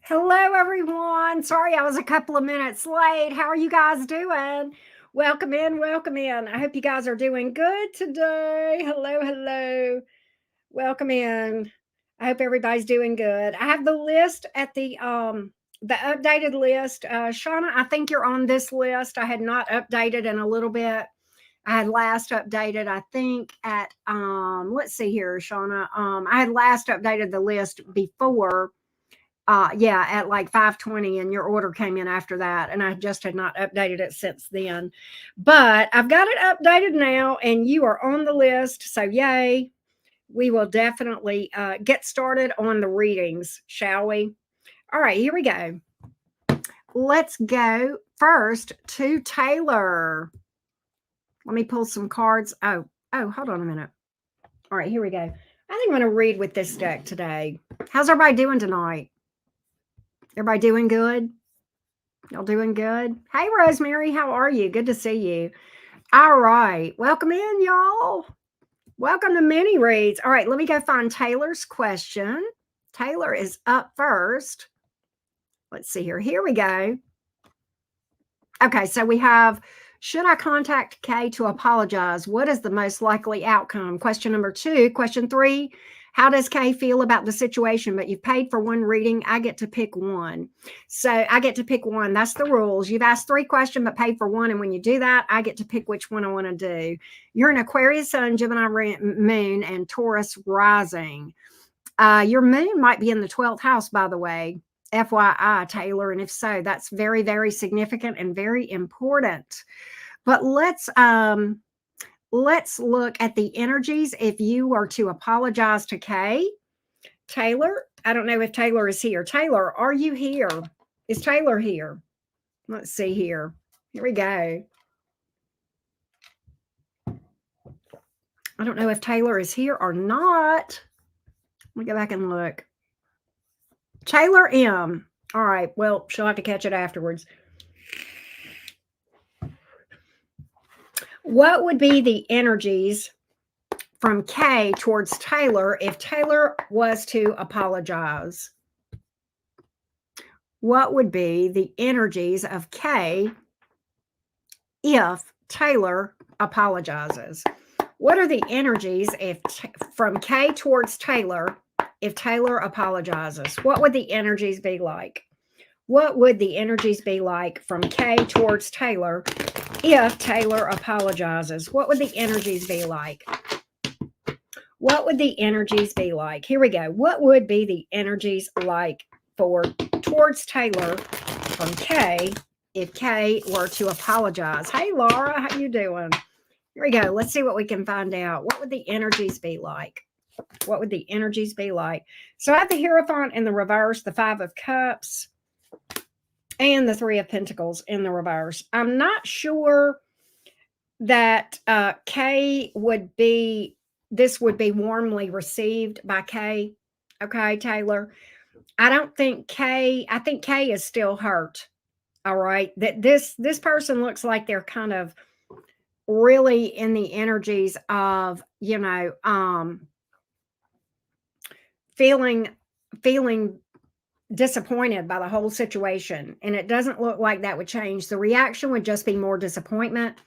Hello, everyone. Sorry I was a couple of minutes late. How are you guys doing? Welcome in, welcome in. I hope you guys are doing good today. Hello, hello. Welcome in. I hope everybody's doing good. I have the list at the updated list. Shauna, I think you're on this list. I had not updated in a little bit. I had last updated, I think, at let's see here, Shauna. I had last updated the list before yeah, at like 5:20, and your order came in after that, and I just had not updated it since then. But I've got it updated now, and you are on the list, so yay. We will definitely get started on the readings, shall we? All right, here we go. Let's go first to Taylor. Let me pull some cards. Oh, hold on a minute. All right, here we go. I think I'm going to read with this deck today. How's everybody doing tonight? Everybody doing good? Y'all doing good? Hey, Rosemary, how are you? Good to see you. All right. Welcome in, y'all. Welcome to Mini Reads. All right, let me go find Taylor's question. Taylor is up first. Let's see here. Here we go. Okay, so we have, should I contact Kay to apologize? What is the most likely outcome? Question number 2. Question 3, how does Kay feel about the situation? But you've paid for one reading. I get to pick one. So I get to pick one. That's the rules. You've asked 3 questions, but paid for one. And when you do that, I get to pick which one I want to do. You're an Aquarius sun, Gemini moon, and Taurus rising. Your moon might be in the 12th house, by the way. FYI, Taylor. And if so, that's very, very significant and very important. But let's look at the energies if you were to apologize to Kay. Taylor, I don't know if Taylor is here. Taylor, are you here? Is Taylor here? Let's see here. Here we go. I don't know if Taylor is here or not. Let me go back and look. Taylor M. All right. Well, she'll have to catch it afterwards. What would be the energies from Kay towards Taylor if Taylor was to apologize? What would be the energies of Kay if Taylor apologizes? What are the energies from Kay towards Taylor if Taylor apologizes? What would the energies be like? What would the energies be like from Kay towards Taylor if Taylor apologizes? What would the energies be like? What would the energies be like? Here we go. What would be the energies like towards Taylor from Kay if Kay were to apologize? Hey, Laura, how you doing? Here we go. Let's see what we can find out. What would the energies be like? What would the energies be like? So I have the Hierophant in the reverse, the 5 of Cups, and the 3 of Pentacles in the reverse. I'm not sure that Kay this would be warmly received by Kay. Okay, Taylor. I think Kay is still hurt. All right. That this person looks like they're kind of really in the energies of, feeling disappointed by the whole situation. And it doesn't look like that would change. The reaction would just be more disappointment,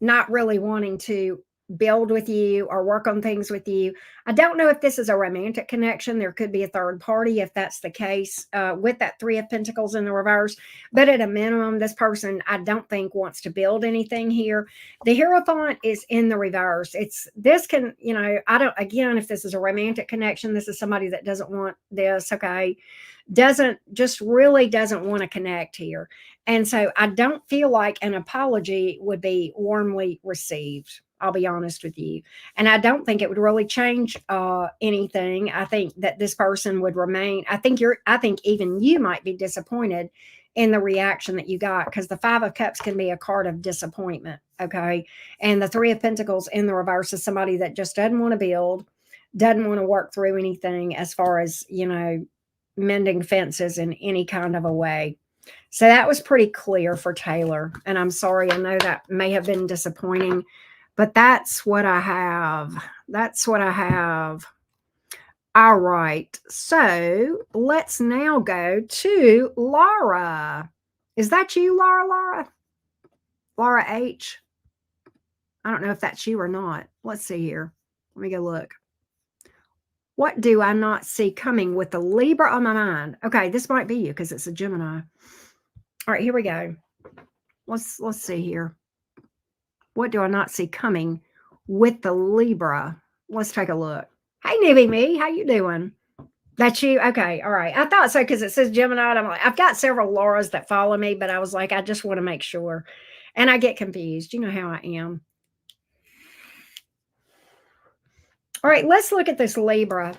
not really wanting to build with you or work on things with you. I don't know if this is a romantic connection. There could be a third party if that's the case with that 3 of Pentacles in the reverse. But at a minimum, this person, I don't think, wants to build anything here. The Hierophant is in the reverse. Again, if this is a romantic connection, this is somebody that doesn't want this, okay? Really doesn't want to connect here. And so I don't feel like an apology would be warmly received. I'll be honest with you. And I don't think it would really change anything. I think that this person would remain. I think even you might be disappointed in the reaction that you got, because the 5 of Cups can be a card of disappointment. Okay. And the 3 of Pentacles in the reverse is somebody that just doesn't want to build, doesn't want to work through anything as far as, mending fences in any kind of a way. So that was pretty clear for Taylor. And I'm sorry, I know that may have been disappointing, but that's what I have. That's what I have. All right. So let's now go to Laura. Is that you, Laura? Laura H. I don't know if that's you or not. Let's see here. Let me go look. What do I not see coming with the Libra on my mind? Okay, this might be you because it's a Gemini. All right, here we go. Let's see here. What do I not see coming with the Libra? Let's take a look. Hey, newbie me, how you doing? That's you? Okay, all right. I thought so because it says Gemini. I'm like, I've got several Lauras that follow me, but I was like, I just want to make sure. And I get confused. You know how I am. All right, let's look at this Libra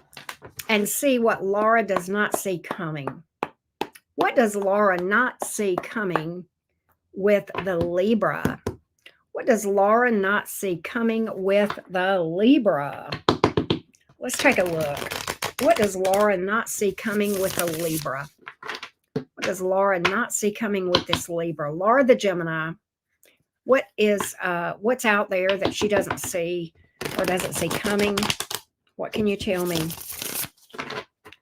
and see what Laura does not see coming. What does Laura not see coming with the Libra? What does Laura not see coming with the Libra? Let's take a look. What does Laura not see coming with the Libra? What does Laura not see coming with this Libra? Laura the Gemini. What is what's out there that she doesn't see or doesn't see coming? What can you tell me?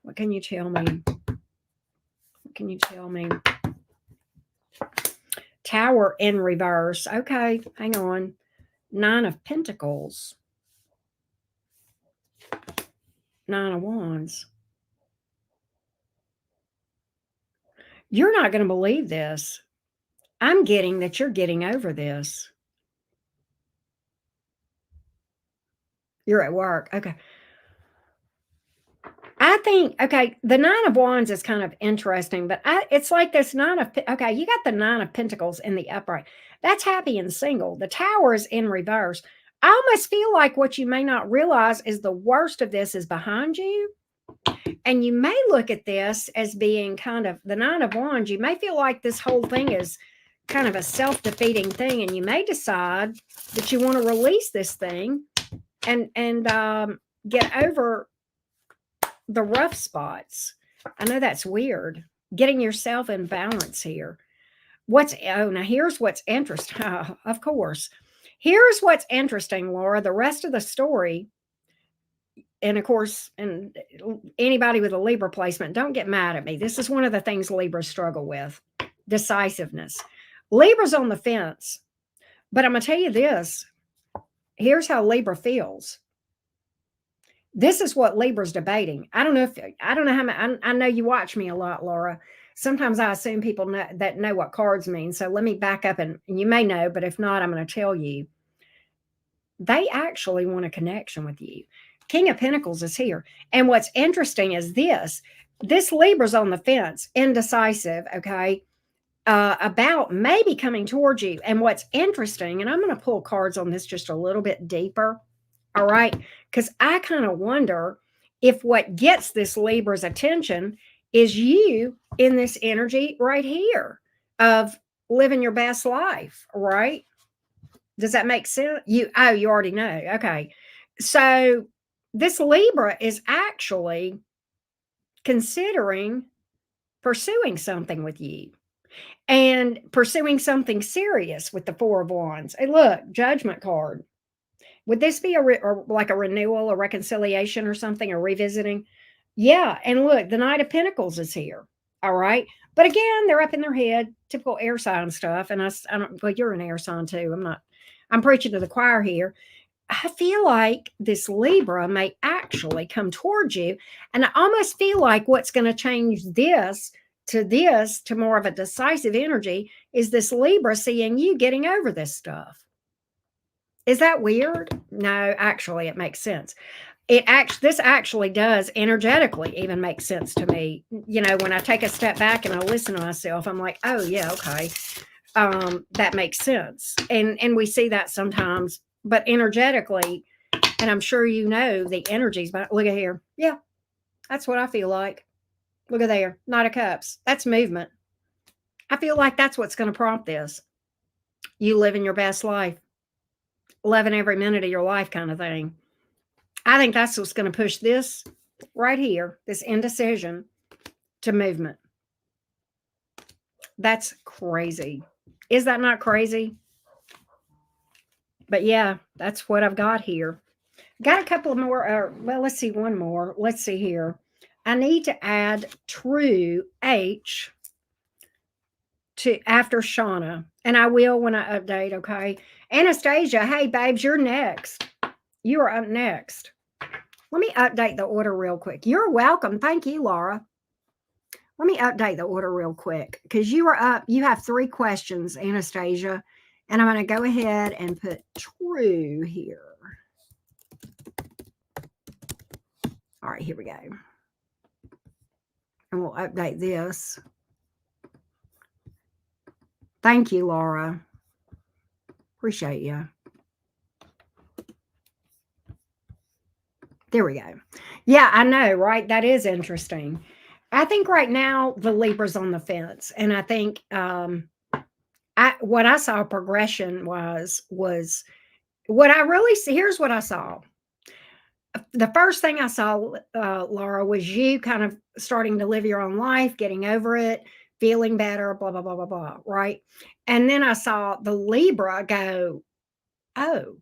What can you tell me? What can you tell me? Tower in reverse. Okay, hang on. 9 of Pentacles. 9 of Wands. You're not going to believe this. I'm getting that you're getting over this. You're at work. Okay. I think, okay, the 9 of Wands is kind of interesting, but it's like this 9 of, okay, you got the 9 of Pentacles in the upright. That's happy and single. The Tower is in reverse. I almost feel like what you may not realize is the worst of this is behind you. And you may look at this as being kind of the 9 of Wands. You may feel like this whole thing is kind of a self-defeating thing, and you may decide that you want to release this thing and get over the rough spots. I know that's weird. Getting yourself in balance here. Now here's what's interesting. Of course. Here's what's interesting, Laura. The rest of the story, and of course, and anybody with a Libra placement, don't get mad at me. This is one of the things Libras struggle with. Decisiveness. Libra's on the fence. But I'm going to tell you this. Here's how Libra feels. This is what Libra's debating. I don't know how much, I know you watch me a lot, Laura. Sometimes I assume people know what cards mean. So let me back up and you may know, but if not, I'm going to tell you. They actually want a connection with you. King of Pentacles is here. And what's interesting is this Libra's on the fence, indecisive, okay, about maybe coming towards you. And what's interesting, and I'm going to pull cards on this just a little bit deeper. All right. Because I kind of wonder if what gets this Libra's attention is you in this energy right here of living your best life. Right. Does that make sense? You already know. Okay. So this Libra is actually considering pursuing something with you and pursuing something serious with the 4 of Wands. Hey, look, Judgment card. Would this be like a renewal, a reconciliation or something, a revisiting? Yeah. And look, the Knight of Pentacles is here. All right. But again, they're up in their head, typical air sign stuff. And I don't, well, you're an air sign too. I'm preaching to the choir here. I feel like this Libra may actually come towards you. And I almost feel like what's going to change this to more of a decisive energy is this Libra seeing you getting over this stuff. Is that weird? No, actually, it makes sense. This actually does energetically even make sense to me. You know, when I take a step back and I listen to myself, I'm like, oh yeah, okay, that makes sense. And we see that sometimes, but energetically, and I'm sure you know the energies. But look at here, yeah, that's what I feel like. Look at there, Knight of Cups. That's movement. I feel like that's what's going to prompt this. You living your best life. Loving every minute of your life kind of thing. I think that's what's going to push this right here, this indecision, to movement. That's crazy. Is that not crazy? But yeah, that's what I've got here. Got a couple of more. Well, let's see one more. Let's see here. I need to add true H to after Shauna, and I will when I update. Okay, Anastasia. Hey, babes, you're next. You are up next. Let me update the order real quick. You're welcome. Thank you, Laura. Let me update the order real quick because you are up. You have 3 questions, Anastasia, and I'm going to go ahead and put true here. All right, here we go. And we'll update this. Thank you, Laura. Appreciate you. There we go. Yeah, I know, right? That is interesting. I think right now the Libra's on the fence, and I think what I saw progression was what I really see. Here's what I saw. The first thing I saw, Laura, was you kind of starting to live your own life, getting over it, feeling better, blah blah blah blah blah, right? And then I saw the Libra go, oh,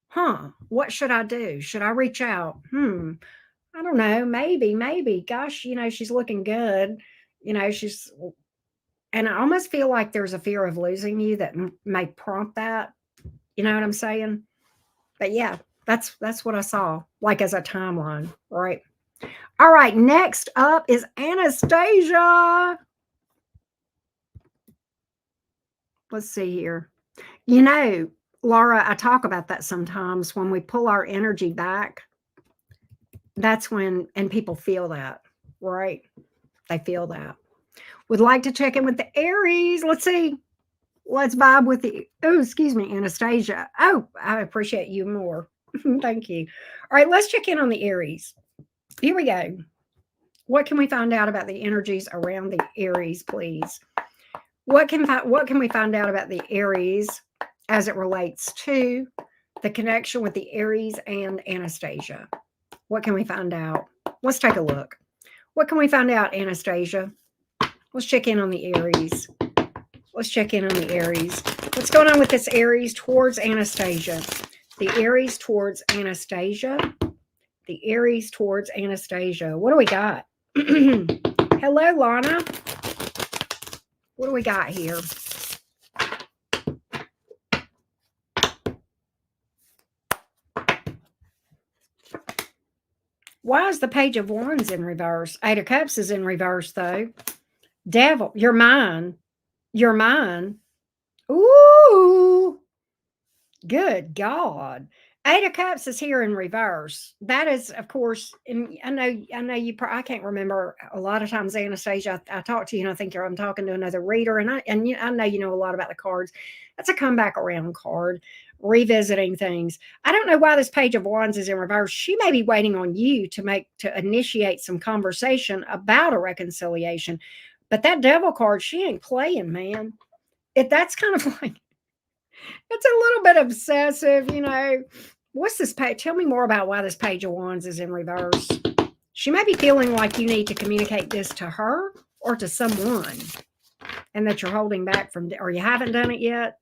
huh, what should I do? Should I reach out? I don't know. Maybe. Gosh, she's looking good. She's, and I almost feel like there's a fear of losing you that may prompt that. You know what I'm saying? But yeah, that's what I saw, like as a timeline, right? All right, next up is Anastasia. Let's see here. Laura, I talk about that sometimes when we pull our energy back. That's when, and people feel that, right? They feel that. Would like to check in with the Aries. Let's see. Let's vibe with the, oh, excuse me, Anastasia. Oh, I appreciate you more. Thank you. All right, let's check in on the Aries. Here we go. What can we find out about the energies around the Aries, please? What can we find out about the Aries as it relates to the connection with the Aries and Anastasia? What can we find out? Let's take a look. What can we find out, Anastasia? Let's check in on the Aries. Let's check in on the Aries. What's going on with this Aries towards Anastasia? The Aries towards Anastasia. The Aries towards Anastasia. What do we got? Hello, Lana. What do we got here? Why is the Page of Wands in reverse? 8 of Cups is in reverse, though. Devil, you're mine. You're mine. Ooh. Good God. 8 of Cups is here in reverse. That is, of course, and I know you. I can't remember a lot of times, Anastasia. I talk to you, and I think I'm talking to another reader, and I know you know a lot about the cards. That's a come back around card, revisiting things. I don't know why this Page of Wands is in reverse. She may be waiting on you to initiate some conversation about a reconciliation, but that Devil card, she ain't playing, man. That's kind of like. It's a little bit obsessive. What's this page? Tell me more about why this Page of Wands is in reverse. She may be feeling like you need to communicate this to her or to someone, and that you're holding back from, or you haven't done it yet.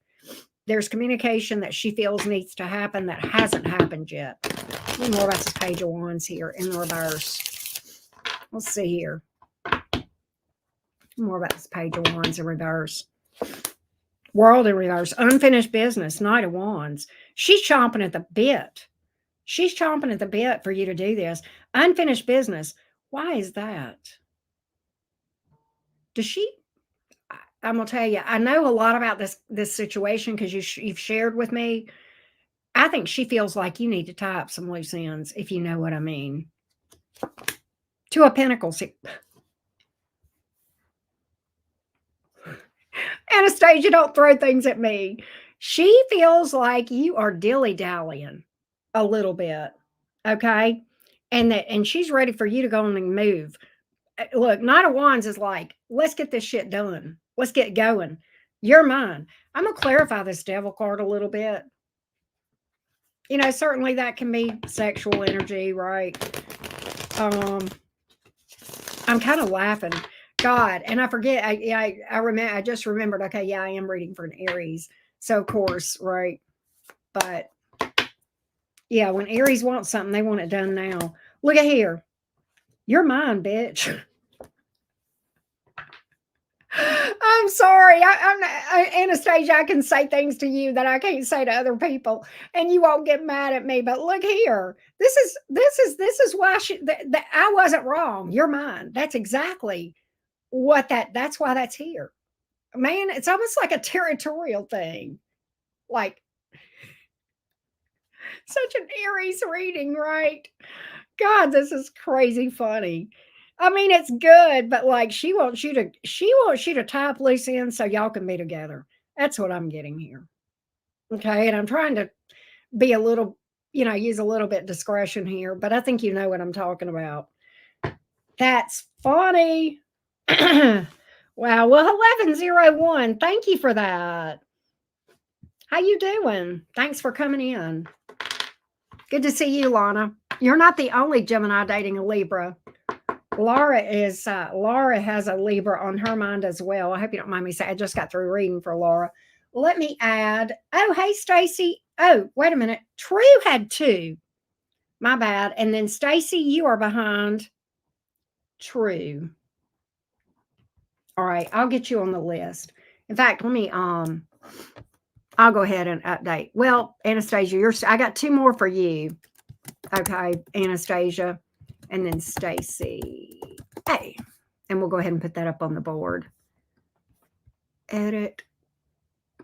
There's communication that she feels needs to happen that hasn't happened yet. Tell me more about this Page of Wands here in the reverse. Let's see here. More about this Page of Wands in reverse. World in reverse, unfinished business, Knight of Wands. She's chomping at the bit. She's chomping at the bit for you to do this. Unfinished business. Why is that? Does she? I'm gonna tell you. I know a lot about this situation because you've shared with me. I think she feels like you need to tie up some loose ends, if you know what I mean. 2 of Pentacles. Anastasia, don't throw things at me. She feels like you are dilly-dallying a little bit, okay? And she's ready for you to go on and move. Look, Knight of Wands is like, let's get this shit done. Let's get going. You're mine. I'm going to clarify this Devil card a little bit. Certainly that can be sexual energy, right? I'm kind of laughing. God, and I forget. I remember. I just remembered. Okay, yeah, I am reading for an Aries, so of course, right. But Yeah, when Aries wants something, they want it done now. Look at here. You're mine, bitch. I'm sorry. Anastasia. I can say things to you that I can't say to other people, and you won't get mad at me. But look here. This is why I wasn't wrong. You're mine. That's exactly what that's why that's here. Man, it's almost like a territorial thing. Like such an Aries reading, right? God, this is crazy funny. I mean, it's good, but like she wants you to tie up loose ends so y'all can be together. That's what I'm getting here. Okay. And I'm trying to be a little, use a little bit discretion here, but I think you know what I'm talking about. That's funny. Wow. Well, 1101. Thank you for that. How you doing? Thanks for coming in. Good to see you, Lana. You're not the only Gemini dating a Libra. Laura has a Libra on her mind as well. I hope you don't mind me saying I just got through reading for Laura. Let me add. Oh, hey, Stacy. Oh, wait a minute. True had two. My bad. And then Stacy, you are behind True. All right, I'll get you on the list. In fact, I'll go ahead and update. Well, Anastasia, I got two more for you. Okay, Anastasia, and then Stacy. Hey, and we'll go ahead and put that up on the board. Edit,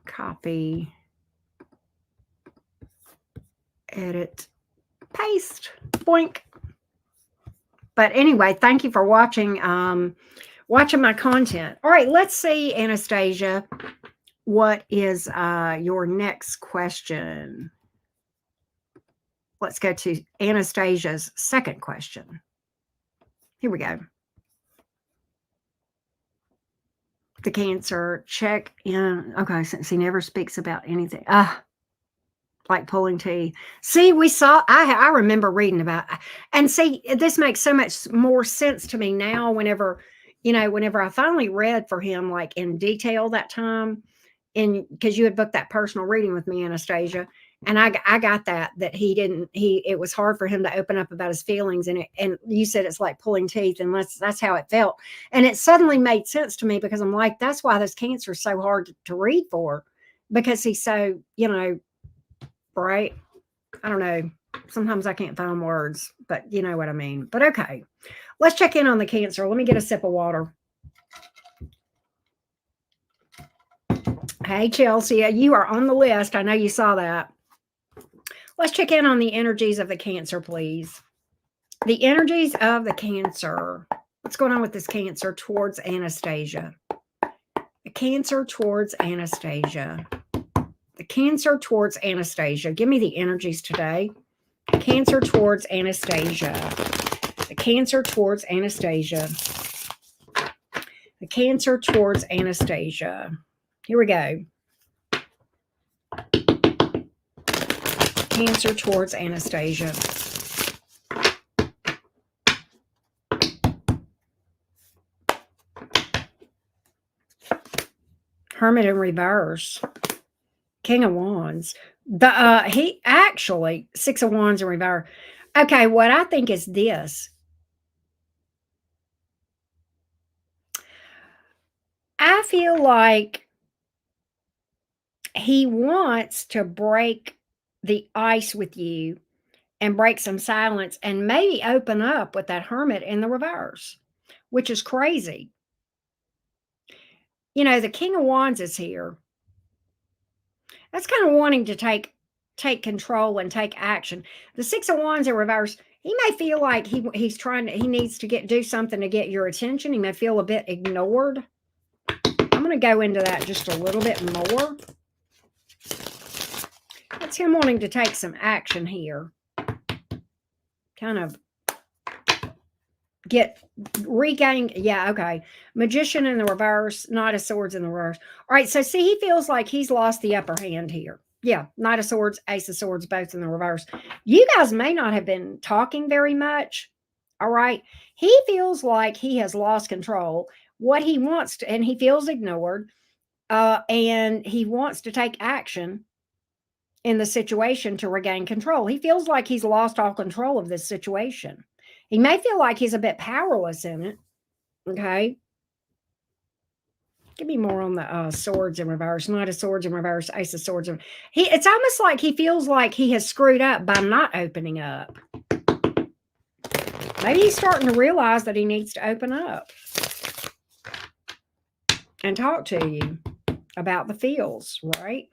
copy, edit, paste, boink. But anyway, thank you for watching my content. All right, let's see, Anastasia, what is your next question? Let's go to Anastasia's second question. Here we go. The Cancer, check in. Okay, since he never speaks about anything. Like pulling teeth. See, I remember reading about, and see, this makes so much more sense to me now whenever I finally read for him, like in detail that time, and because you had booked that personal reading with me, Anastasia, and I got that it was hard for him to open up about his feelings, and you said it's like pulling teeth, and that's how it felt, and it suddenly made sense to me because I'm like, that's why this Cancer is so hard to read for, because he's so right. I don't know. Sometimes I can't find words, but you know what I mean. But okay, let's check in on the Cancer. Let me get a sip of water. Hey, Chelsea, you are on the list. I know you saw that. Let's check in on the energies of the Cancer, please. The energies of the Cancer. What's going on with this Cancer towards Anastasia? The Cancer towards Anastasia. The Cancer towards Anastasia. Give me the energies today. Cancer towards Anastasia. The Cancer towards Anastasia. The Cancer towards Anastasia. Here we go. Cancer towards Anastasia. Hermit in reverse. King of Wands. He actually Six of Wands in reverse. Okay, what I think is this. I feel like he wants to break the ice with you and break some silence and maybe open up with that Hermit in the reverse, which is crazy. The King of Wands is here. That's kind of wanting to take control and take action. The Six of Wands in reverse, he may feel like he needs to do something to get your attention. He may feel a bit ignored. I'm going to go into that just a little bit more. That's him wanting to take some action here. Kind of regain. Yeah, okay. Magician in the reverse, Knight of Swords in the reverse. All right, so see, he feels like he's lost the upper hand here. Yeah, Knight of Swords, Ace of Swords, both in the reverse. You guys may not have been talking very much. All right. He feels like he has lost control. What he wants to, and he feels ignored. And he wants to take action. in the situation to regain control. He feels like he's lost all control of this situation. He may feel like he's a bit powerless in it. Okay. Give me more on the swords in reverse. Knight of swords in reverse. Ace of swords. It's almost like he feels like he has screwed up by not opening up. Maybe he's starting to realize that he needs to open up and talk to you about the feels, right?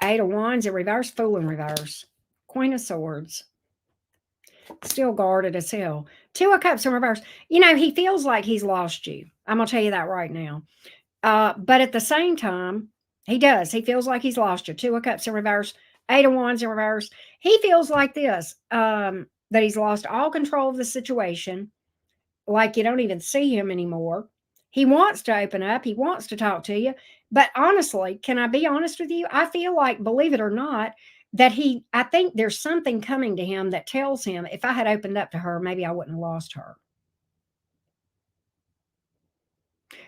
Eight of Wands in reverse, Fool in reverse. Queen of Swords. Still guarded as hell. Two of Cups in reverse. You know, he feels like he's lost you. I'm going to tell you that right now. But at the same time, he does. He feels like he's lost you. Two of Cups in reverse. Eight of Wands in reverse. He feels like this, that he's lost all control of the situation. Like you don't even see him anymore. He wants to open up. He wants to talk to you. But honestly, can I be honest with you? I feel like, believe it or not, that I think there's something coming to him that tells him if I had opened up to her, maybe I wouldn't have lost her.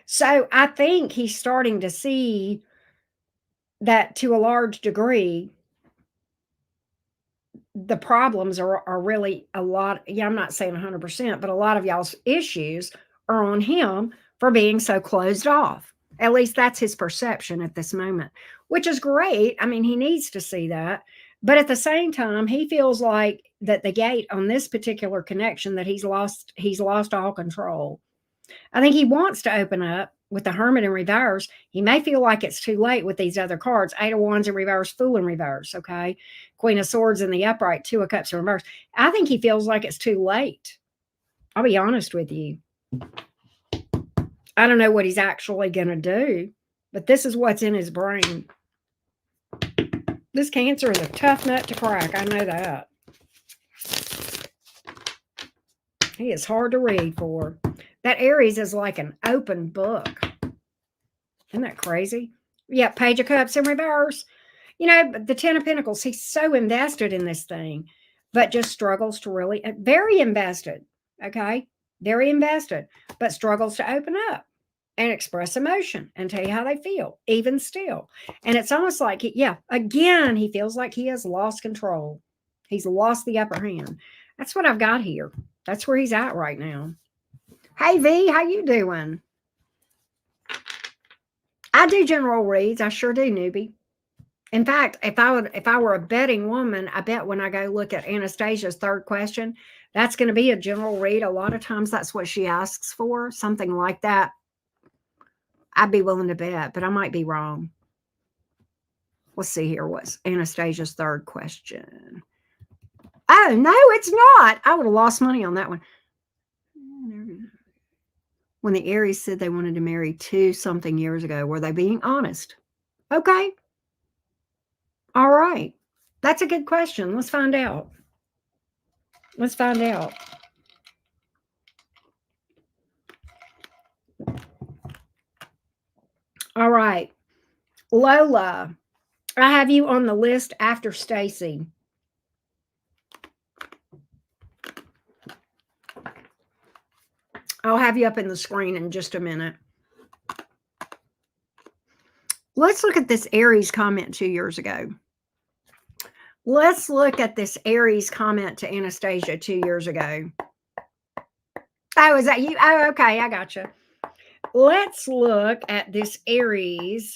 So I think he's starting to see that to a large degree, the problems are really a lot. Yeah, I'm not saying 100%, but a lot of y'all's issues are on him for being so closed off. At least that's his perception at this moment, which is great. I mean, he needs to see that. But at the same time, he feels like that the gate on this particular connection that he's lost all control. I think he wants to open up with the Hermit in reverse. He may feel like it's too late with these other cards. Eight of Wands in reverse, Fool in reverse, okay? Queen of Swords in the upright, Two of Cups in reverse. I think he feels like it's too late. I'll be honest with you. I don't know what he's actually going to do, but this is what's in his brain. This Cancer is a tough nut to crack. I know that. He is hard to read for. That Aries is like an open book. Isn't that crazy? Yeah, Page of Cups in reverse. You know, the Ten of Pentacles, he's so invested in this thing, but just struggles to really, very invested, okay? Very invested, but struggles to open up and express emotion and tell you how they feel, even still. And it's almost like, again, he feels like he has lost control. He's lost the upper hand. That's what I've got here. That's where he's at right now. Hey, V, how you doing? I do general reads. I sure do, newbie. In fact, if I were a betting woman, I bet when I go look at Anastasia's third question, that's going to be a general read. A lot of times that's what she asks for, something like that. I'd be willing to bet, but I might be wrong. Let's see here. What's Anastasia's third question? Oh, no, it's not. I would have lost money on that one. When the Aries said they wanted to marry 2-something years ago, were they being honest? Okay. All right. That's a good question. Let's find out. Let's find out. All right. Lola, I have you on the list after Stacy. I'll have you up in the screen in just a minute. Let's look at this Aries comment 2 years ago. Let's look at this Aries comment to Anastasia 2 years ago. Oh, is that you? Oh, okay. I got you. Let's look at this Aries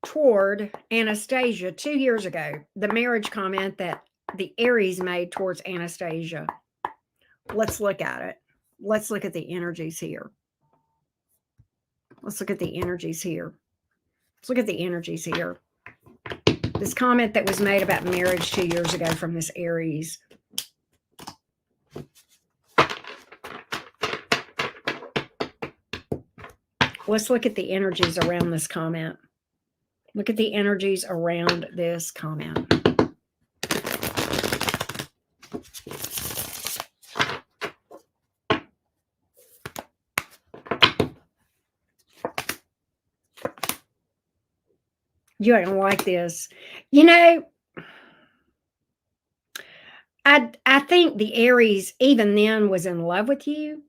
toward Anastasia 2 years ago. The marriage comment that the Aries made towards Anastasia. Let's look at it. Let's look at the energies here. Let's look at the energies here. Let's look at the energies here. This comment that was made about marriage 2 years ago from this Aries. Let's look at the energies around this comment. Look at the energies around this comment. You ain't gonna like this. You know, I think the Aries even then was in love with you,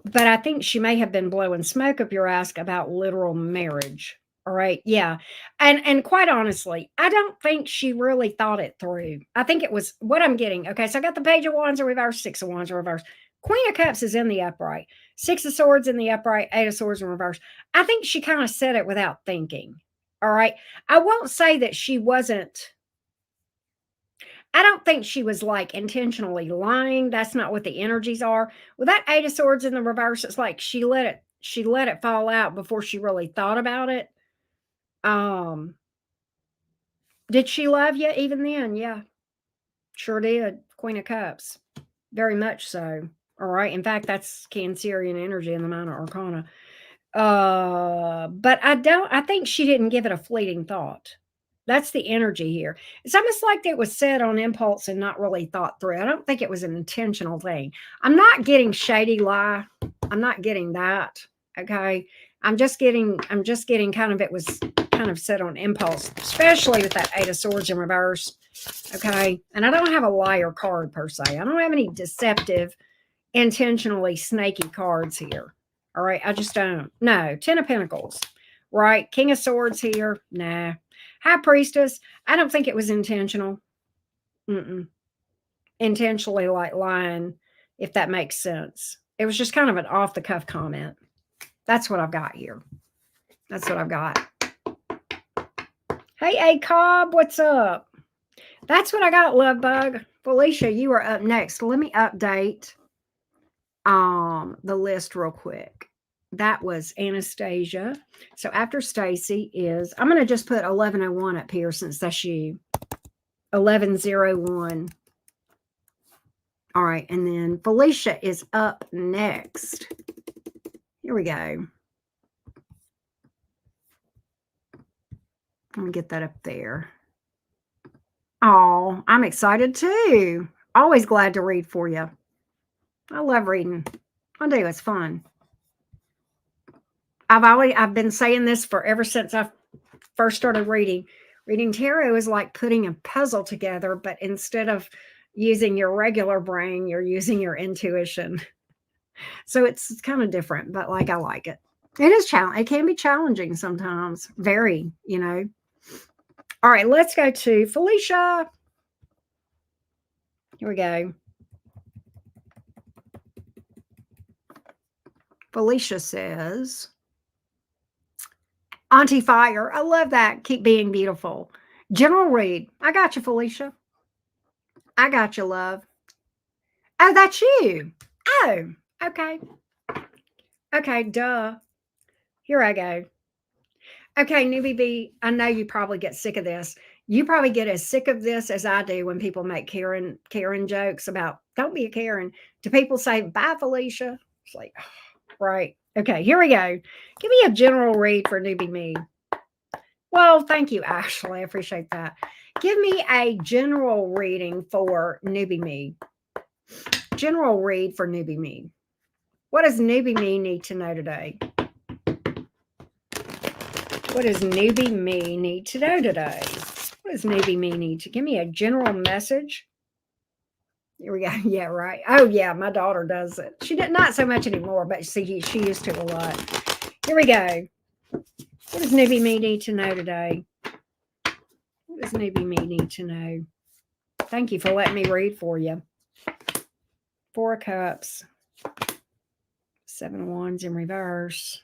But I think she may have been blowing smoke up your ass about literal marriage. All right. Yeah. And quite honestly, I don't think she really thought it through. I think it was what I'm getting. Okay, so I got the page of wands in reverse, six of wands in reverse. Queen of cups is in the upright. Six of swords in the upright, eight of swords in reverse. I think she kind of said it without thinking. All right. I won't say that she wasn't. I don't think she was like intentionally lying. That's not what the energies are. With that eight of swords in the reverse, it's like she let it fall out before she really thought about it. Um, did she love you even then? Yeah, sure did. Queen of Cups. Very much so. All right. In fact, that's Cancerian energy in the minor arcana. But I think she didn't give it a fleeting thought. That's the energy here. It's almost like it was said on impulse and not really thought through. I don't think it was an intentional thing. I'm not getting shady lie. I'm not getting that. Okay. I'm just getting kind of it was kind of said on impulse, especially with that eight of swords in reverse. Okay. And I don't have a liar card per se. I don't have any deceptive, intentionally snaky cards here. All right. I just don't. No. Ten of Pentacles. Right. King of Swords here. Nah. High Priestess. I don't think it was intentional. Mm-mm. Intentionally like lying, if that makes sense. It was just kind of an off the cuff comment. That's what I've got here. That's what I've got. Hey, A Cobb, what's up? That's what I got, Love Bug. Felicia, you are up next. Let me update the list real quick. That was Anastasia. So after Stacy is, I'm going to just put 1101 up here since that's you. 1101. All right. And then Felicia is up next. Here we go. Let me get that up there. Oh, I'm excited too. Always glad to read for you. I love reading. I do. It's fun. I've been saying this for ever since I first started reading. Reading tarot is like putting a puzzle together, but instead of using your regular brain, you're using your intuition. So it's kind of different, but like I like it. It is challenging. It can be challenging sometimes. Very, you know. All right, let's go to Felicia. Here we go. Felicia says, Auntie Fire. I love that. Keep being beautiful. General Reed. I got you, Felicia. I got you, love. Oh, that's you. Oh, okay. Okay, duh. Here I go. Okay, newbie B, I know you probably get sick of this. You probably get as sick of this as I do when people make Karen jokes about don't be a Karen. Do people say bye, Felicia? It's like, right. Okay, here we go. Give me a general read for newbie me. Well, thank you, Ashley. I appreciate that. Give me a general reading for newbie me. General read for newbie me. What does newbie me need to know today? What does newbie me need to know today? What does newbie me need to give me a general message? Here we go. Yeah, right. Oh, yeah, my daughter does it. She did not so much anymore, but see, she used to a lot. Here we go. What does newbie me need to know today? What does newbie me need to know? Thank you for letting me read for you. Four of Cups. Seven of Wands in reverse.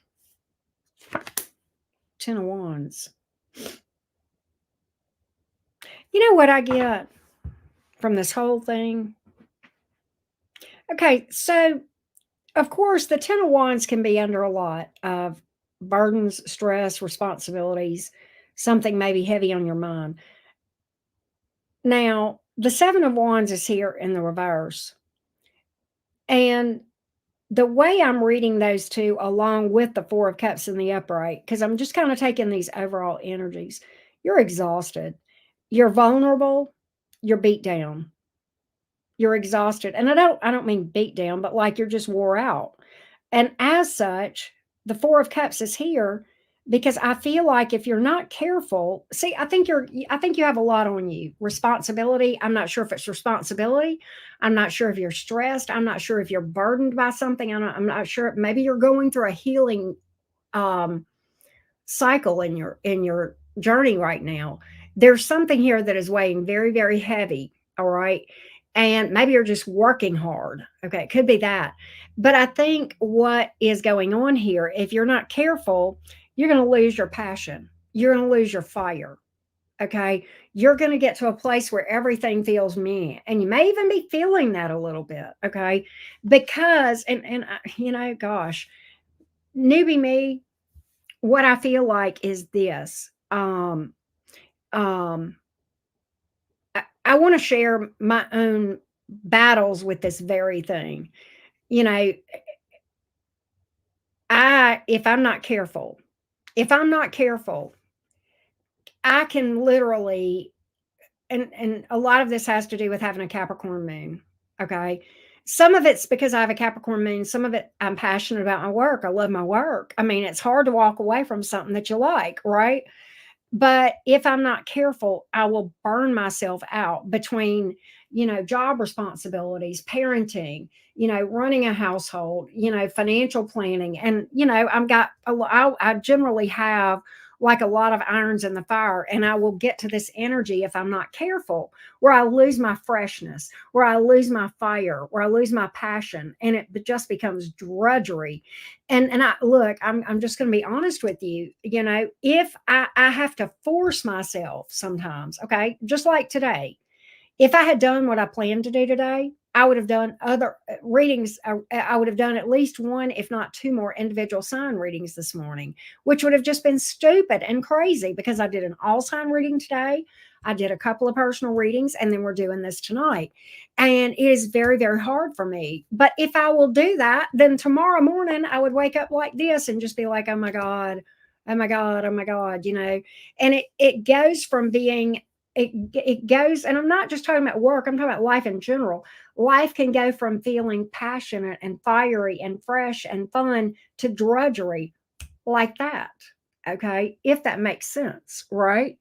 10 of Wands. You know what I get from this whole thing? Okay, so of course, the 10 of Wands can be under a lot of burdens, stress, responsibilities, something maybe heavy on your mind. Now, the Seven of Wands is here in the reverse. And the way I'm reading those two, along with the Four of Cups in the upright, because I'm just kind of taking these overall energies, you're exhausted, you're vulnerable, you're beat down, you're exhausted. And I don't mean beat down, but like you're just wore out. And as such, the Four of Cups is here, because I feel like if you're not careful, see, I think you have a lot on you. Responsibility. I'm not sure if it's responsibility. I'm not sure if you're stressed. I'm not sure if you're burdened by something. I'm not sure. Maybe you're going through a healing um, cycle in your journey right now. There's something here that is weighing very, very heavy. All right. And maybe you're just working hard. Okay. It could be that. But I think what is going on here, if you're not careful, you're going to lose your passion. You're going to lose your fire. Okay. You're going to get to a place where everything feels meh. And you may even be feeling that a little bit. Okay. Because, gosh, newbie me, what I feel like is this. Um, I want to share my own battles with this very thing. You know, if I'm not careful, if I'm not careful, I can literally, and a lot of this has to do with having a Capricorn moon. Okay. Some of it's because I have a Capricorn moon. Some of it I'm passionate about my work. I love my work. I mean, it's hard to walk away from something that you like, right? But if I'm not careful, I will burn myself out between, job responsibilities, parenting, running a household, financial planning. And, I generally have like a lot of irons in the fire, and I will get to this energy if I'm not careful, where I lose my freshness, where I lose my fire, where I lose my passion, and it just becomes drudgery. And I look, I'm just going to be honest with you. If I have to force myself sometimes, okay, just like today, if I had done what I planned to do today, I would have done other readings. I would have done at least one, if not two more individual sign readings this morning, which would have just been stupid and crazy because I did an all sign reading today. I did a couple of personal readings, and then we're doing this tonight. And it is very, very hard for me. But if I will do that, then tomorrow morning I would wake up like this and just be like, oh my God, oh my God, oh my God, And it goes from being it goes, and I'm not just talking about work, I'm talking about life in general. Life can go from feeling passionate and fiery and fresh and fun to drudgery like that. Okay, if that makes sense, right?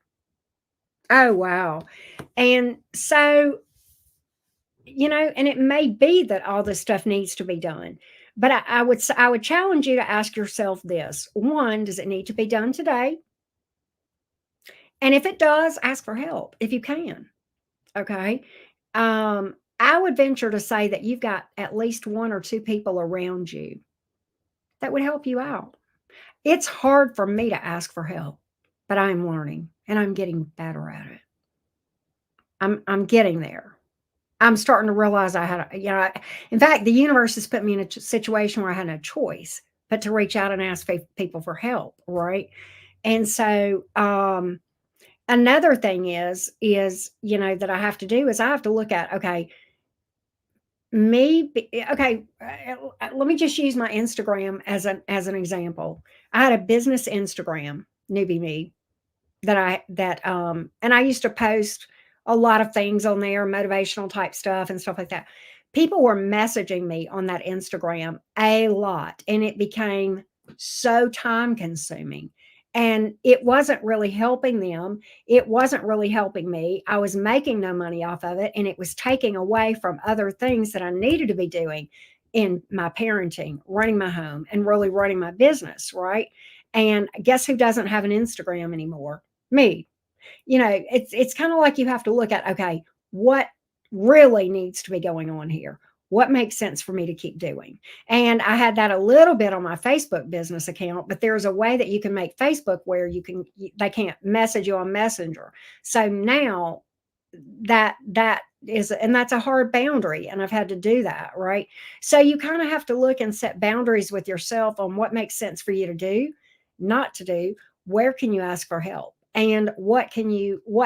Oh wow. And so, and it may be that all this stuff needs to be done, but I would challenge you to ask yourself this: one, does it need to be done today? And if it does, ask for help if you can. Okay. I would venture to say that you've got at least one or two people around you that would help you out. It's hard for me to ask for help, but I'm learning and I'm getting better at it. I'm getting there. I'm starting to realize I had, in fact, the universe has put me in a situation where I had no choice but to reach out and ask people for help, right? And so, another thing is that I have to do is I have to look at, okay, maybe okay, let me just use my Instagram as an example. I had a business Instagram, newbie me, and I used to post a lot of things on there, motivational type stuff and stuff like that. People were messaging me on that Instagram a lot, and it became so time consuming. And it wasn't really helping them. It wasn't really helping me. I was making no money off of it, and it was taking away from other things that I needed to be doing in my parenting, running my home, and really running my business, right? And guess who doesn't have an Instagram anymore? Me. It's kind of like you have to look at, okay, what really needs to be going on here? What makes sense for me to keep doing? And I had that a little bit on my Facebook business account, but there's a way that you can make Facebook where they can't message you on Messenger. So now that is, and that's a hard boundary, and I've had to do that, right? So you kind of have to look and set boundaries with yourself on what makes sense for you to do, not to do, where can you ask for help, and what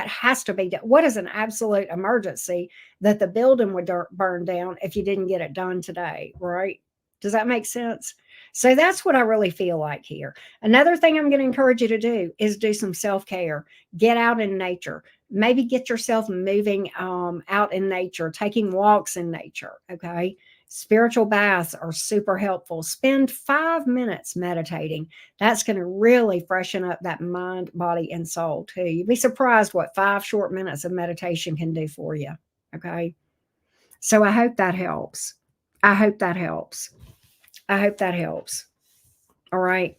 has to be done, what is an absolute emergency that the building would burn down if you didn't get it done today, right? Does that make sense? So that's what I really feel like here. Another thing I'm going to encourage you to do is do some self-care. Get out in nature. Maybe get yourself moving out in nature, taking walks in nature. Okay. Spiritual baths are super helpful. Spend 5 minutes meditating. That's going to really freshen up that mind, body, and soul too. You'd be surprised what 5 short minutes of meditation can do for you. Okay. So I hope that helps. I hope that helps. I hope that helps. All right.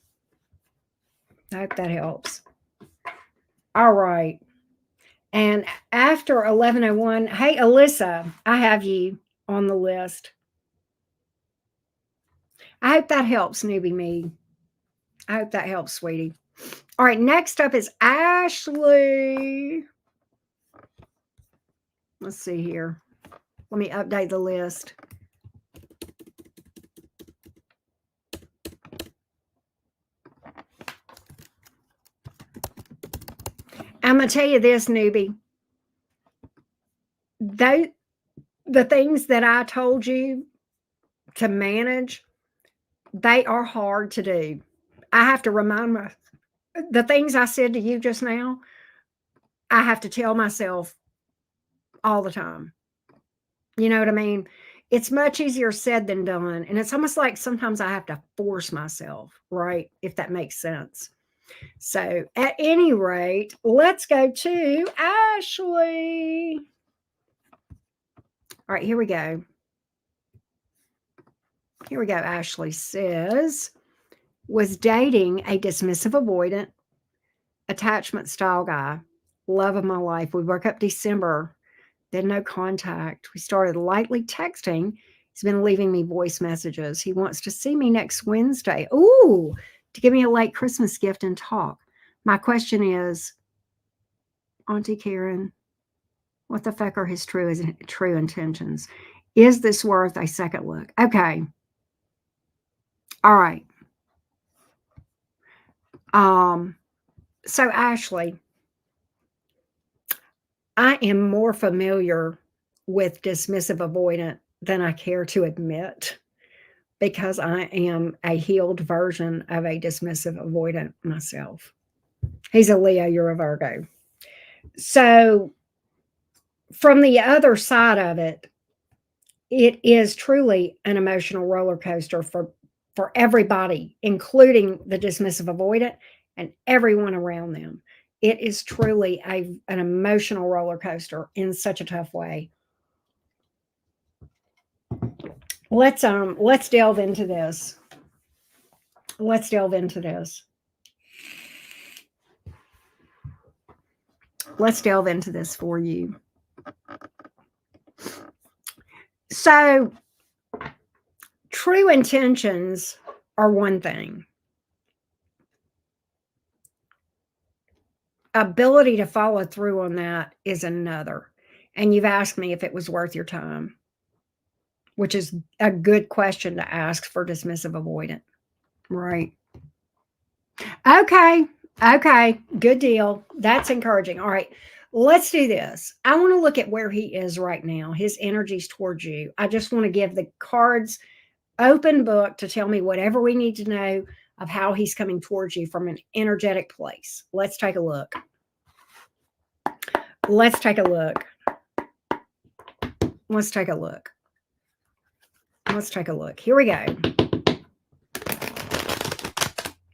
I hope that helps. All right. And after 11:01, hey, Alyssa, I have you on the list. I hope that helps, newbie me. I hope that helps, sweetie. All right, next up is Ashley. Let's see here. Let me update the list. I'm going to tell you this, newbie. The things that I told you to manage, they are hard to do. I have to remind myself. The things I said to you just now, I have to tell myself all the time. You know what I mean? It's much easier said than done. And it's almost like sometimes I have to force myself, right? If that makes sense. So, at any rate, let's go to Ashley. All right, here we go. Here we go. Ashley says, was dating a dismissive avoidant attachment style guy. Love of my life. We broke up December, then no contact. We started lightly texting. He's been leaving me voice messages. He wants to see me next Wednesday. Ooh, to give me a late Christmas gift and talk. My question is, Auntie Karen, what the fuck are his true intentions? Is this worth a second look? Okay. All right. So Ashley, I am more familiar with dismissive avoidant than I care to admit because I am a healed version of a dismissive avoidant myself. He's a Leo, you're a Virgo. So from the other side of it, it is truly an emotional roller coaster for everybody, including the dismissive avoidant and everyone around them. It is truly an emotional roller coaster in such a tough way. Let's delve into this. Let's delve into this. Let's delve into this for you. So, true intentions are one thing. Ability to follow through on that is another. And you've asked me if it was worth your time, which is a good question to ask for dismissive avoidant. Right. Okay. Okay. Good deal. That's encouraging. All right. Let's do this. I want to look at where he is right now, his energies towards you. I just want to give the cards open book to tell me whatever we need to know of how he's coming towards you from an energetic place. Let's take a look. Let's take a look. Let's take a look. Let's take a look. Here we go.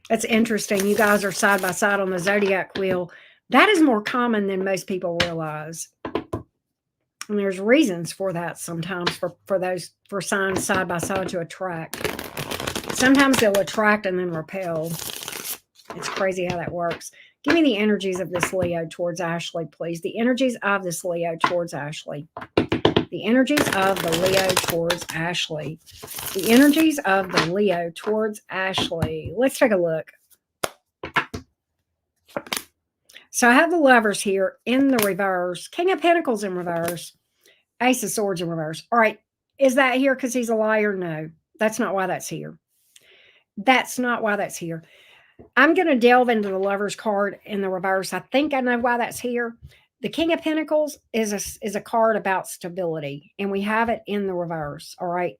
That's interesting. You guys are side by side on the zodiac wheel. That is more common than most people realize. And there's reasons for that sometimes for signs side by side to attract. Sometimes they'll attract and then repel. It's crazy how that works. Give me the energies of this Leo towards Ashley, please. The energies of this Leo towards Ashley. The energies of the Leo towards Ashley. The energies of the Leo towards Ashley. Let's take a look. So I have the Lovers here in the reverse. King of Pentacles in reverse. Ace of Swords in reverse. All right. Is that here because he's a liar? No. That's not why that's here. That's not why that's here. I'm going to delve into the Lovers card in the reverse. I think I know why that's here. The King of Pentacles is a card about stability, and we have it in the reverse. All right.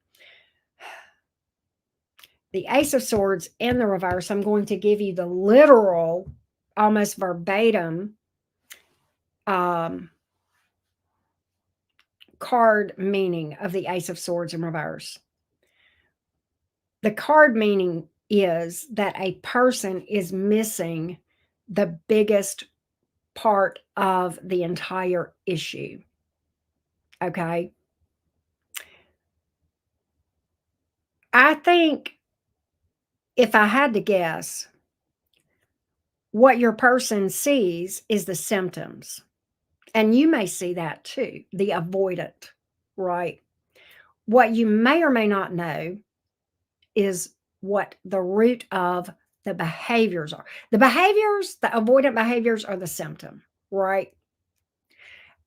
The Ace of Swords in the reverse, I'm going to give you the literal, almost verbatim card meaning of the Ace of Swords in reverse. The card meaning is that a person is missing the biggest part of the entire issue. Okay. I think if I had to guess, what your person sees is the symptoms. And you may see that too, the avoidant, right? What you may or may not know is what the root of the behaviors are. The behaviors, the avoidant behaviors are the symptom, right?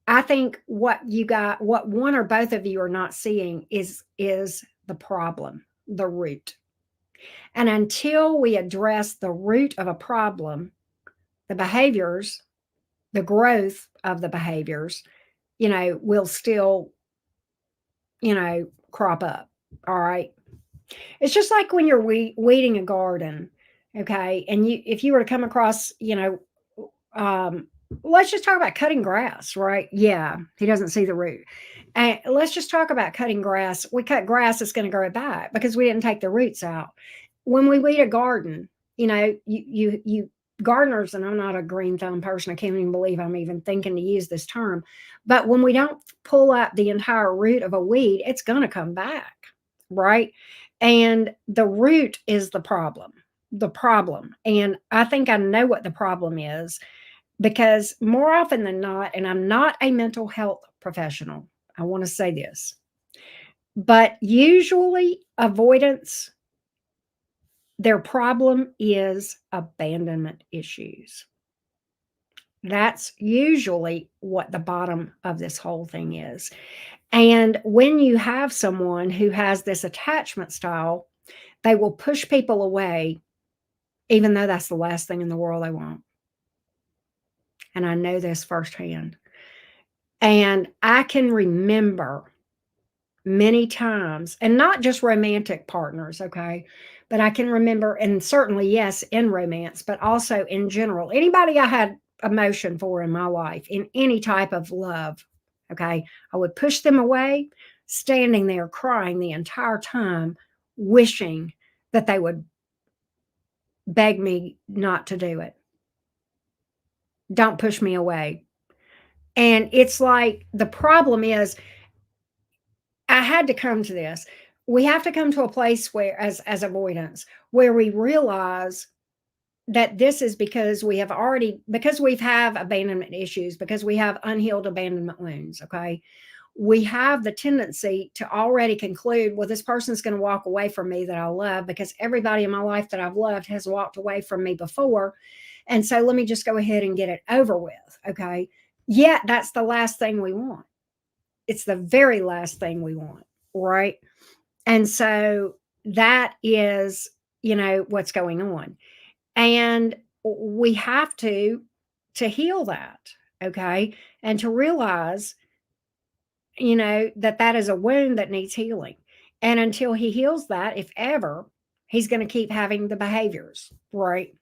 I think what one or both of you are not seeing is the problem, the root. And until we address the root of a problem, the behaviors, the growth of the behaviors, will still, crop up. All right. It's just like when you're weeding a garden, okay? And if you were to come across, um, let's just talk about cutting grass, right? Yeah, he doesn't see the root. And let's just talk about cutting grass. We cut grass, it's going to grow back because we didn't take the roots out. When we weed a garden, you gardeners, and I'm not a green thumb person. I can't even believe I'm even thinking to use this term. But when we don't pull up the entire root of a weed, it's going to come back, right? And the root is the problem. The problem. And I think I know what the problem is because more often than not, and I'm not a mental health professional, I want to say this, but usually avoidance, their problem is abandonment issues. That's usually what the bottom of this whole thing is. And when you have someone who has this attachment style, they will push people away, even though that's the last thing in the world they want. And I know this firsthand. And I can remember many times, and not just romantic partners, okay? But I can remember, and certainly, yes, in romance, but also in general, anybody I had emotion for in my life, in any type of love, okay? I would push them away, standing there crying the entire time, wishing that they would beg me not to do it. Don't push me away. And it's like the problem is I had to come to this. We have to come to a place where as avoidance, where we realize that this is because because we've have abandonment issues, because we have unhealed abandonment wounds, okay? We have the tendency to already conclude, well, this person's going to walk away from me that I love because everybody in my life that I've loved has walked away from me before. And so let me just go ahead and get it over with, okay? Yet that's the last thing we want. It's the very last thing we want, right? And so that is, what's going on. And we have to heal that, okay? And to realize, that that is a wound that needs healing. And until he heals that, if ever, he's going to keep having the behaviors, right?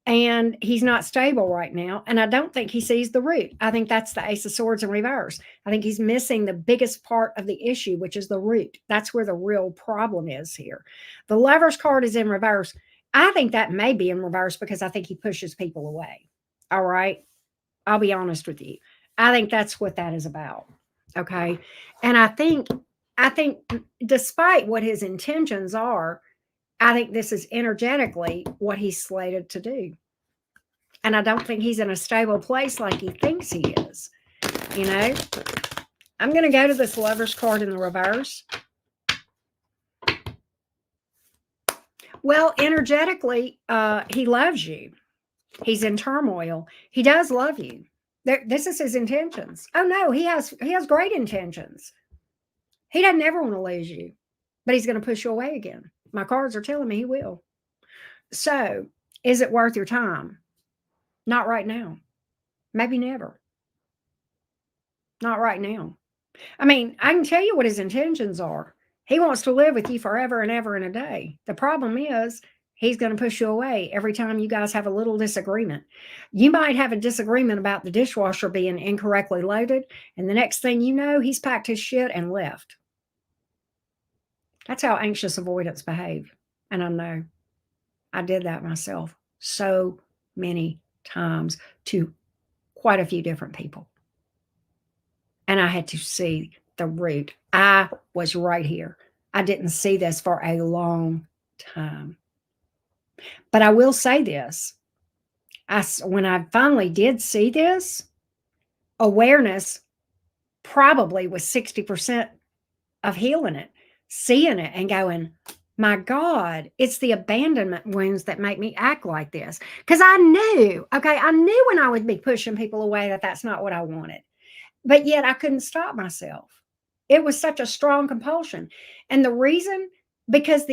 And he's not stable right now. And I don't think he sees the root. I think that's the Ace of Swords in reverse. I think he's missing the biggest part of the issue, which is the root. That's where the real problem is here. The Lover's card is in reverse. I think that may be in reverse because I think he pushes people away. All right. I'll be honest with you. I think that's what that is about. Okay. And I think despite what his intentions are, I think this is energetically what he's slated to do. And I don't think he's in a stable place like he thinks he is. You know, I'm going to go to this Lover's card in the reverse. Well, energetically, he loves you. He's in turmoil. He does love you. This is his intentions. Oh no, he has great intentions. He doesn't ever want to lose you, but he's going to push you away again. My cards are telling me he will. So, is it worth your time? Not right now. Maybe never. Not right now. I mean, I can tell you what his intentions are. He wants to live with you forever and ever and a day. The problem is he's going to push you away every time you guys have a little disagreement. You might have a disagreement about the dishwasher being incorrectly loaded, and the next thing you know, he's packed his shit and left. That's how anxious avoidance behave. And I know I did that myself so many times to quite a few different people. And I had to see the root. I was right here. I didn't see this for a long time. But I will say this. When I finally did see this, awareness probably was 60% of healing it, seeing it and going, my God, it's the abandonment wounds that make me act like this. Because I knew, okay, I knew when I would be pushing people away that that's not what I wanted. But yet I couldn't stop myself. It was such a strong compulsion. And the reason, because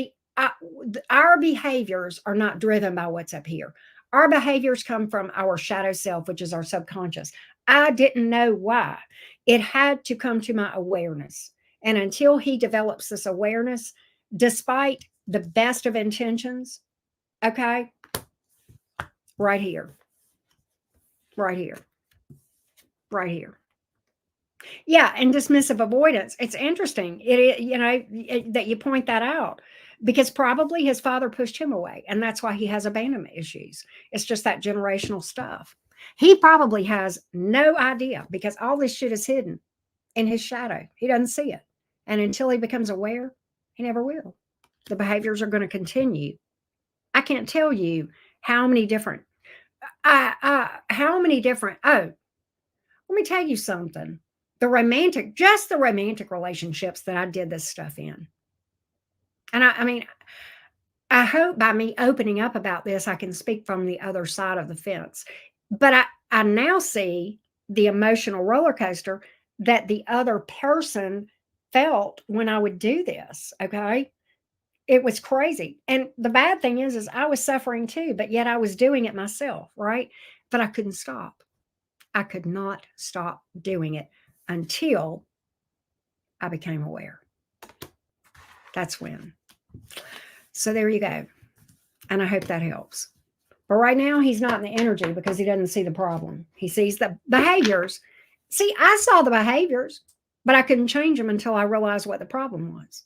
our behaviors are not driven by what's up here. Our behaviors come from our shadow self, which is our subconscious. I didn't know why. It had to come to my awareness. And until he develops this awareness, despite the best of intentions, okay, right here, right here, right here. Yeah, and dismissive avoidance. It's interesting. That you point that out because probably his father pushed him away, and that's why he has abandonment issues. It's just that generational stuff. He probably has no idea because all this shit is hidden in his shadow. He doesn't see it, and until he becomes aware, he never will. The behaviors are going to continue. I can't tell you how many different. How many different. Oh, let me tell you something. Just the romantic relationships that I did this stuff in. And I mean, I hope by me opening up about this, I can speak from the other side of the fence. But I now see the emotional roller coaster that the other person felt when I would do this. Okay. It was crazy. And the bad thing is I was suffering too, but yet I was doing it myself. Right. But I couldn't stop. I could not stop doing it until I became aware. That's when. So there you go. And I hope that helps. But right now, he's not in the energy because he doesn't see the problem. He sees the behaviors. See, I saw the behaviors, but I couldn't change them until I realized what the problem was.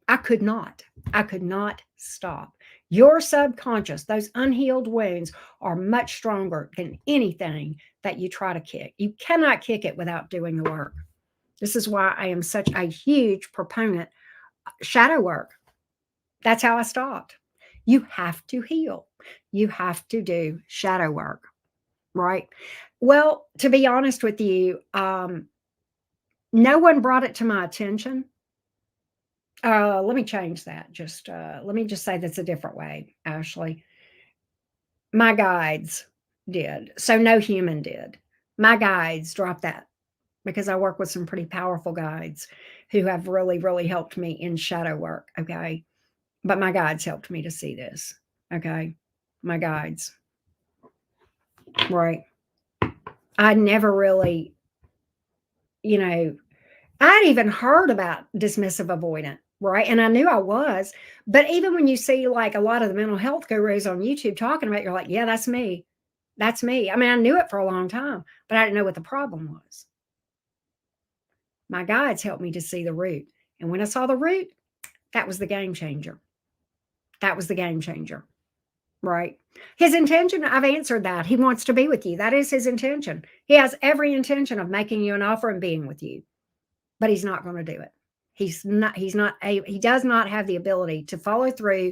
I could not. I could not stop. Your subconscious, those unhealed wounds are much stronger than anything that you try to kick. You cannot kick it without doing the work. This is why I am such a huge proponent of shadow work. That's how I stopped. You have to heal. You have to do shadow work, right? Well, to be honest with you, no one brought it to my attention. Let me change that. Let me just say that's a different way, Ashley. My guides did. So no human did. My guides dropped that because I work with some pretty powerful guides who have really, really helped me in shadow work. Okay. But my guides helped me to see this. Okay. My guides. Right. I never really, I'd even heard about dismissive avoidant, right? And I knew I was. But even when you see like a lot of the mental health gurus on YouTube talking about it, you're like, yeah, that's me. That's me. I mean, I knew it for a long time, but I didn't know what the problem was. My guides helped me to see the root. And when I saw the root, that was the game changer. That was the game changer, right? His intention, I've answered that. He wants to be with you. That is his intention. He has every intention of making you an offer and being with you, but he's not going to do it. He does not have the ability to follow through.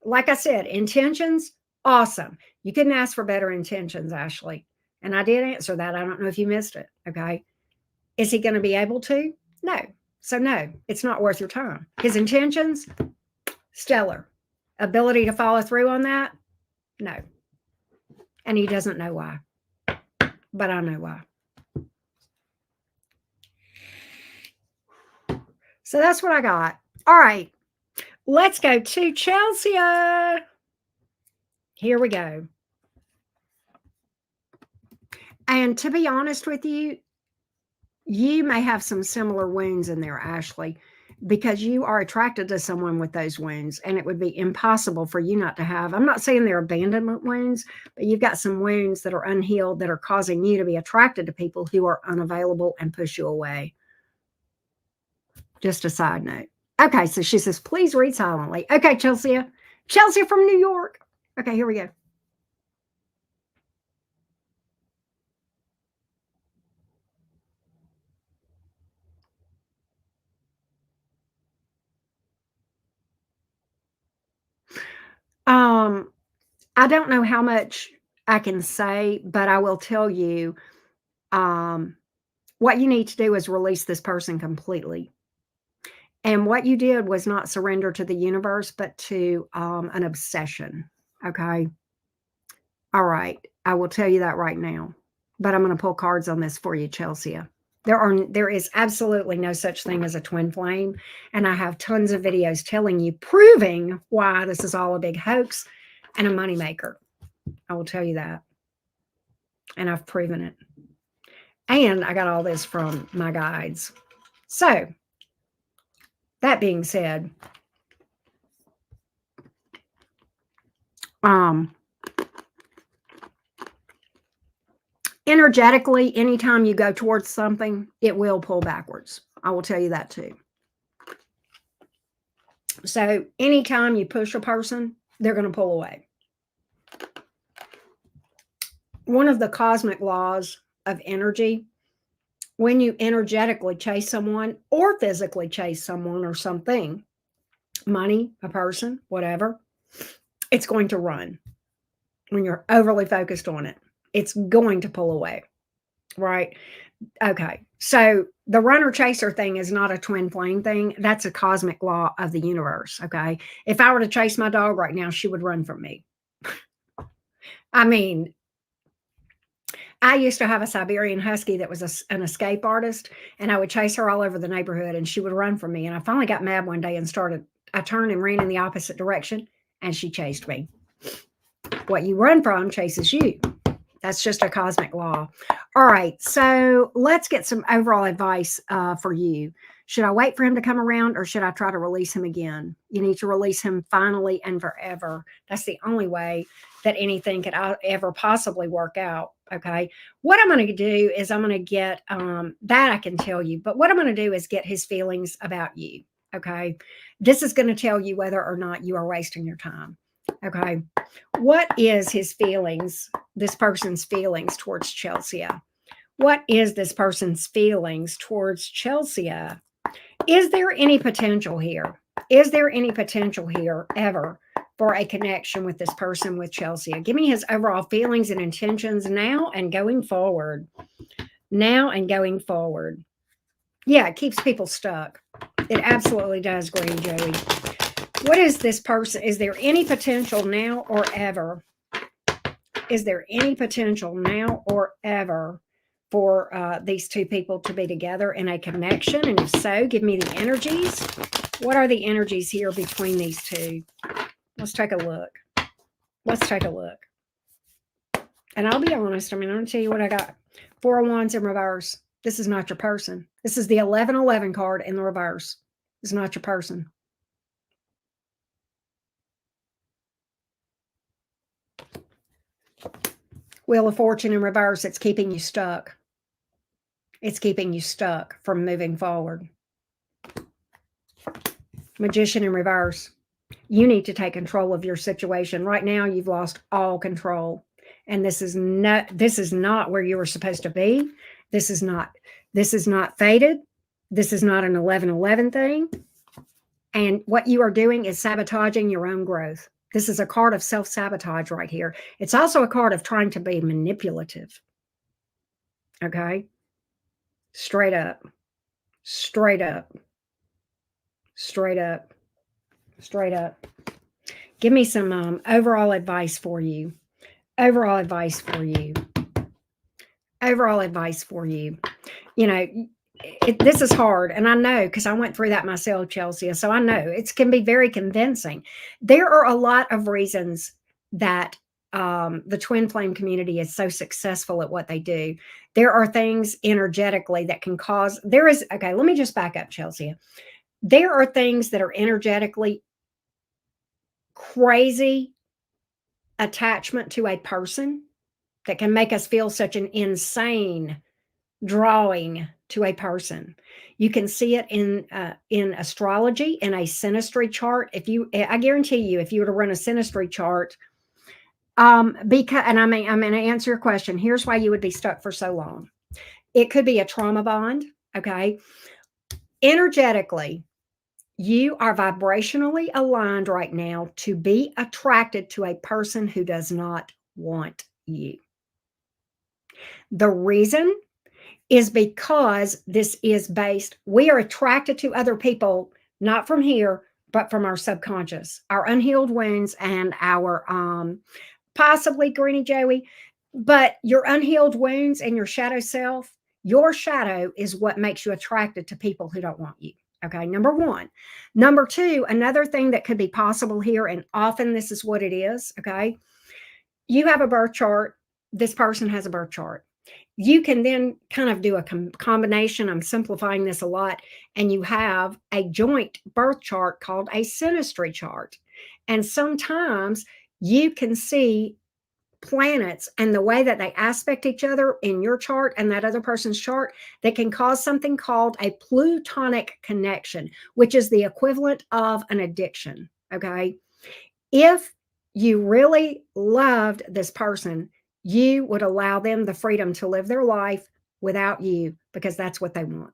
Like I said, intentions, awesome. You couldn't ask for better intentions, Ashley. And I did answer that. I don't know if you missed it. Okay. Is he going to be able to? No. So no, it's not worth your time. His intentions, stellar. Ability to follow through on that? No. And he doesn't know why. But I know why. So that's what I got. All right. Let's go to Chelsea. Here we go. And to be honest with you, you may have some similar wounds in there, Ashley, because you are attracted to someone with those wounds, and it would be impossible for you not to have. I'm not saying they're abandonment wounds, but you've got some wounds that are unhealed that are causing you to be attracted to people who are unavailable and push you away. Just a side note. Okay, so she says, please read silently. Okay, Chelsea. Chelsea from New York. Okay, here we go. Um, I don't know how much I can say, but I will tell you, um, what you need to do is release this person completely. And what you did was not surrender to the universe, but to an obsession. Okay. All right. I will tell you that right now. But I'm going to pull cards on this for you, Chelsea. There is absolutely no such thing as a twin flame. And I have tons of videos telling you, proving why this is all a big hoax and a moneymaker. I will tell you that. And I've proven it. And I got all this from my guides. So, that being said, um, energetically, anytime you go towards something, it will pull backwards. I will tell you that too. So, anytime you push a person, they're going to pull away. One of the cosmic laws of energy, when you energetically chase someone or physically chase someone or something, money, a person, whatever, it's going to run. When you're overly focused on it, it's going to pull away, right? Okay. So the runner chaser thing is not a twin flame thing. That's a cosmic law of the universe. Okay. If I were to chase my dog right now, she would run from me. I mean, I used to have a Siberian Husky that was an escape artist, and I would chase her all over the neighborhood and she would run from me. And I finally got mad one day and I turned and ran in the opposite direction and she chased me. What you run from chases you. That's just a cosmic law. All right. So let's get some overall advice for you. Should I wait for him to come around or should I try to release him again? You need to release him finally and forever. That's the only way that anything could ever possibly work out. Okay. What I'm going to do is I'm going to get that I can tell you, but what I'm going to do is get his feelings about you. Okay. This is going to tell you whether or not you are wasting your time. Okay. What is his feelings, this person's feelings towards Chelsea? What is this person's feelings towards Chelsea? Is there any potential here? Is there any potential here ever for a connection with this person with Chelsea? Give me his overall feelings and intentions now and going forward. Now and going forward. Yeah, it keeps people stuck. It absolutely does, Green Joey. What is this person? Is there any potential now or ever? Is there any potential now or ever for these two people to be together in a connection? And if so, give me the energies. What are the energies here between these two? Let's take a look. Let's take a look. And I'll be honest. I mean, I'm going to tell you what I got. Four of Wands in reverse. This is not your person. This is the 1111 card in the reverse. It's not your person. Wheel of Fortune in reverse. It's keeping you stuck. It's keeping you stuck from moving forward. Magician in reverse. You need to take control of your situation. Right now, you've lost all control. And this is not where you were supposed to be. This is not fated. This is not an 1111 thing. And what you are doing is sabotaging your own growth. This is a card of self-sabotage right here. It's also a card of trying to be manipulative. Okay? Straight up. Straight up. Straight up. Straight up. Give me some overall advice for you. Overall advice for you. Overall advice for you. You know, this is hard, and I know because I went through that myself, Chelsea. So I know it can be very convincing. There are a lot of reasons that the twin flame community is so successful at what they do. There are things energetically that can cause. Okay, let me just back up, Chelsea. There are things that are energetically crazy attachment to a person that can make us feel such an insane drawing to a person. You can see it in astrology, in a synastry chart. I guarantee you, if you were to run a synastry chart, because, and I'm going to answer your question. Here's why you would be stuck for so long. It could be a trauma bond. Okay. Energetically, you are vibrationally aligned right now to be attracted to a person who does not want you. The reason is because this is based, we are attracted to other people, not from here, but from our subconscious, our unhealed wounds, and our possibly Greeny Joey, but your unhealed wounds and your shadow self, your shadow is what makes you attracted to people who don't want you. Okay, number one. Number two, another thing that could be possible here, and often this is what it is. Okay, you have a birth chart, this person has a birth chart. You can then kind of do a combination. I'm simplifying this a lot. And you have a joint birth chart called a synastry chart. And sometimes you can see planets and the way that they aspect each other in your chart and that other person's chart that can cause something called a plutonic connection, which is the equivalent of an addiction. Okay. If you really loved this person, you would allow them the freedom to live their life without you because that's what they want.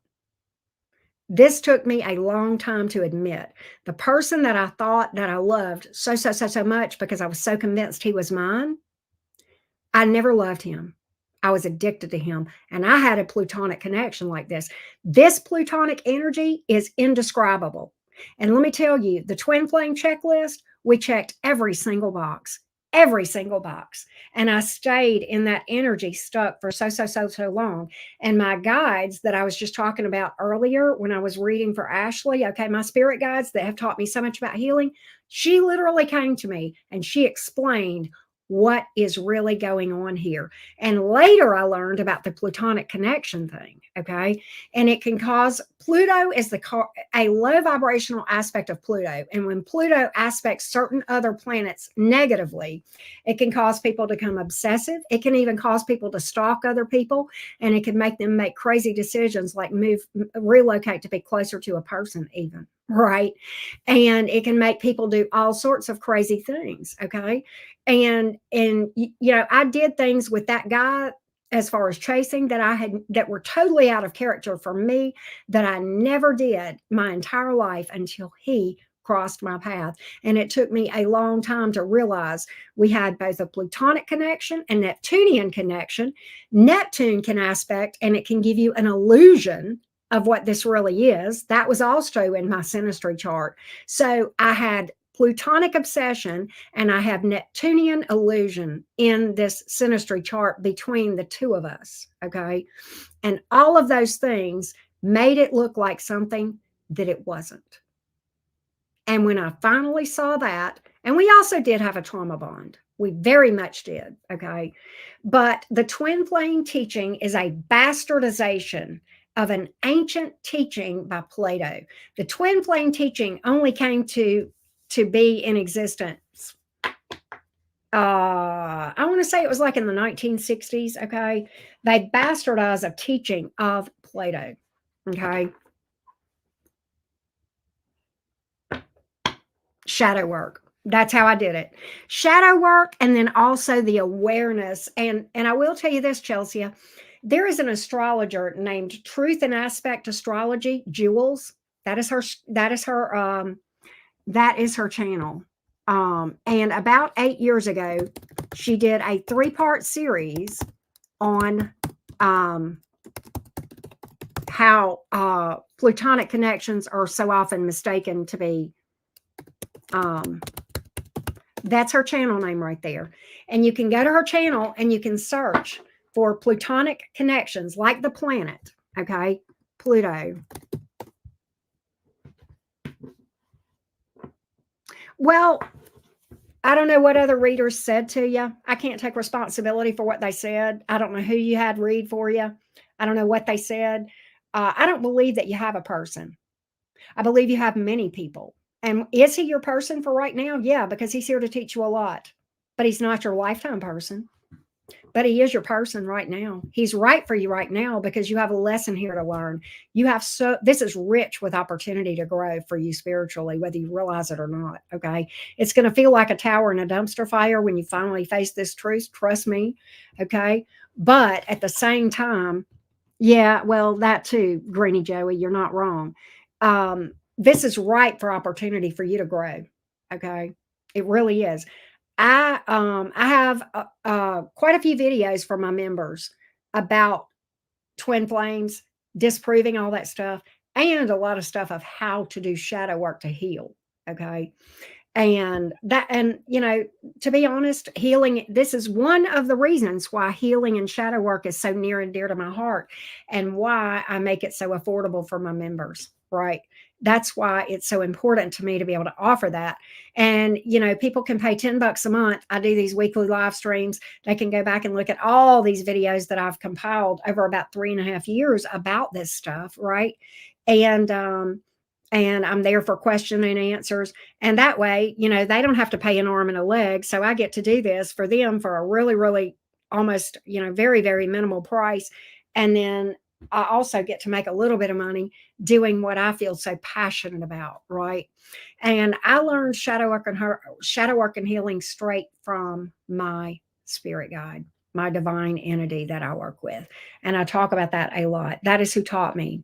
This took me a long time to admit. The person that I thought that I loved so much because I was so convinced he was mine, I never loved him. I was addicted to him. And I had a plutonic connection like this. This plutonic energy is indescribable. And let me tell you, the twin flame checklist, we checked every single box, every single box. And I stayed in that energy stuck for so long. And my guides that I was just talking about earlier when I was reading for Ashley, okay, my spirit guides that have taught me so much about healing, she literally came to me and she explained what is really going on here. And later I learned about the plutonic connection thing. Okay. And it can cause, Pluto is a low vibrational aspect of Pluto. And when Pluto aspects certain other planets negatively, it can cause people to become obsessive. It can even cause people to stalk other people. And it can make them make crazy decisions like relocate to be closer to a person even. Right. And it can make people do all sorts of crazy things. Okay. And I did things with that guy as far as chasing that were totally out of character for me that I never did my entire life until he crossed my path. And it took me a long time to realize we had both a plutonic connection and Neptunian connection. Neptune can aspect and it can give you an illusion of what this really is. That was also in my synastry chart. So I had plutonic obsession and I have Neptunian illusion in this synastry chart between the two of us. Okay. And all of those things made it look like something that it wasn't. And when I finally saw that, and we also did have a trauma bond, we very much did. Okay. But the twin flame teaching is a bastardization of an ancient teaching by Plato. The twin flame teaching only came to be in existence. I want to say it was like in the 1960s. Okay. They bastardized a teaching of Plato. Okay. Shadow work. That's how I did it. Shadow work. And then also the awareness. And I will tell you this, Chelsea, there is an astrologer named Truth and Aspect Astrology, Jules. That is her channel. And about 8 years ago, she did a 3-part series on how plutonic connections are so often mistaken to be. That's her channel name right there. And you can go to her channel and you can search for plutonic connections like the planet. Okay. Pluto. Well, I don't know what other readers said to you. I can't take responsibility for what they said. I don't know who you had read for you. I don't know what they said. I don't believe that you have a person. I believe you have many people. And is he your person for right now? Yeah, because he's here to teach you a lot. But he's not your lifetime person. but he is your person right now. He's right for you right now because you have a lesson here to learn. You have this is rich with opportunity to grow for you spiritually, whether you realize it or not. Okay. It's going to feel like a tower in a dumpster fire when you finally face this truth. Trust me. Okay. But at the same time, yeah, well, that too, Greeny Joey, you're not wrong. This is ripe for opportunity for you to grow. Okay. It really is. I have quite a few videos for my members about twin flames, disproving all that stuff, and a lot of stuff of how to do shadow work to heal. Okay. And to be honest, healing, this is one of the reasons why healing and shadow work is so near and dear to my heart, and why I make it so affordable for my members, right? That's why it's so important to me to be able to offer that. And people can pay $10 a month. I do these weekly live streams. They can go back and look at all these videos that I've compiled over about 3.5 years about this stuff, right? And I'm there for question and answers. And that way, they don't have to pay an arm and a leg. So I get to do this for them for a really, really almost, very, very minimal price. And then I also get to make a little bit of money doing what I feel so passionate about, right? And I learned shadow work and healing straight from my spirit guide, my divine entity that I work with. And I talk about that a lot. That is who taught me.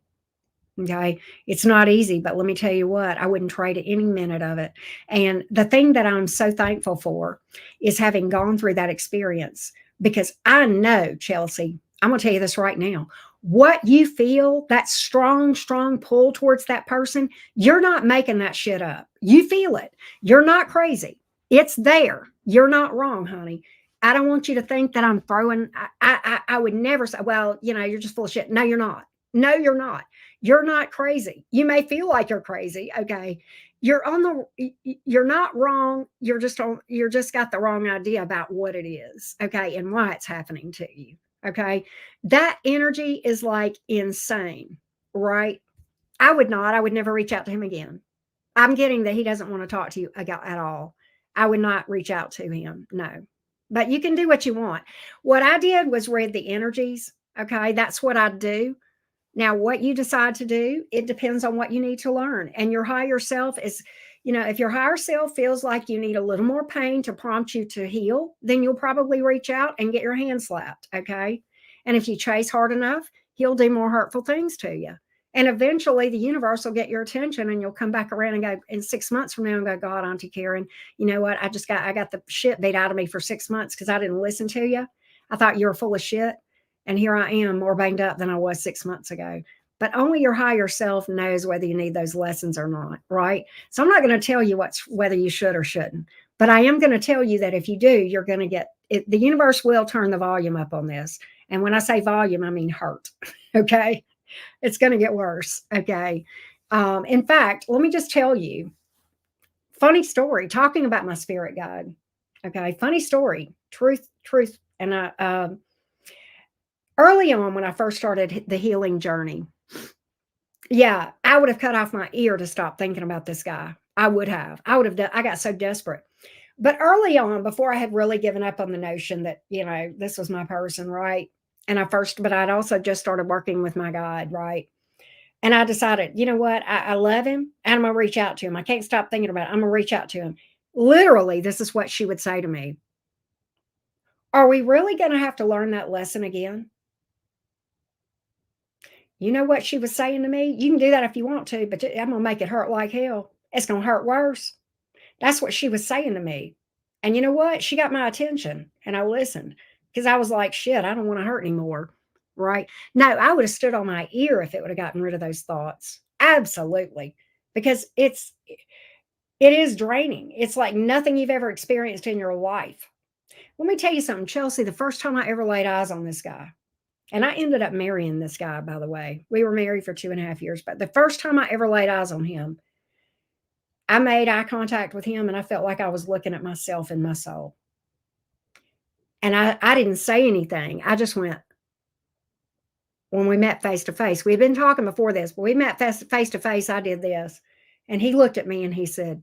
Okay. It's not easy, but let me tell you what, I wouldn't trade any minute of it. And the thing that I'm so thankful for is having gone through that experience, because I know, Chelsea, I'm going to tell you this right now. What you feel, that strong, strong pull towards that person, you're not making that shit up. You feel it. You're not crazy. It's there. You're not wrong, honey. I don't want you to think that I'm throwing, I would never say, well, you're just full of shit. No, you're not. No, you're not. You're not crazy. You may feel like you're crazy. Okay. You're not wrong. You're just got the wrong idea about what it is. Okay. And why it's happening to you. Okay. That energy is like insane, right? I would never reach out to him again. I'm getting that he doesn't want to talk to you at all. I would not reach out to him. No. But you can do what you want. What I did was read the energies. Okay. That's what I do. Now, what you decide to do, it depends on what you need to learn. And your higher self is, if your higher self feels like you need a little more pain to prompt you to heal, then you'll probably reach out and get your hand slapped. Okay. And if you chase hard enough, he'll do more hurtful things to you. And eventually the universe will get your attention, and you'll come back around and go in 6 months from now and go, God, Auntie Karen, you know what? I got the shit beat out of me for 6 months because I didn't listen to you. I thought you were full of shit. And here I am more banged up than I was 6 months ago. But only your higher self knows whether you need those lessons or not, right? So I'm not going to tell you whether you should or shouldn't. But I am going to tell you that if you do, you're going to get it. The universe will turn the volume up on this. And when I say volume, I mean hurt. Okay. It's going to get worse. Okay. In fact, let me just tell you, funny story, talking about my spirit guide. Okay. Funny story, truth. And early on, when I first started the healing journey, yeah, I would have cut off my ear to stop thinking about this guy. I would have. I got so desperate. But early on, before I had really given up on the notion that, this was my person, right? But I'd also just started working with my guide, right? And I decided, you know what? I love him, and I'm going to reach out to him. I can't stop thinking about it. I'm going to reach out to him. Literally, this is what she would say to me. Are we really going to have to learn that lesson again? You know what she was saying to me? You can do that if you want to, but I'm going to make it hurt like hell. It's going to hurt worse. That's what she was saying to me. And you know what? She got my attention, and I listened because I was like, shit, I don't want to hurt anymore. Right. No, I would have stood on my ear if it would have gotten rid of those thoughts. Absolutely. Because it is draining. It's like nothing you've ever experienced in your life. Let me tell you something, Chelsea. The first time I ever laid eyes on this guy, and I ended up marrying this guy, by the way. We were married for 2.5 years. But the first time I ever laid eyes on him, I made eye contact with him, and I felt like I was looking at myself in my soul. And I didn't say anything. I just went, when we met face to face. We had been talking before this, but we met face to face. I did this. And he looked at me and he said,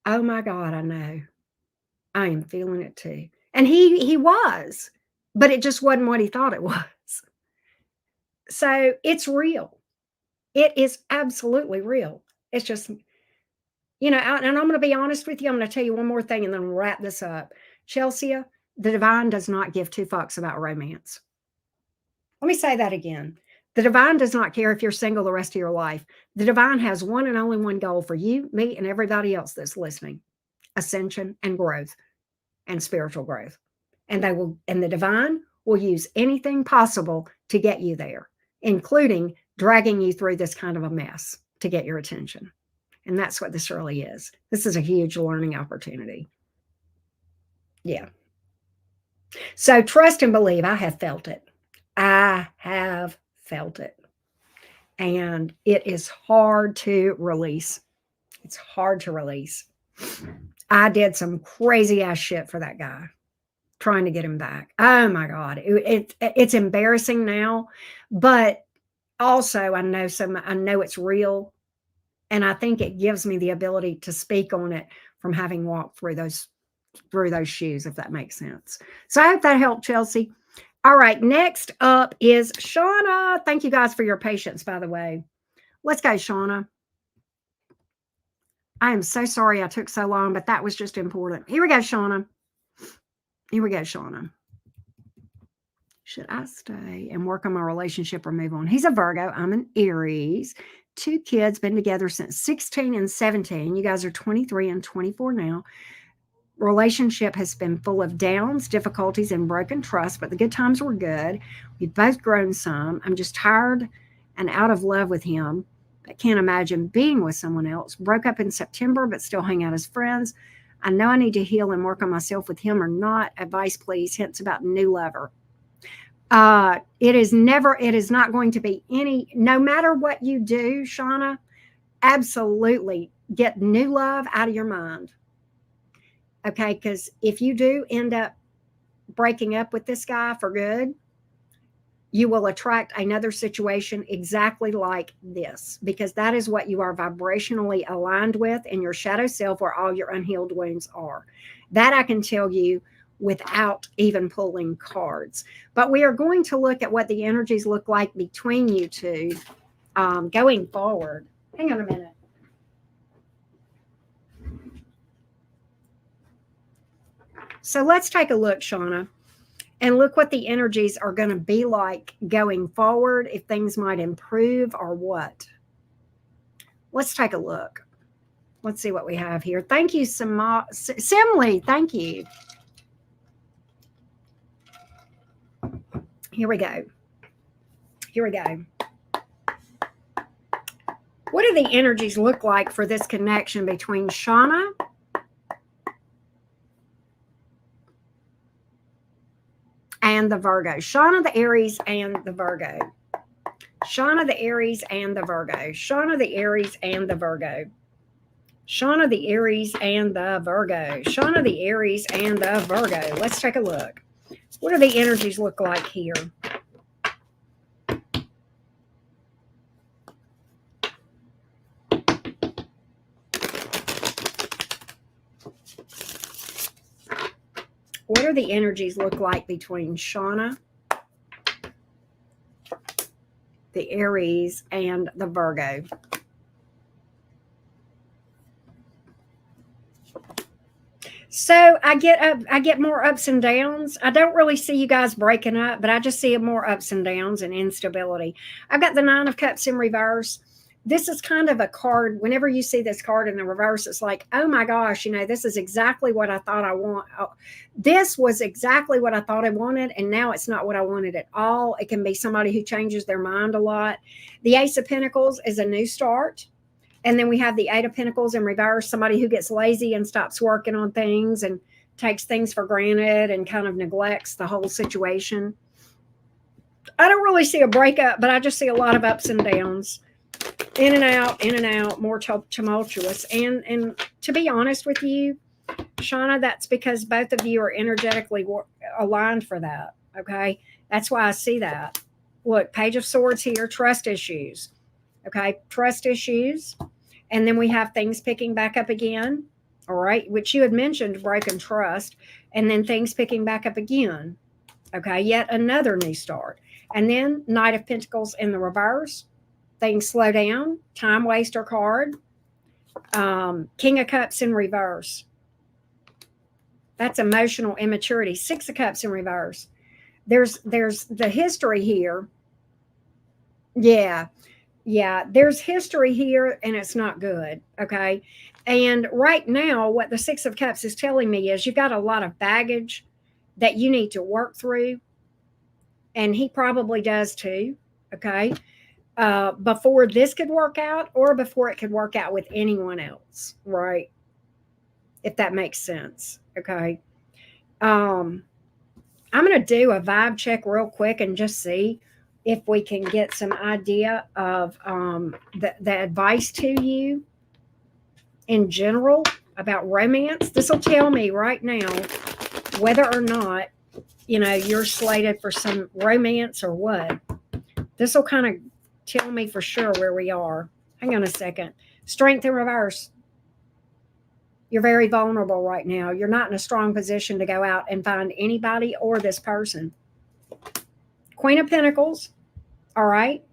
oh my God, I know. I am feeling it too. And he was. but it just wasn't what he thought it was. So it's real. It is absolutely real. It's just, and I'm going to be honest with you. I'm going to tell you one more thing and then we'll wrap this up. Chelsea, the divine does not give two fucks about romance. Let me say that again. The divine does not care if you're single the rest of your life. The divine has one and only one goal for you, me, and everybody else that's listening: ascension and growth and spiritual growth. And the divine will use anything possible to get you there, including dragging you through this kind of a mess to get your attention. And that's what this really is. This is a huge learning opportunity. Yeah. So trust and believe. I have felt it. I have felt it. And it is hard to release. It's hard to release. I did some crazy ass shit for that guy, trying to get him back. Oh my God. It's embarrassing now, but also I know it's real. And I think it gives me the ability to speak on it from having walked through those shoes, if that makes sense. So I hope that helped, Chelsea. All right, next up is Shauna. Thank you guys for your patience, by the way. Let's go, Shauna. I am so sorry I took so long, but that was just important. Here we go, Shauna. Here we go, Shauna. Should I stay and work on my relationship or move on? He's a Virgo. I'm an Aries. 2 kids, been together since 16 and 17. You guys are 23 and 24 now. Relationship has been full of downs, difficulties, and broken trust, but the good times were good. We've both grown some. I'm just tired and out of love with him. I can't imagine being with someone else. Broke up in September, but still hang out as friends. I know I need to heal and work on myself with him or not. Advice, please. Hints about new lover. It is not going to be no matter what you do, Shauna, absolutely get new love out of your mind. Okay, because if you do end up breaking up with this guy for good, you will attract another situation exactly like this, because that is what you are vibrationally aligned with in your shadow self, where all your unhealed wounds are. That I can tell you without even pulling cards. But we are going to look at what the energies look like between you two going forward. Hang on a minute. So let's take a look, Shauna, and look what the energies are going to be like going forward, if things might improve or what. Let's take a look. Let's see what we have here. Thank you, Simley. Thank you. Here we go. Here we go. What do the energies look like for this connection between Shauna and the Virgo? Shauna, the Aries, and the Virgo. Shauna, the Aries, and the Virgo. Shauna, the Aries, and the Virgo. Shauna, the Aries, and the Virgo. Shauna, the Aries, and the Virgo. Let's take a look. What do the energies look like here? What do the energies look like between Shauna, the Aries, and the Virgo? So I get more ups and downs. I don't really see you guys breaking up, but I just see more ups and downs and instability. I've got the 9 of Cups in reverse. This is kind of a card. Whenever you see this card in the reverse, it's like, oh my gosh, this is exactly what I thought I want. This was exactly what I thought I wanted, and now it's not what I wanted at all. It can be somebody who changes their mind a lot. The Ace of Pentacles is a new start. And then we have the 8 of Pentacles in reverse, somebody who gets lazy and stops working on things and takes things for granted and kind of neglects the whole situation. I don't really see a breakup, but I just see a lot of ups and downs. In and out, more tumultuous. And to be honest with you, Shauna, that's because both of you are energetically aligned for that, okay? That's why I see that. Look, Page of Swords here, trust issues, okay? Trust issues. And then we have things picking back up again, all right, which you had mentioned, broken trust, and then things picking back up again. Okay, yet another new start. And then Knight of Pentacles in the reverse. Things slow down. Time waster card. King of Cups in reverse. That's emotional immaturity. Six of Cups in reverse. There's the history here. Yeah. Yeah, there's history here and it's not good, okay? And right now what the 6 of cups is telling me is you've got a lot of baggage that you need to work through, and he probably does too, okay? Before this could work out or before it could work out with anyone else, right? If that makes sense, okay? Um I'm going to do a vibe check real quick and just see if we can get some idea of the advice to you in general about romance. This will tell me right now whether or not, you're slated for some romance or what. This will kind of tell me for sure where we are. Hang on a second. Strength in reverse. You're very vulnerable right now. You're not in a strong position to go out and find anybody or this person. Queen of Pentacles. All right.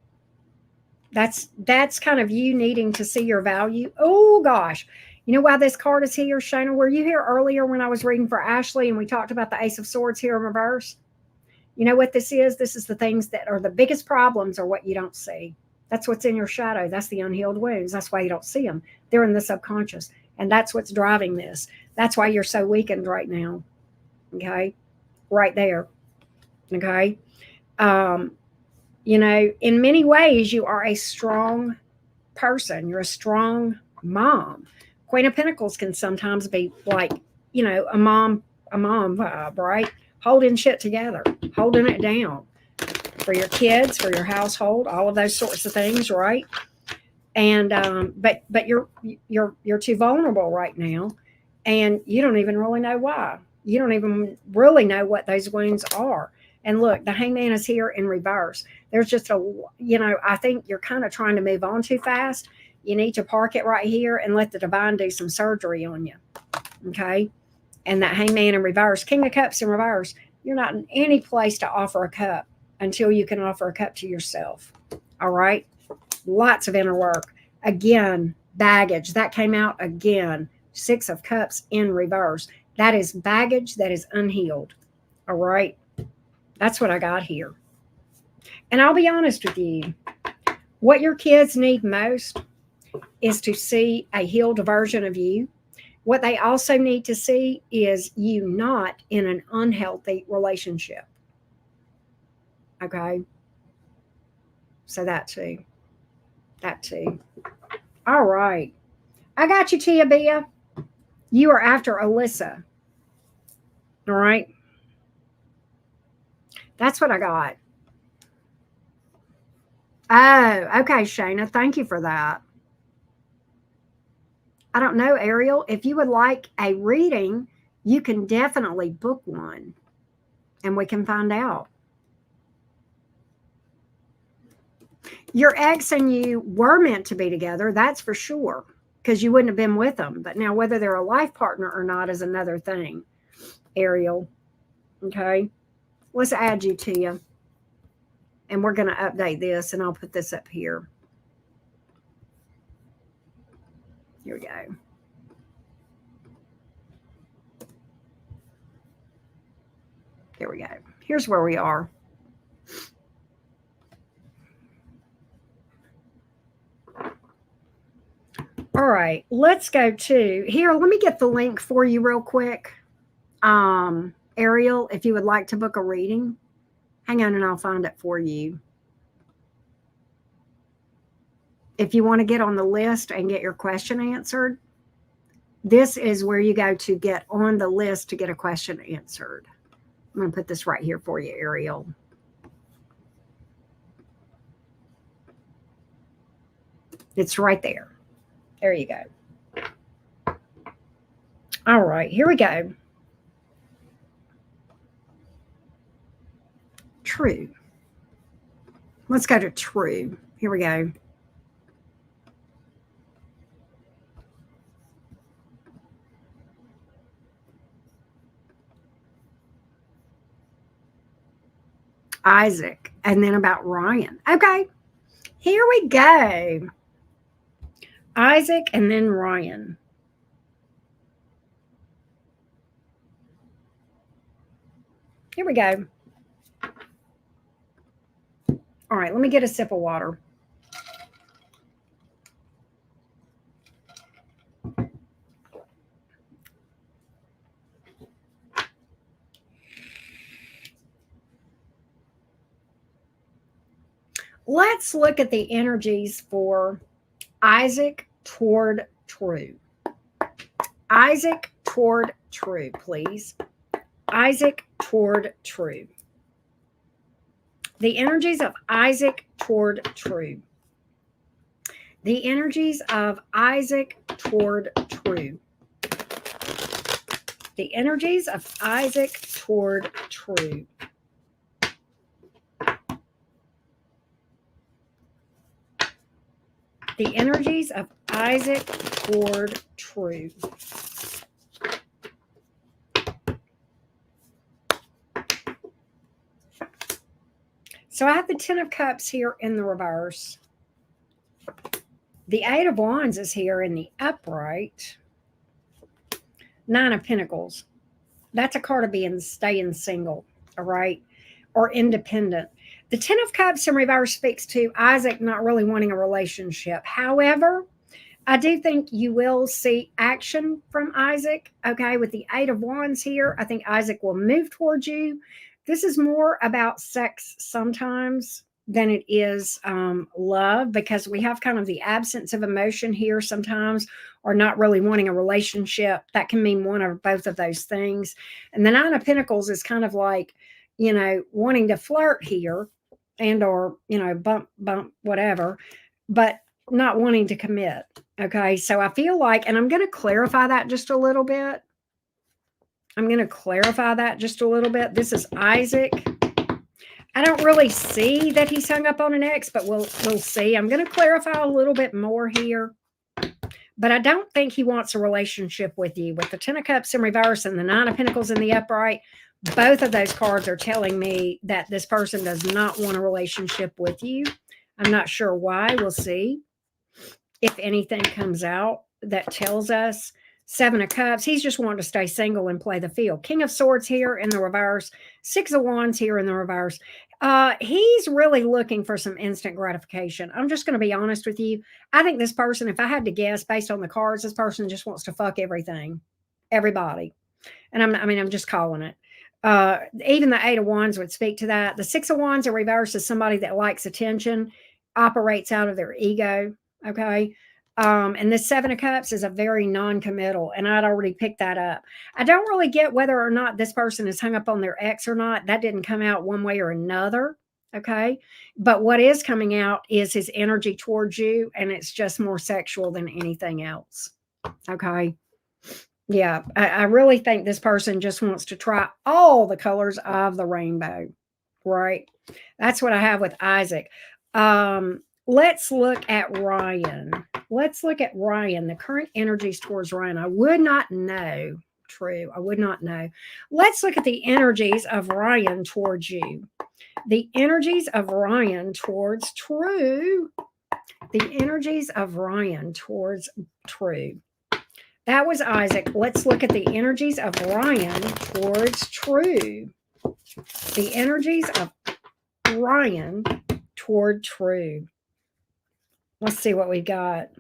That's kind of you needing to see your value. Oh gosh. You know why this card is here, Shana? Were you here earlier when I was reading for Ashley and we talked about the Ace of Swords here in reverse? You know what this is? This is the things that are the biggest problems are what you don't see. That's what's in your shadow. That's the unhealed wounds. That's why you don't see them. They're in the subconscious. And that's what's driving this. That's why you're so weakened right now. Okay. Right there. Okay. Um, in many ways, you are a strong person. You're a strong mom. Queen of Pentacles can sometimes be like, a mom vibe, right? Holding shit together, holding it down for your kids, for your household, all of those sorts of things, right? And but you're too vulnerable right now, and you don't even really know why. You don't even really know what those wounds are. And look, the Hangman is here in reverse. There's just I think you're kind of trying to move on too fast. You need to park it right here and let the divine do some surgery on you. Okay. And that Hangman in reverse, King of Cups in reverse, you're not in any place to offer a cup until you can offer a cup to yourself. All right. Lots of inner work. Again, baggage. That came out again. 6 of Cups in reverse. That is baggage that is unhealed. All right. That's what I got here. And I'll be honest with you. What your kids need most is to see a healed version of you. What they also need to see is you not in an unhealthy relationship. Okay. So that too. That too. All right. I got you, Tia Bia. You are after Alyssa. All right. That's what I got. Oh, okay, Shayna. Thank you for that. I don't know, Ariel. If you would like a reading, you can definitely book one and we can find out. Your ex and you were meant to be together, that's for sure, because you wouldn't have been with them. But now, whether they're a life partner or not is another thing, Ariel. Okay. Let's add you, Tia. And we're going to update this, and I'll put this up here. Here we go. There we go. Here's where we are. All right, let's go to here. Let me get the link for you real quick. Ariel, if you would like to book a reading, hang on and I'll find it for you. If you want to get on the list and get your question answered, this is where you go to get on the list to get a question answered. I'm going to put this right here for you, Ariel. It's right there. There you go. All right, here we go. True. Let's go to true. Here we go. Isaac, and then about Ryan. Okay, here we go. Isaac and then Ryan. Here we go. All right, let me get a sip of water. Let's look at the energies for Isaac toward true. Isaac toward true, please. Isaac toward true. The energies of Isaac toward true. The energies of Isaac toward true. The energies of Isaac toward true. The energies of Isaac toward true. So I have the Ten of Cups here in the reverse. The Eight of Wands is here in the upright. Nine of Pentacles. That's a card of staying single, all right, or independent. The Ten of Cups in reverse speaks to Isaac not really wanting a relationship. However, I do think you will see action from Isaac, okay? With the Eight of Wands here, I think Isaac will move towards you. This is more about sex sometimes than it is love, because we have kind of the absence of emotion here sometimes, or not really wanting a relationship. That can mean one or both of those things. And the Nine of Pentacles is kind of like, you know, wanting to flirt here and or, you know, bump, whatever, but not wanting to commit. Okay. So I feel like, and I'm going to clarify that just a little bit. This is Isaac. I don't really see that he's hung up on an ex, but we'll see. I'm going to clarify a little bit more here. But I don't think he wants a relationship with you. With the Ten of Cups in reverse and the Nine of Pentacles in the upright, both of those cards are telling me that this person does not want a relationship with you. I'm not sure why. We'll see if anything comes out that tells us. Seven of Cups, he's just wanting to stay single and play the field. King of Swords here in the reverse. Six of Wands here in the reverse. He's really looking for some instant gratification. I'm just going to be honest with you. I think this person, if I had to guess based on the cards, this person just wants to fuck everything, everybody. And I'm just calling it. Even the Eight of Wands would speak to that. The Six of Wands in reverse is somebody that likes attention, operates out of their ego. Okay. And this Seven of Cups is a very non-committal, and I'd already picked that up. I don't really get whether or not this person is hung up on their ex or not. That didn't come out one way or another. Okay. But what is coming out is his energy towards you, and it's just more sexual than anything else. Okay. Yeah. I really think this person just wants to try all the colors of the rainbow. Right. That's what I have with Isaac. Let's look at Ryan. The current energies towards Ryan. I would not know. True. I would not know. Let's look at the energies of Ryan towards you. The energies of Ryan towards true. The energies of Ryan towards true. That was Isaac. Let's look at the energies of Ryan towards true. The energies of Ryan toward true. Let's see what we got.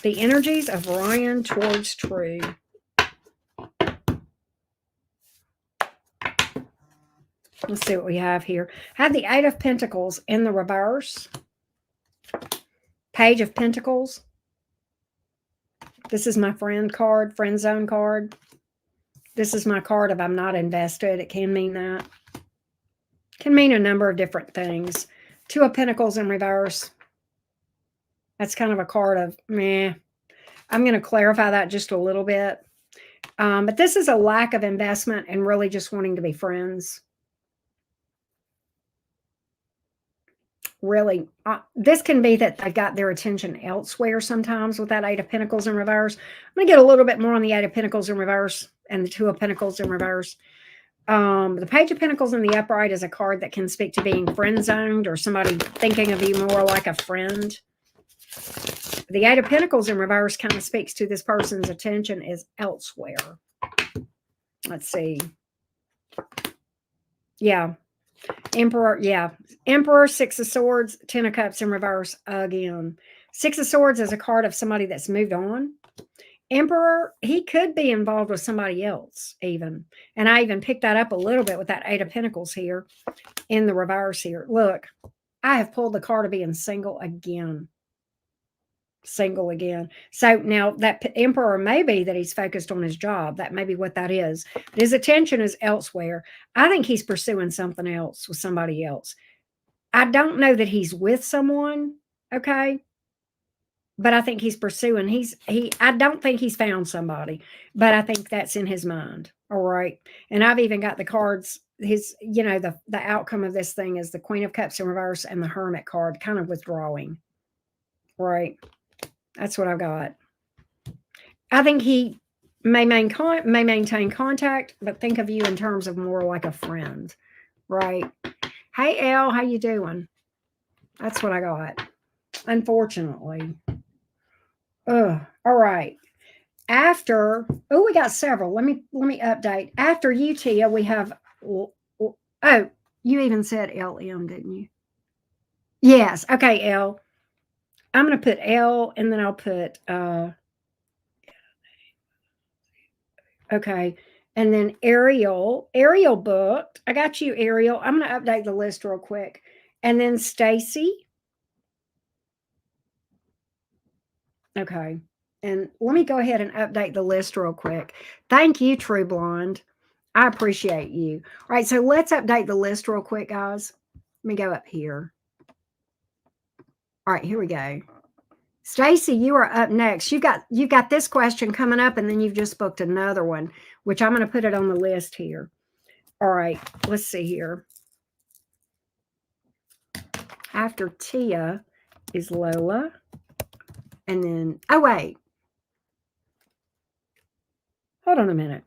The energies of Ryan towards true. Let's see what we have here. I have the Eight of Pentacles in the reverse. Page of Pentacles. This is my friend card, friend zone card. This is my card of I'm not invested. It can mean that. Can mean a number of different things. Two of Pentacles in reverse. That's kind of a card of meh. I'm going to clarify that just a little bit. But this is a lack of investment and really just wanting to be friends. Really, this can be that they've got their attention elsewhere sometimes with that Eight of Pentacles in reverse. I'm going to get a little bit more on the Eight of Pentacles in reverse and the Two of Pentacles in reverse. The Page of Pentacles in the upright is a card that can speak to being friend zoned or somebody thinking of you more like a friend. The Eight of Pentacles in reverse kind of speaks to this person's attention is elsewhere. Let's see. Yeah. Emperor, yeah. Emperor, Six of Swords, Ten of Cups in reverse again. Six of Swords is a card of somebody that's moved on. Emperor, he could be involved with somebody else even. And I even picked that up a little bit with that Eight of Pentacles here in the reverse here. Look, I have pulled the card of being single again. Single again. So now that Emperor may be that he's focused on his job. That may be what that is. But his attention is elsewhere. I think he's pursuing something else with somebody else. I don't know that he's with someone, okay? But I think he's pursuing. I don't think he's found somebody, but I think that's in his mind. All right. And I've even got the cards, the outcome of this thing is the Queen of Cups in reverse and the Hermit card kind of withdrawing. Right. That's what I've got. I think he may maintain contact, but think of you in terms of more like a friend. Right. Hey, Elle, how you doing? That's what I got. Unfortunately. All right. After, we got several. Let me update. After you, Tia, we have, you even said LM, didn't you? Yes. Okay, L. I'm going to put L and then I'll put, okay. And then Ariel booked. I got you, Ariel. I'm going to update the list real quick. And then Stacy. Okay. And let me go ahead and update the list real quick. Thank you, True Blonde. I appreciate you. All right, so let's update the list real quick, guys. Let me go up here. All right, here we go. Stacy, you are up next. You've got this question coming up, and then you've just booked another one, which I'm going to put it on the list here. All right, let's see here. After Tia is Lola. And then, oh, wait. Hold on a minute.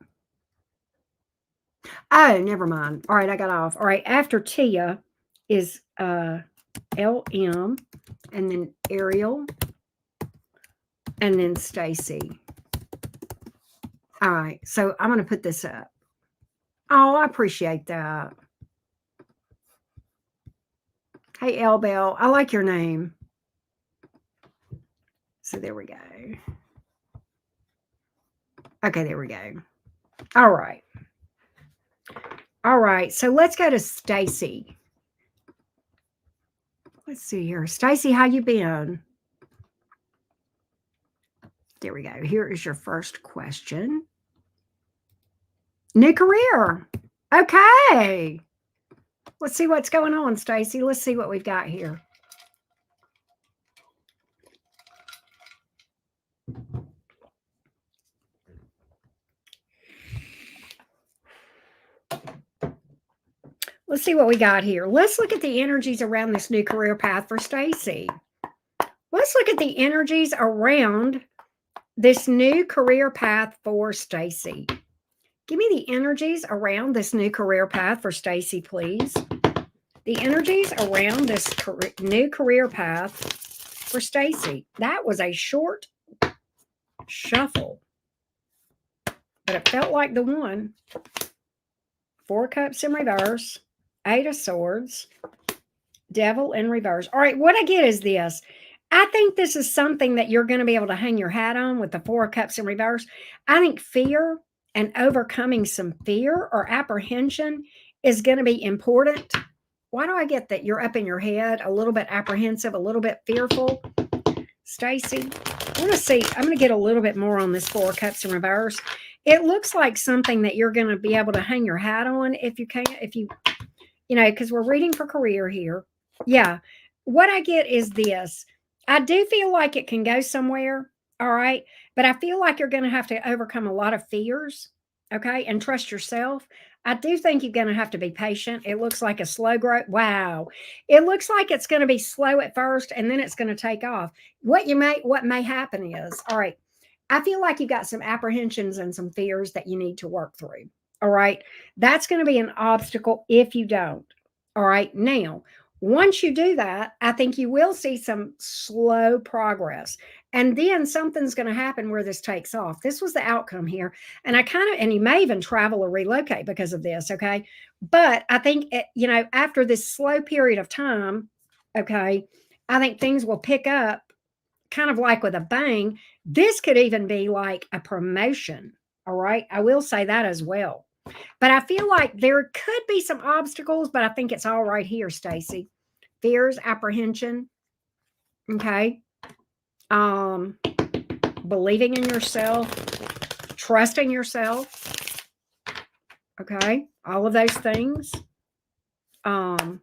Oh, never mind. All right, I got off. All right, after Tia is LM, and then Ariel, and then Stacy. All right, so I'm going to put this up. Oh, I appreciate that. Hey, L Bell, I like your name. So there we go. Okay, there we go. All right. All right, so let's go to Stacy. Let's see here. Stacy, how you been? There we go. Here is your first question. New career. Okay. Let's see what's going on, Stacy. Let's see what we've got here. Let's see what we got here. Let's look at the energies around this new career path for Stacy. Let's look at the energies around this new career path for Stacy. Give me the energies around this new career path for Stacy, please. The energies around this new career path for Stacy. That was a short shuffle, but it felt like the one. Four Cups in reverse, Eight of Swords, Devil in reverse. All right, what I get is this. I think this is something that you're going to be able to hang your hat on with the Four Cups in reverse. I think fear and overcoming some fear or apprehension is going to be important. Why do I get that you're up in your head, a little bit apprehensive, a little bit fearful? Stacy, I want to see. I'm going to get a little bit more on this Four Cups in reverse. It looks like something that you're going to be able to hang your hat on if you can, because we're reading for career here. Yeah. What I get is this. I do feel like it can go somewhere. All right. But I feel like you're going to have to overcome a lot of fears. Okay. And trust yourself. I do think you're going to have to be patient. It looks like a slow growth. Wow. It looks like it's going to be slow at first and then it's going to take off. What may happen is, all right, I feel like you've got some apprehensions and some fears that you need to work through. All right. That's going to be an obstacle if you don't. All right. Now, once you do that, I think you will see some slow progress. And then something's going to happen where this takes off. This was the outcome here. And and you may even travel or relocate because of this. Okay. But I think, after this slow period of time, okay, I think things will pick up kind of like with a bang. This could even be like a promotion. All right. I will say that as well. But I feel like there could be some obstacles, but I think it's all right here, Stacy. Fears, apprehension, okay? Um, Believing in yourself, trusting yourself, okay? All of those things. Um,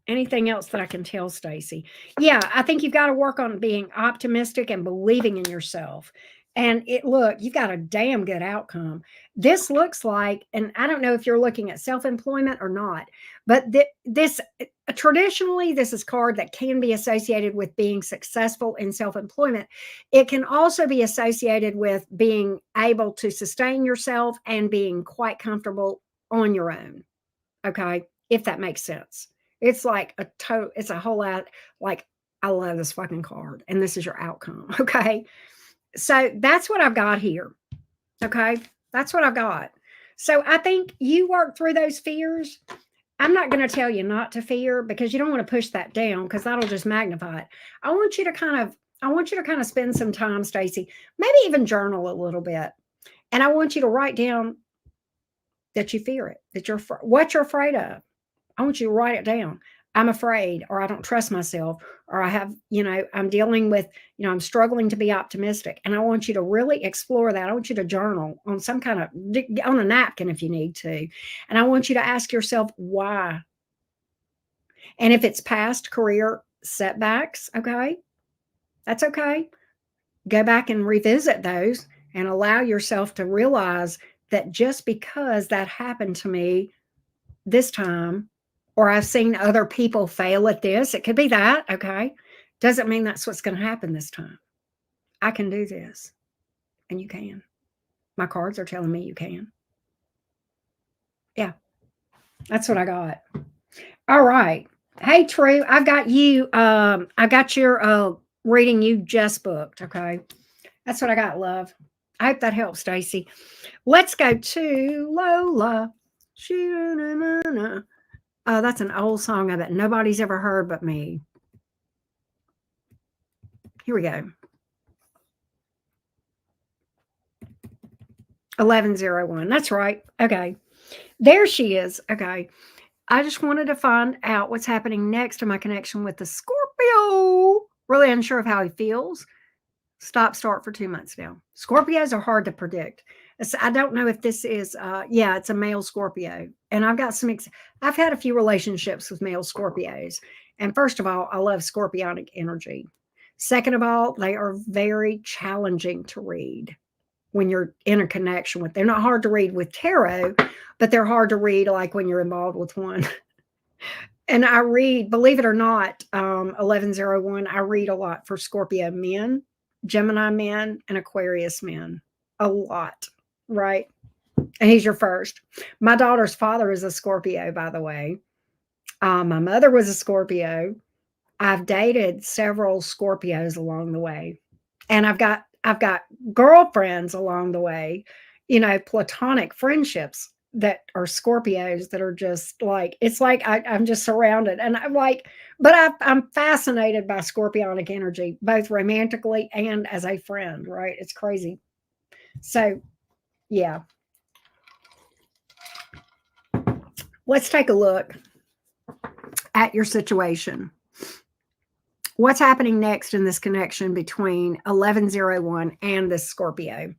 Anything else that I can tell, Stacy? Yeah, I think you've got to work on being optimistic and believing in yourself. And look, you've got a damn good outcome. This looks like, and I don't know if you're looking at self-employment or not, but this traditionally, this is card that can be associated with being successful in self-employment. It can also be associated with being able to sustain yourself and being quite comfortable on your own. Okay, if that makes sense. It's like it's a whole lot like, I love this fucking card and this is your outcome. Okay. So that's what I've got here. Okay. That's what I've got. So I think you work through those fears. I'm not going to tell you not to fear because you don't want to push that down because that'll just magnify it. I want you to kind of spend some time, Stacy, maybe even journal a little bit. And I want you to write down that you fear it, what you're afraid of. I want you to write it down. I'm afraid, or I don't trust myself, or I have, I'm dealing with, I'm struggling to be optimistic. And I want you to really explore that. I want you to journal on on a napkin if you need to. And I want you to ask yourself why. And if it's past career setbacks, okay, that's okay. Go back and revisit those and allow yourself to realize that just because that happened to me this time, or I've seen other people fail at this, it could be that, okay? Doesn't mean that's what's going to happen this time. I can do this, and you can. My cards are telling me you can. Yeah, that's what I got. All right. Hey, True, I've got you. I got your reading you just booked, okay? That's what I got, love. I hope that helps, Stacy. Let's go to Lola. Oh, that's an old song I bet nobody's ever heard but me. Here we go. 1101. That's right. Okay. There she is. Okay. I just wanted to find out what's happening next to my connection with the Scorpio. Really unsure of how he feels. Stop start for 2 months now. Scorpios are hard to predict. I don't know if this is it's a male Scorpio. And I've got I've had a few relationships with male Scorpios. And first of all, I love scorpionic energy. Second of all, they are very challenging to read when you're in a connection with. They're not hard to read with tarot, but they're hard to read like when you're involved with one. And I read, believe it or not, 1101, I read a lot for Scorpio men, Gemini men, and Aquarius men. A lot, right? And he's your first. My daughter's father is a Scorpio, by the way. My mother was a Scorpio. I've dated several Scorpios along the way. And I've got girlfriends along the way, platonic friendships that are Scorpios that are just like, it's like I'm just surrounded. And I'm like, but I'm fascinated by scorpionic energy, both romantically and as a friend, right? It's crazy. So, yeah. Let's take a look at your situation. What's happening next in this connection between 1101 and this Scorpio?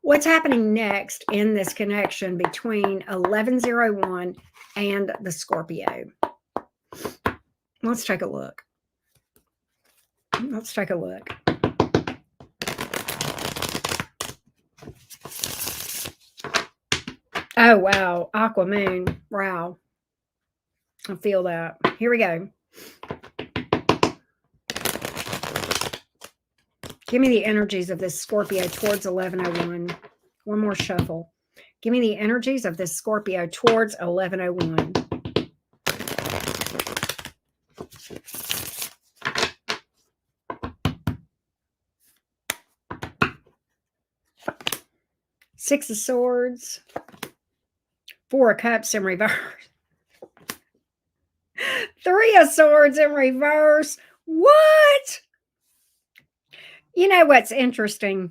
What's happening next in this connection between 1101 and the Scorpio? Let's take a look. Let's take a look. Oh, wow. Aqua Moon. Wow. I feel that. Here we go. Give me the energies of this Scorpio towards 1101. One more shuffle. Give me the energies of this Scorpio towards 1101. Six of Swords. Four of Cups in reverse. Three of Swords in reverse. What? You know what's interesting?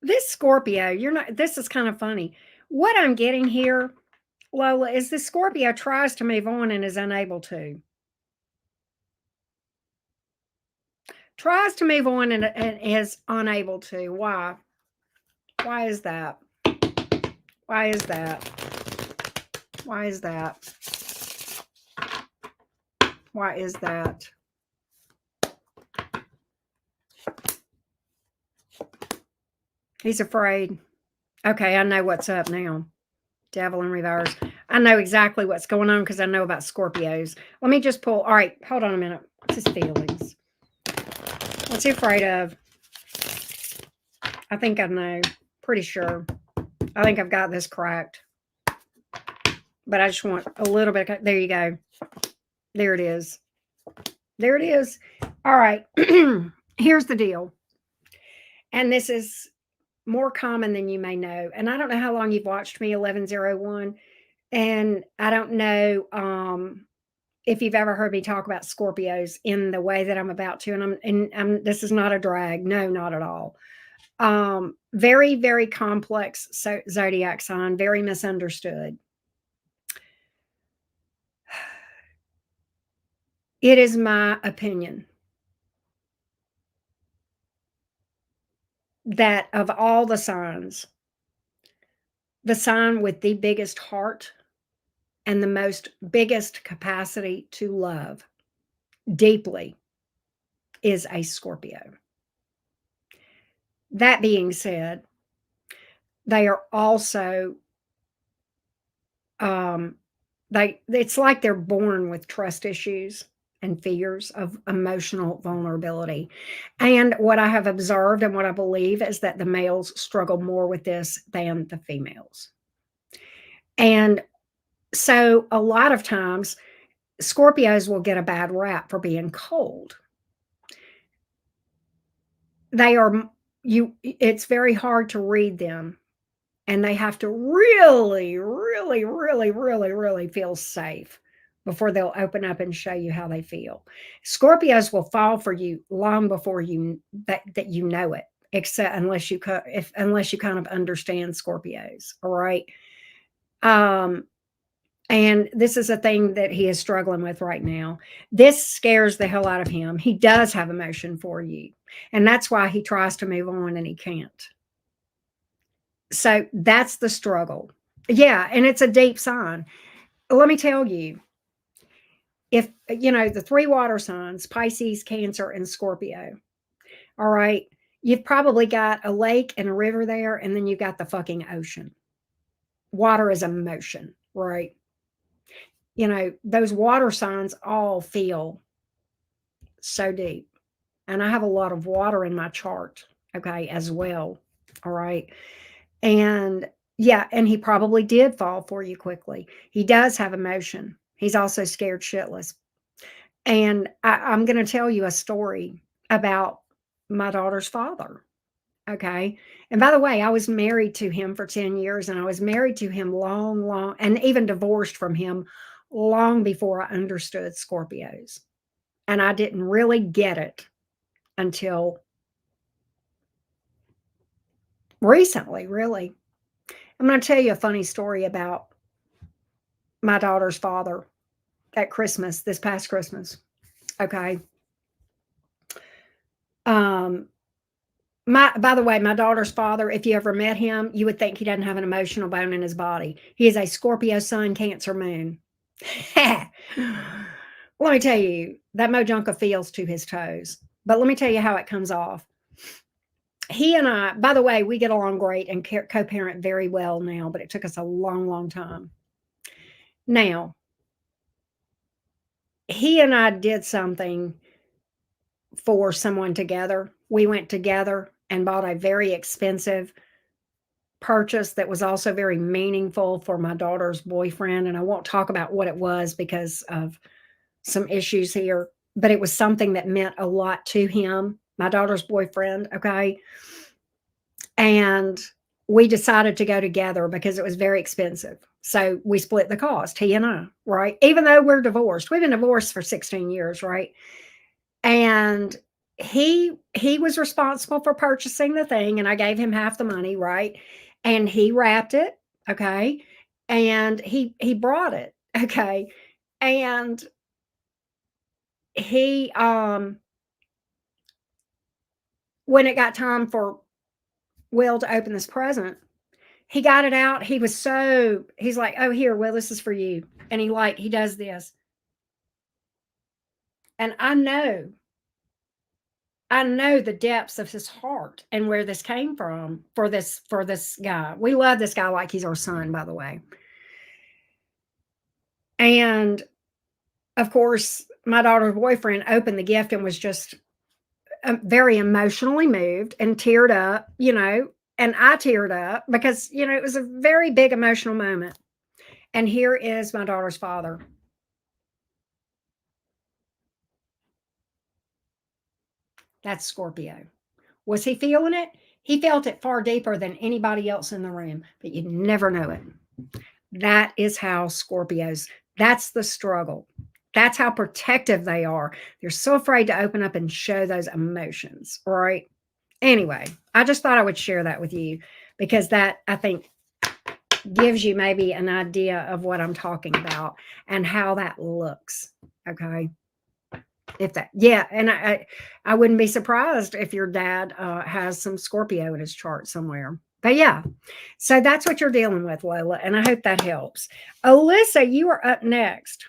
This Scorpio, you're not, this is kind of funny. What I'm getting here, Lola, is this Scorpio tries to move on and is unable to. Tries to move on and is unable to. Why? Why is that? Why is that? Why is that? Why is that? He's afraid. Okay, I know what's up now. Devil in reverse. I know exactly what's going on because I know about Scorpios. Let me just pull. All right, hold on a minute. What's his feelings? What's he afraid of? I think I know. Pretty sure. I think I've got this cracked. But I just want a little bit. There you go. There it is. There it is. All right. Here's the deal. And this is more common than you may know. And I don't know how long you've watched me, 1101. And I don't know if you've ever heard me talk about Scorpios in the way that I'm about to. And this is not a drag. No, not at all. Very, very complex zodiac sign, very misunderstood. It is my opinion that of all the signs, the sign with the biggest heart and the most biggest capacity to love deeply is a Scorpio. That being said, they are also it's like they're born with trust issues and fears of emotional vulnerability. And what I have observed and what I believe is that the males struggle more with this than the females. And so a lot of times Scorpios will get a bad rap for being cold. They are it's very hard to read them, and they have to really, really, really, really, really feel safe before they'll open up and show you how they feel. Scorpios will fall for you long before that you know it, except unless you kind of understand Scorpios, all right? And this is a thing that he is struggling with right now. This scares the hell out of him. He does have emotion for you, and that's why he tries to move on and he can't. So that's the struggle. Yeah, and it's a deep sign. Let me tell you, if the three water signs, Pisces, Cancer, and Scorpio, all right, you've probably got a lake and a river there, and then you've got the fucking ocean. Water is emotion, right? Those water signs all feel so deep. And I have a lot of water in my chart, okay, as well. All right. And yeah, and he probably did fall for you quickly. He does have emotion. He's also scared shitless. And I'm going to tell you a story about my daughter's father. Okay. And by the way, I was married to him for 10 years, and I was married to him long, and even divorced from him long before I understood Scorpios. And I didn't really get it until recently, really. I'm going to tell you a funny story about my daughter's father at Christmas, this past Christmas. Okay. By the way, my daughter's father, if you ever met him, you would think he doesn't have an emotional bone in his body. He is a Scorpio sun, Cancer moon. Let me tell you, that Mojonka feels to his toes. But let me tell you how it comes off. He and I, by the way, we get along great and co-parent very well now, but it took us a long, long time. Now, he and I did something for someone together. We went together and bought a very expensive purchase that was also very meaningful for my daughter's boyfriend. And I won't talk about what it was because of some issues here, but it was something that meant a lot to him, my daughter's boyfriend. Okay. And we decided to go together because it was very expensive. So we split the cost, he and I, right? Even though we're divorced, we've been divorced for 16 years, right? And he was responsible for purchasing the thing, and I gave him half the money, right? And he wrapped it, okay? And he brought it, okay? And he when it got time for Will to open this present, he got it out. He's like, "Oh, here, Will, this is for you." And he does this. And I know the depths of his heart and where this came from for this guy. We love this guy like he's our son, by the way. And of course, my daughter's boyfriend opened the gift and was just very emotionally moved and teared up, and I teared up because, it was a very big emotional moment. And here is my daughter's father. That's Scorpio. Was he feeling it? He felt it far deeper than anybody else in the room, but you never know it. That is how Scorpios, that's the struggle. That's how protective they are. They're so afraid to open up and show those emotions, right? Anyway, I just thought I would share that with you because that, I think, gives you maybe an idea of what I'm talking about and how that looks. Okay. And I wouldn't be surprised if your dad has some Scorpio in his chart somewhere. But yeah, so that's what you're dealing with, Lola, and I hope that helps. Alyssa, you are up next.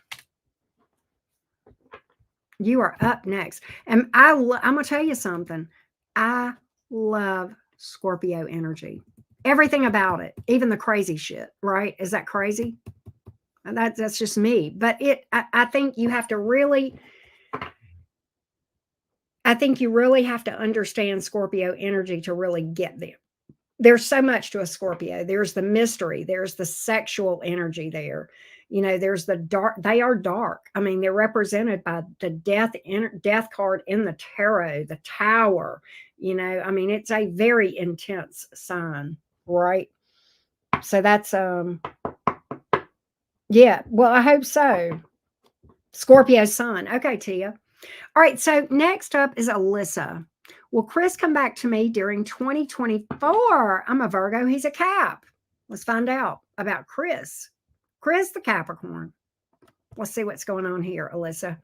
You are up next. And I'm going to tell you something. I love Scorpio energy. Everything about it, even the crazy shit, right? Is that crazy? That's just me. But I think you have to really have to understand Scorpio energy to really get them. There's so much to a Scorpio. There's the mystery. There's the sexual energy there. There's the dark. They are dark. I mean, they're represented by the death card in the tarot, the Tower. I mean, it's a very intense sign, right? So that's yeah. Well, I hope so. Scorpio sun. Okay, Tia. All right. So next up is Alyssa. Will Chris come back to me during 2024? I'm a Virgo. He's a Cap. Let's find out about Chris. Chris, the Capricorn. Let's see what's going on here, Alyssa.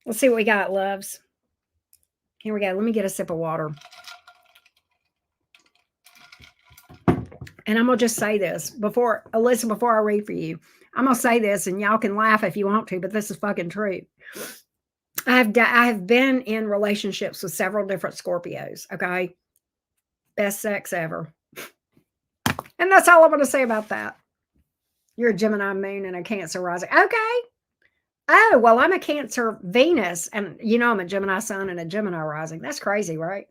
Let's see what we got, loves. Here we go. Let me get a sip of water. And I'm going to just say this Alyssa, before I read for you. I'm going to say this, and y'all can laugh if you want to, but this is fucking true. I have been in relationships with several different Scorpios, okay? Best sex ever. And that's all I'm going to say about that. You're a Gemini moon and a Cancer rising. Okay. Oh, well, I'm a Cancer Venus, and I'm a Gemini sun and a Gemini rising. That's crazy, right?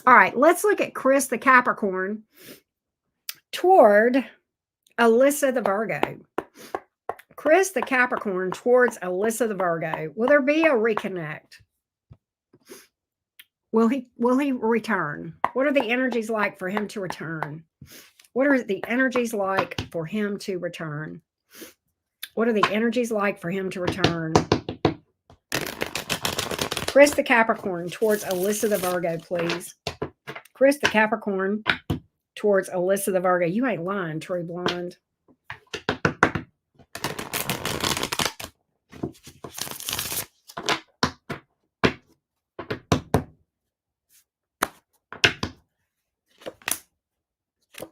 All right, let's look at Chris the Capricorn toward Alyssa the Virgo. Chris the Capricorn towards Alyssa the Virgo. Will there be a reconnect? Will he return? What are the energies like for him to return? What are the energies like for him to return? What are the energies like for him to return? Chris the Capricorn towards Alyssa the Virgo, please. Chris the Capricorn towards Alyssa the Virgo. You ain't lying, True Blonde.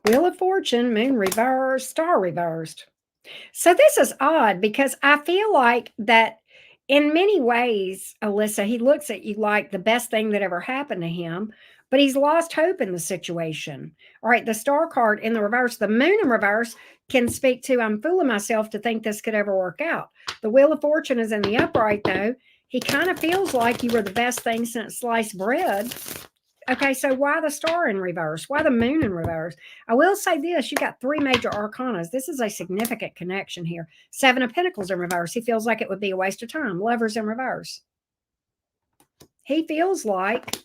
Wheel of Fortune, moon reversed, star reversed. So this is odd because I feel like that in many ways, Alyssa, he looks at you like the best thing that ever happened to him, but he's lost hope in the situation. All right, the star card in the reverse, the moon in reverse can speak to, I'm fooling myself to think this could ever work out. The Wheel of Fortune is in the upright, though. He kind of feels like you were the best thing since sliced bread. Okay, so why the star in reverse? Why the moon in reverse? I will say this, you got three major arcanas. This is a significant connection here. Seven of Pentacles in reverse. He feels like it would be a waste of time. Lovers in reverse. He feels like,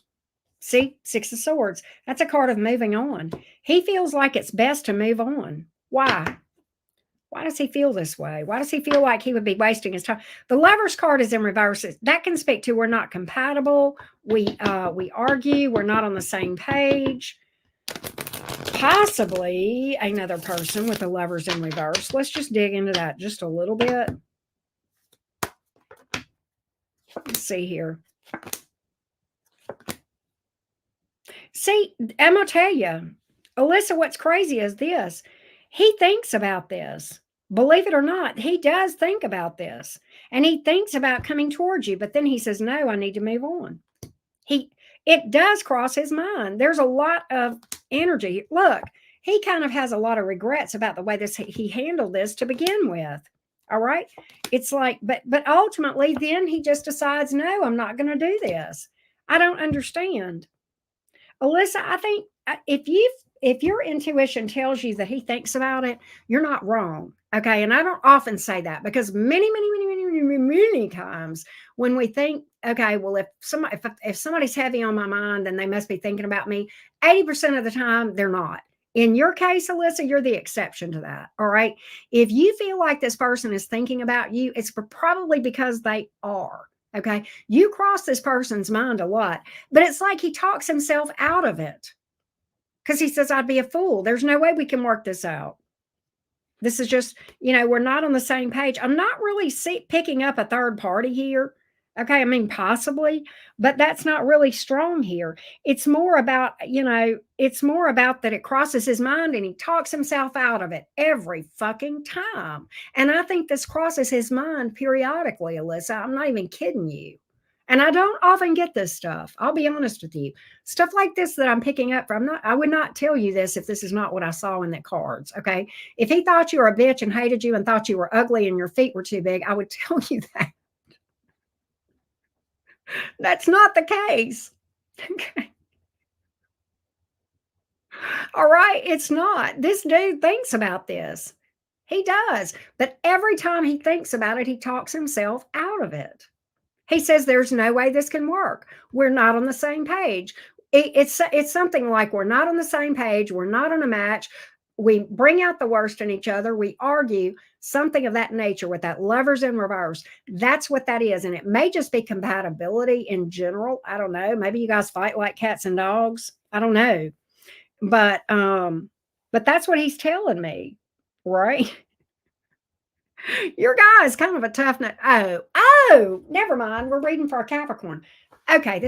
see, Six of Swords. That's a card of moving on. He feels like it's best to move on. Why? Why does he feel this way? Why does he feel like he would be wasting his time? The Lover's card is in reverse. That can speak to we're not compatible. We argue. We're not on the same page. Possibly another person with the Lovers in reverse. Let's just dig into that just a little bit. Let's see here. See, I'm gonna tell you, Alyssa, what's crazy is this. He thinks about this. Believe it or not, he does think about this. And he thinks about coming towards you, but then he says, no, I need to move on. It does cross his mind. There's a lot of energy. Look, he kind of has a lot of regrets about the way he handled this to begin with. All right. It's like, but ultimately, then he just decides, no, I'm not going to do this. I don't understand. Alyssa, I think if your intuition tells you that he thinks about it, you're not wrong. Okay. And I don't often say that because many times when we think, okay, well, if somebody's heavy on my mind, then they must be thinking about me. 80% of the time, they're not. In your case, Alyssa, you're the exception to that. All right. If you feel like this person is thinking about you, it's probably because they are. Okay. You cross this person's mind a lot, but it's like he talks himself out of it because he says, I'd be a fool. There's no way we can work this out. This is just, we're not on the same page. I'm not really picking up a third party here. Okay. I mean, possibly, but that's not really strong here. It's more about, it's more about that it crosses his mind and he talks himself out of it every fucking time. And I think this crosses his mind periodically, Alyssa. I'm not even kidding you. And I don't often get this stuff. I'll be honest with you. Stuff like this that I'm picking up from, I would not tell you this if this is not what I saw in the cards. Okay. If he thought you were a bitch and hated you and thought you were ugly and your feet were too big, I would tell you that. That's not the case. Okay. All right. It's not. This dude thinks about this. He does. But every time he thinks about it, he talks himself out of it. He says, there's no way this can work. We're not on the same page. It's something like we're not on the same page. We're not on a match. We bring out the worst in each other. We argue, something of that nature with that Lovers in reverse. That's what that is. And it may just be compatibility in general. I don't know. Maybe you guys fight like cats and dogs. I don't know. But that's what he's telling me, right? Your guy is kind of a tough nut. Oh, never mind. We're reading for a Capricorn. Okay,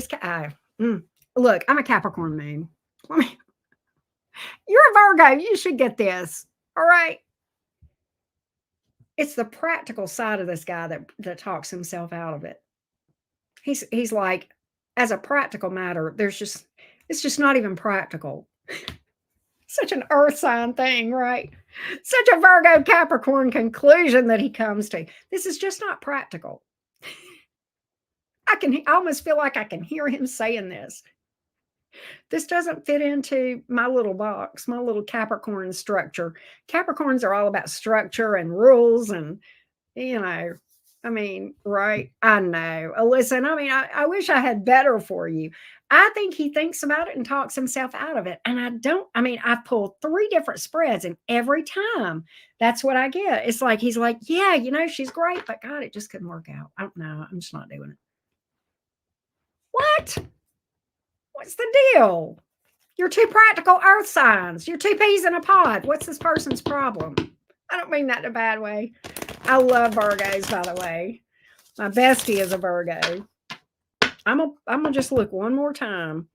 look, I'm a Capricorn moon. You're a Virgo. You should get this. All right. It's the practical side of this guy that talks himself out of it. He's like, as a practical matter, it's just not even practical. Such an earth sign thing, right? Such a Virgo Capricorn conclusion that he comes to. This is just not practical. I almost feel like I can hear him saying this. This doesn't fit into my little box, my little Capricorn structure. Capricorns are all about structure and rules and, I mean, right? I know. Listen, I mean, I wish I had better for you. I think he thinks about it and talks himself out of it. And I've pulled 3 different spreads and every time that's what I get. It's like, he's like, yeah, she's great, but God, it just couldn't work out. I don't know. I'm just not doing it. What? What's the deal? You're 2 practical earth signs. You're 2 peas in a pod. What's this person's problem? I don't mean that in a bad way. I love Virgos, by the way. My bestie is a Virgo. I'm gonna just look one more time.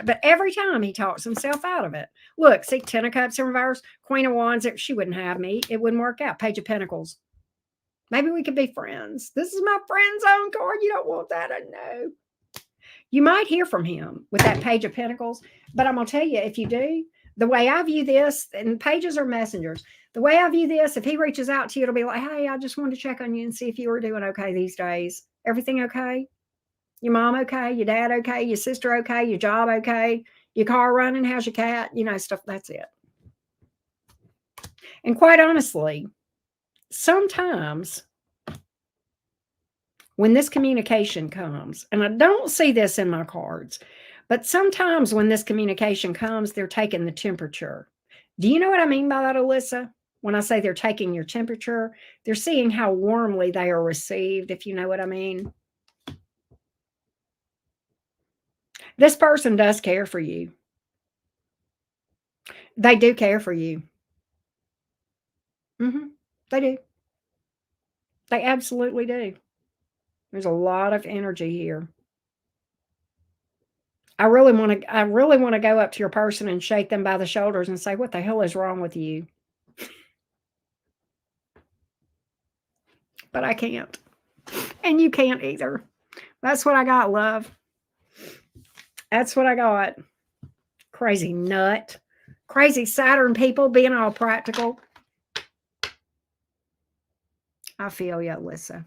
But every time he talks himself out of it. Look, see, 10 of Cups in reverse, Queen of Wands. She wouldn't have me. It wouldn't work out. Page of Pentacles. Maybe we could be friends. This is my friend zone card. You don't want that, I know. You might hear from him with that Page of Pentacles. But I'm going to tell you, if you do, the way I view this, and pages are messengers, the way I view this, if he reaches out to you, it'll be like, hey, I just wanted to check on you and see if you were doing okay these days. Everything okay? Your mom okay? Your dad okay? Your sister okay? Your job okay? Your car running? How's your cat? Stuff. That's it. And quite honestly, sometimes when this communication comes, and I don't see this in my cards, but sometimes when this communication comes, they're taking the temperature. Do you know what I mean by that, Alyssa? When I say they're taking your temperature, they're seeing how warmly they are received, if you know what I mean. This person does care for you. They do care for you. They do. They absolutely do. There's a lot of energy here. I really want to go up to your person and shake them by the shoulders and say, "What the hell is wrong with you?" But I can't. And you can't either. That's what I got, love. That's what I got. Crazy nut. Crazy Saturn people being all practical. I feel you, Alyssa.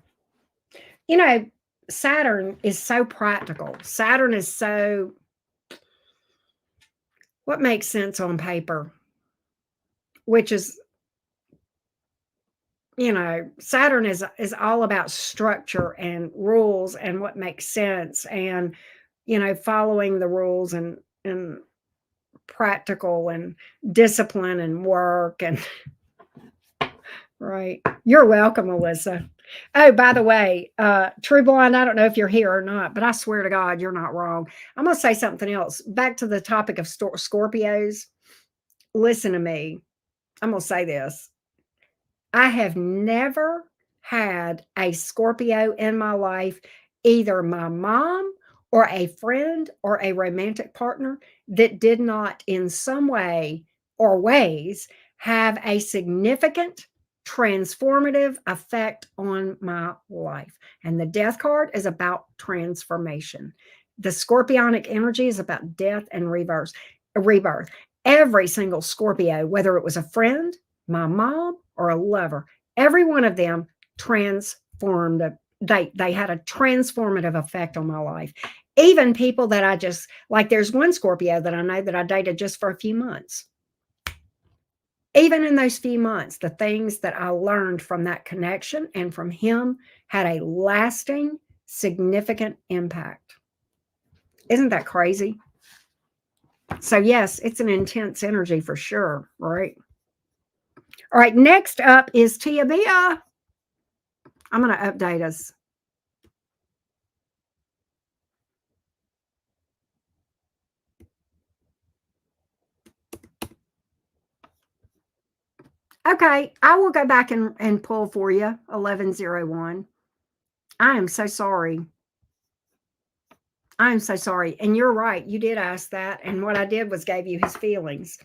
Saturn is so practical. Saturn is so what makes sense on paper, which is, Saturn is all about structure and rules and what makes sense and, following the rules and practical and discipline and work and right. You're welcome, Alyssa. Oh, by the way, True Blonde, I don't know if you're here or not, but I swear to God, you're not wrong. I'm going to say something else. Back to the topic of Scorpios. Listen to me. I'm going to say this. I have never had a Scorpio in my life, either my mom or a friend or a romantic partner, that did not in some way or ways have a significant transformative effect on my life. And the death card is about transformation. The scorpionic energy is about death and rebirth. Every single Scorpio, whether it was a friend, my mom, or a lover, every one of them transformed. They had a transformative effect on my life. Even people that I just like, there's one Scorpio that I know that I dated just for a few months. Even in those few months, the things that I learned from that connection and from him had a lasting, significant impact. Isn't that crazy? So, yes, it's an intense energy for sure, right? All right, next up is Tia Bia. I'm going to update us. Okay, I will go back and pull for you 1101. I am so sorry. I'm so sorry. And you're right. You did ask that. And what I did was gave you his feelings.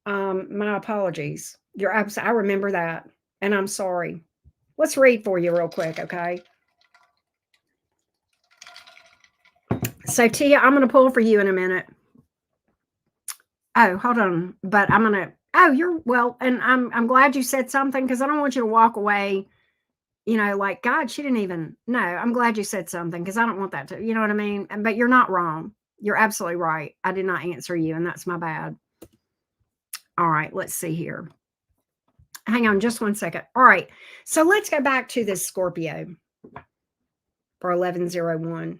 My apologies. You're absolutely, I remember that. And I'm sorry. Let's read for you real quick, okay? So Tia, I'm going to pull for you in a minute. Oh, hold on. But I'm going to, oh, you're well, and I'm glad you said something because I don't want you to walk away, like, God, she didn't even, no, I'm glad you said something because I don't want that to, you know what I mean? But you're not wrong. You're absolutely right. I did not answer you, and that's my bad. All right, let's see here. Hang on just 1 second. All right, so let's go back to this Scorpio for 1101.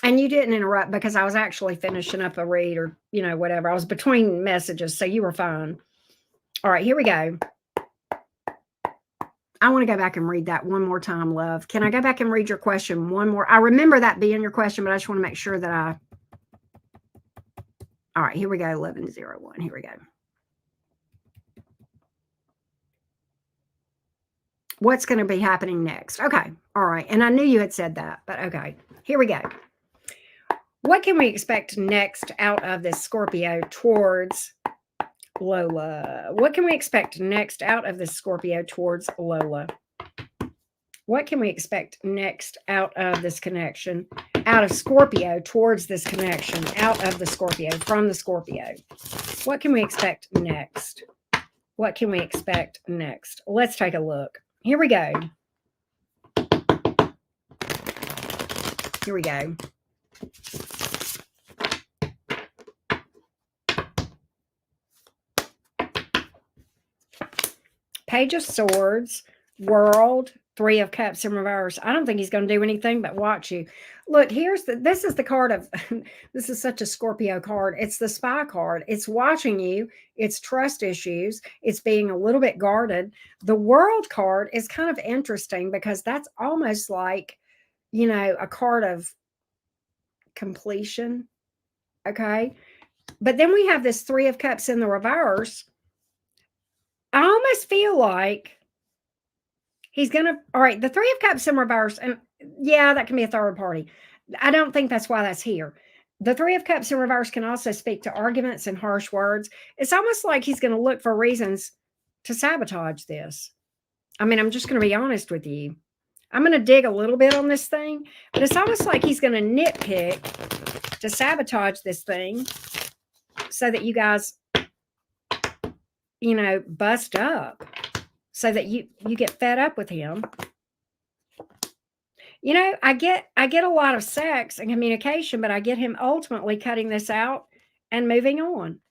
And you didn't interrupt because I was actually finishing up a read or, whatever. I was between messages, so you were fine. All right, here we go. I want to go back and read that one more time, love. Can I go back and read your question one more? I remember that being your question, but I just want to make sure that all right, here we go, 1101. Here we go. What's going to be happening next? Okay, all right. And I knew you had said that, but okay, here we go. What can we expect next out of this Scorpio towards Lola? What can we expect next out of this Scorpio towards Lola? What can we expect next out of this connection? Out of Scorpio towards this connection, out of the Scorpio, from the Scorpio. What can we expect next? What can we expect next? Let's take a look. Here we go. Here we go. Page of Swords, World, Three of Cups in reverse. I don't think he's going to do anything but watch you. Look, this is the card of, this is such a Scorpio card. It's the spy card. It's watching you. It's trust issues. It's being a little bit guarded. The World card is kind of interesting because that's almost like, a card of completion. Okay. But then we have this Three of Cups in the reverse. I almost feel like he's going to, all right, the Three of Cups in reverse, and yeah, that can be a third party. I don't think that's why that's here. The Three of Cups in reverse can also speak to arguments and harsh words. It's almost like he's going to look for reasons to sabotage this. I mean, I'm just going to be honest with you. I'm going to dig a little bit on this thing, but it's almost like he's going to nitpick to sabotage this thing so that you guys, bust up, so that you get fed up with him. I get a lot of sex and communication, but I get him ultimately cutting this out and moving on.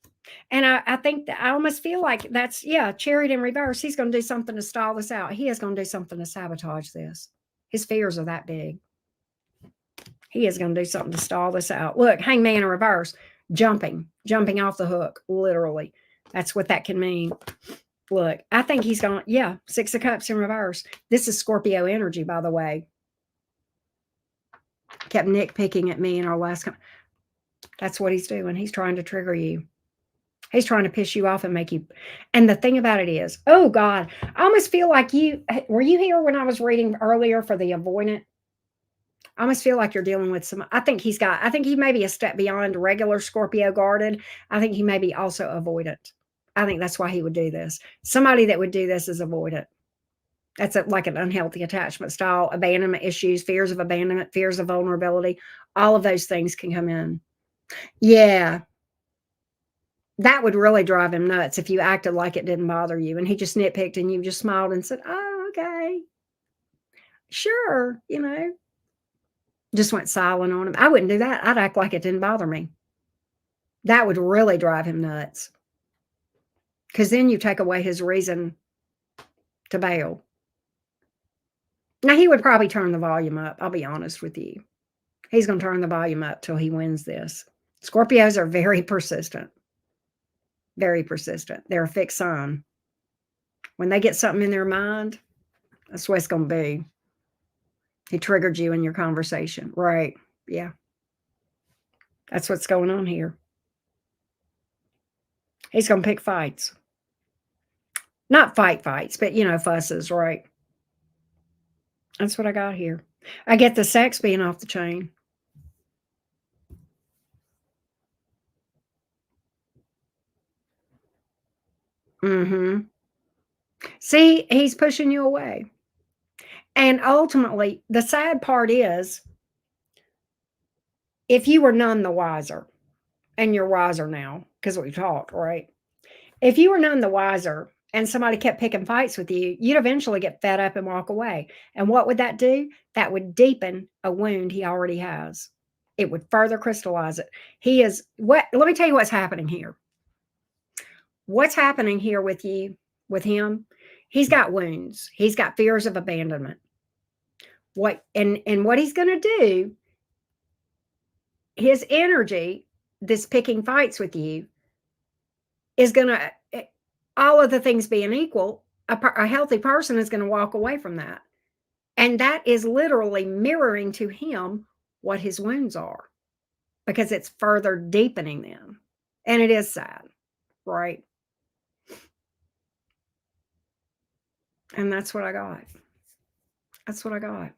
And I think that I almost feel like that's, Chariot in reverse. He's going to do something to stall this out. He is going to do something to sabotage this. His fears are that big. He is going to do something to stall this out. Look, Hangman in reverse, jumping off the hook, literally. That's what that can mean. Look, I think he's going, Six of Cups in reverse. This is Scorpio energy, by the way. Kept nitpicking at me in our last. That's what he's doing. He's trying to trigger you. He's trying to piss you off and make you. And the thing about it is, oh God, I almost feel like were you here when I was reading earlier for the avoidant? I almost feel like you're dealing with I think he may be a step beyond regular Scorpio guarded. I think he may be also avoidant. I think that's why he would do this. Somebody that would do this is avoidant. That's like an unhealthy attachment style, abandonment issues, fears of abandonment, fears of vulnerability. All of those things can come in. Yeah. That would really drive him nuts if you acted like it didn't bother you and he just nitpicked and you just smiled and said, oh, okay. Sure. Just went silent on him. I wouldn't do that. I'd act like it didn't bother me. That would really drive him nuts. Because then you take away his reason to bail. Now, he would probably turn the volume up. I'll be honest with you. He's going to turn the volume up till he wins this. Scorpios are very persistent. Very persistent. They're a fixed sign. When they get something in their mind, that's what it's going to be. He triggered you in your conversation. Right. Yeah. That's what's going on here. He's going to pick fights. Not fights, but, fusses, right? That's what I got here. I get the sex being off the chain. Mm-hmm. See, he's pushing you away. And ultimately, the sad part is, if you were none the wiser, and you're wiser now, because we've talked, right? If you were none the wiser and somebody kept picking fights with you, you'd eventually get fed up and walk away. And what would that do? That would deepen a wound he already has. It would further crystallize it. Let me tell you what's happening here. What's happening here with him? He's got wounds. He's got fears of abandonment. What he's going to do, his energy, this picking fights with you, is going to, all of the things being equal, a healthy person is going to walk away from that. And that is literally mirroring to him what his wounds are, because it's further deepening them. And it is sad, right? And that's what I got. That's what I got.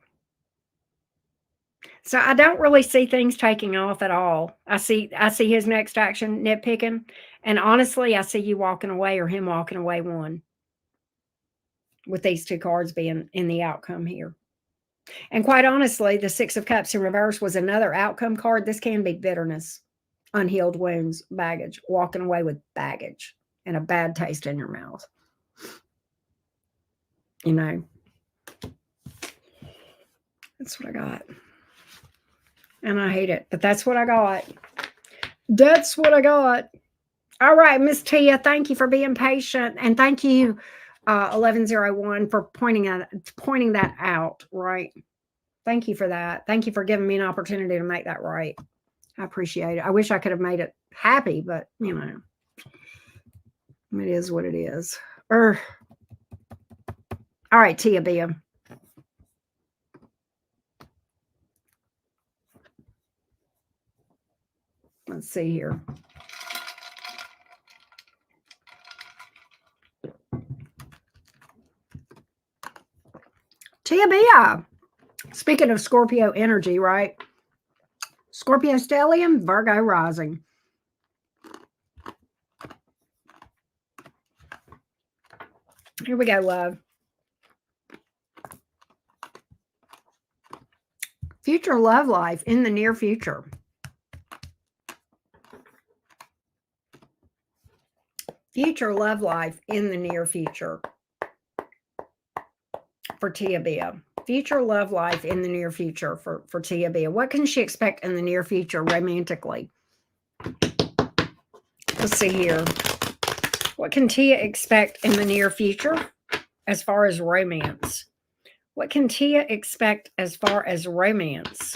So I don't really see things taking off at all. I see his next action nitpicking. And honestly, I see you walking away or him walking away one, with these two cards being in the outcome here. And quite honestly, the Six of Cups in reverse was another outcome card. This can be bitterness, unhealed wounds, baggage, walking away with baggage and a bad taste in your mouth. That's what I got. And I hate it, but that's what I got. That's what I got. All right, Miss Tia, thank you for being patient, and thank you, 1101, for pointing that out. Right. Thank you for that. Thank you for giving me an opportunity to make that right. I appreciate it. I wish I could have made it happy, but it is what it is. All right, Tia Bia. Let's see here. Tia Bia. Speaking of Scorpio energy, right? Scorpio stellium, Virgo rising. Here we go, love. Future love life in the near future. Future love life in the near future for Tia Bia. Future love life in the near future for Tia Bia. What can she expect in the near future romantically? Let's see here. What can Tia expect in the near future as far as romance? What can Tia expect as far as romance?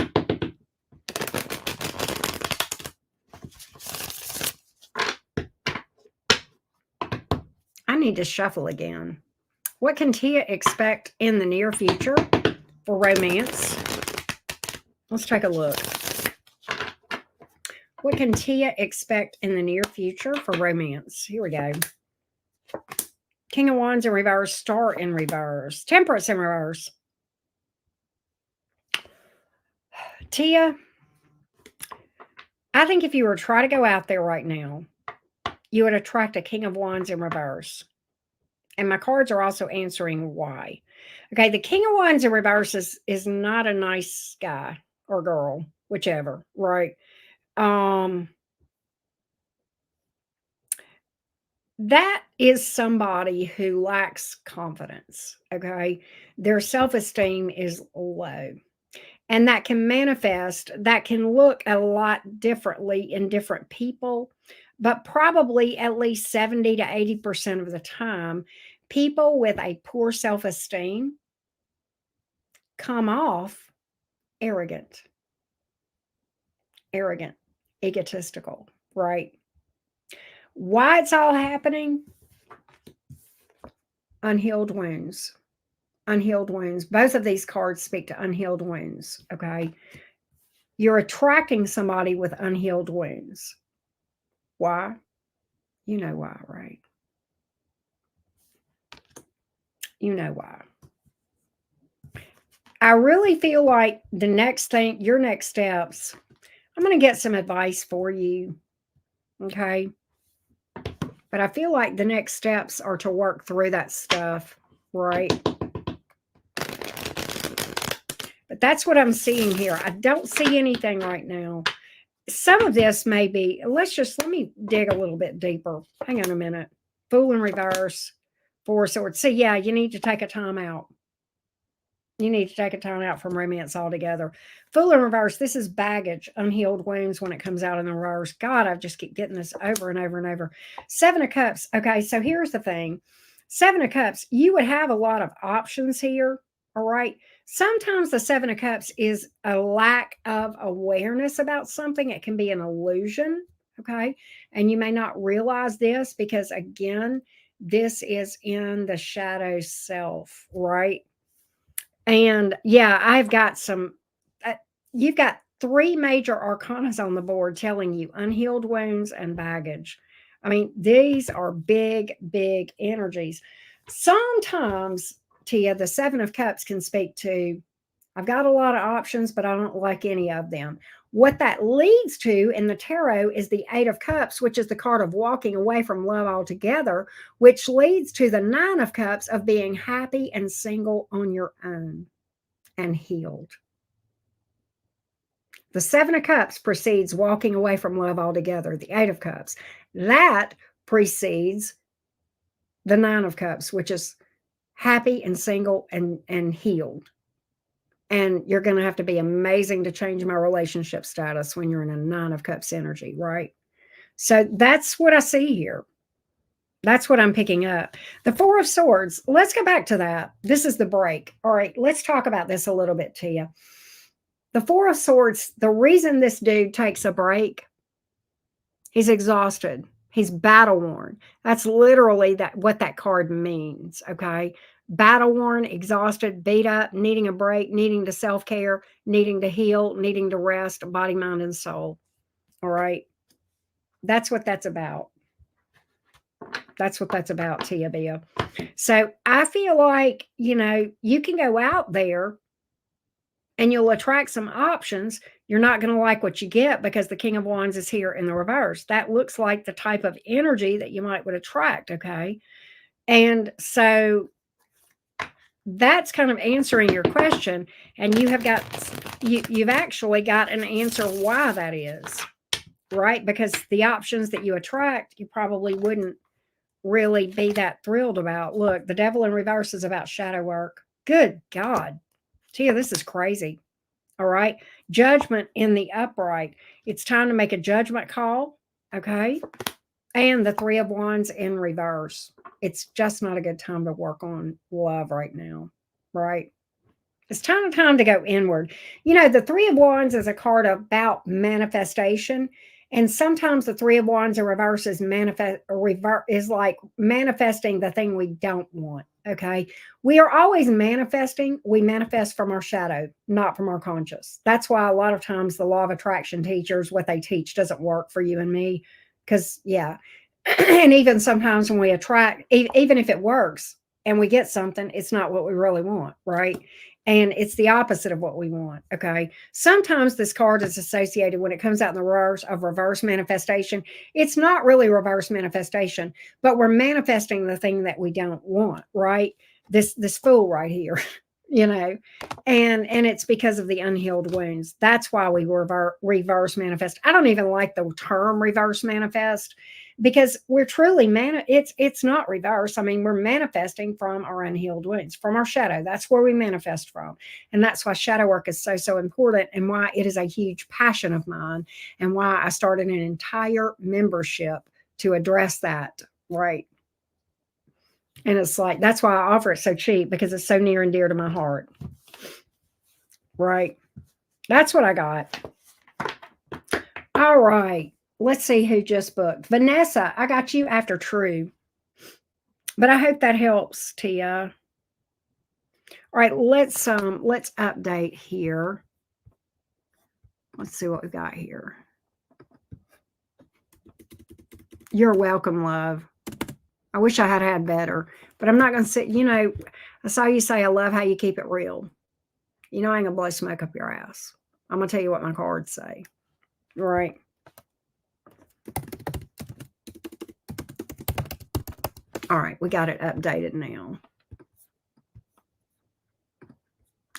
I need to shuffle again. What can Tia expect in the near future for romance? Let's take a look. What can Tia expect in the near future for romance? Here we go. King of Wands in reverse, Star in reverse, Temperance in reverse. Tia, I think if you were to try to go out there right now, you would attract a King of Wands in reverse. And my cards are also answering why. Okay, the King of Wands in reverse is not a nice guy or girl, whichever, right? That is somebody who lacks confidence, okay? Their self-esteem is low. And that can manifest, that can look a lot differently in different people, but probably at least 70 to 80% of the time, people with a poor self-esteem come off arrogant, egotistical, right? Why it's all happening? Unhealed wounds. Unhealed wounds. Both of these cards speak to unhealed wounds, okay? You're attracting somebody with unhealed wounds. Why? You know why, right? You know why. I really feel like the next thing, your next steps, I'm going to get some advice for you, okay? But I feel like the next steps are to work through that stuff, right? But that's what I'm seeing here. I don't see anything right now. Some of this may be, let me dig a little bit deeper. Hang on a minute. Fool in reverse, Four Swords. See, yeah, you need to take a time out. You need to take a time out from romance altogether. Fool in reverse, this is baggage, unhealed wounds when it comes out in the reverse. God, I just keep getting this over and over and over. Seven of Cups. Okay, so here's the thing. Seven of Cups, you would have a lot of options here, all right? Sometimes the Seven of Cups is a lack of awareness about something. It can be an illusion, okay? And you may not realize this because, again, this is in the shadow self, right? And yeah, I've got some, you've got three major arcanas on the board telling you unhealed wounds and baggage. I mean, these are big, big energies. Sometimes, Tia, the Seven of Cups can speak to, I've got a lot of options, but I don't like any of them. What that leads to in the tarot is the Eight of Cups, which is the card of walking away from love altogether, which leads to the Nine of Cups of being happy and single on your own and healed. The Seven of Cups precedes walking away from love altogether, the Eight of Cups. That precedes the Nine of Cups, which is happy and single and healed. And you're going to have to be amazing to change my relationship status when you're in a 9 of Cups energy, right? So that's what I see here. That's what I'm picking up. The 4 of Swords. Let's go back to that. This is the break. All right, let's talk about this a little bit to you. The 4 of Swords, the reason this dude takes a break, he's exhausted. He's battle worn. That's literally what that card means, okay? Battle worn, exhausted, beat up, needing a break, needing to self-care, needing to heal, needing to rest, body, mind, and soul. All right? That's what that's about. That's what that's about, Tia Bia. So I feel like, you can go out there and you'll attract some options. You're not going to like what you get because the King of Wands is here in the reverse. That looks like the type of energy that you would attract, okay? And so that's kind of answering your question, and you've actually got an answer why that is, right? Because the options that you attract, you probably wouldn't really be that thrilled about. Look, the Devil in reverse is about shadow work. Good God. Tia, this is crazy. All right. Judgment in the upright. It's time to make a judgment call. Okay. And the 3 of Wands in reverse. It's just not a good time to work on love right now. Right. It's time to go inward. The 3 of Wands is a card about manifestation. And sometimes the 3 of Wands in reverse is like manifesting the thing we don't want. Okay. We are always manifesting. We manifest from our shadow, not from our conscious. That's why a lot of times the law of attraction teachers, what they teach doesn't work for you and me. Because, yeah. And even sometimes when we attract, even if it works and we get something, it's not what we really want. Right. And it's the opposite of what we want. Okay. Sometimes this card is associated when it comes out in the reverse of reverse manifestation. It's not really reverse manifestation, but we're manifesting the thing that we don't want, right? This fool right here, and it's because of the unhealed wounds. That's why we reverse manifest. I don't even like the term reverse manifest, because we're truly it's not reverse. I mean, we're manifesting from our unhealed wounds, from our shadow. That's where we manifest from. And that's why shadow work is so important, and why it is a huge passion of mine, and why I started an entire membership to address that, right? And it's like, that's why I offer it so cheap, because it's so near and dear to my heart. Right? That's what I got. All right. Let's see who just booked. Vanessa, I got you after True. But I hope that helps, Tia. All right, let's update here. Let's see what we've got here. You're welcome, love. I wish I had better, but I'm not going to say, I saw you say, I love how you keep it real. I ain't going to blow smoke up your ass. I'm going to tell you what my cards say. All right. All right, we got it updated now.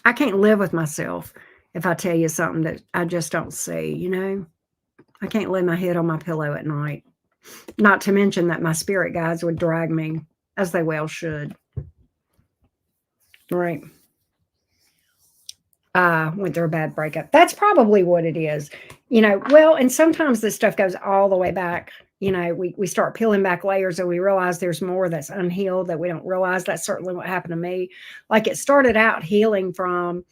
I can't live with myself if I tell you something that I just don't see, I can't lay my head on my pillow at night. Not to mention that my spirit guides would drag me, as they well should. Right. Went through a bad breakup. That's probably what it is. Well, and sometimes this stuff goes all the way back. We start peeling back layers and we realize there's more that's unhealed that we don't realize. That's certainly what happened to me. Like, it started out healing from,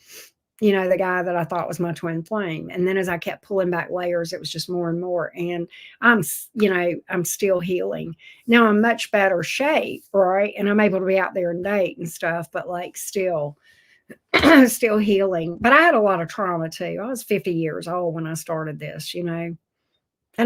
the guy that I thought was my twin flame. And then as I kept pulling back layers, it was just more and more. And I'm still healing. Now I'm much better shape, right? And I'm able to be out there and date and stuff, but like still healing. But I had a lot of trauma too. I was 50 years old when I started this, and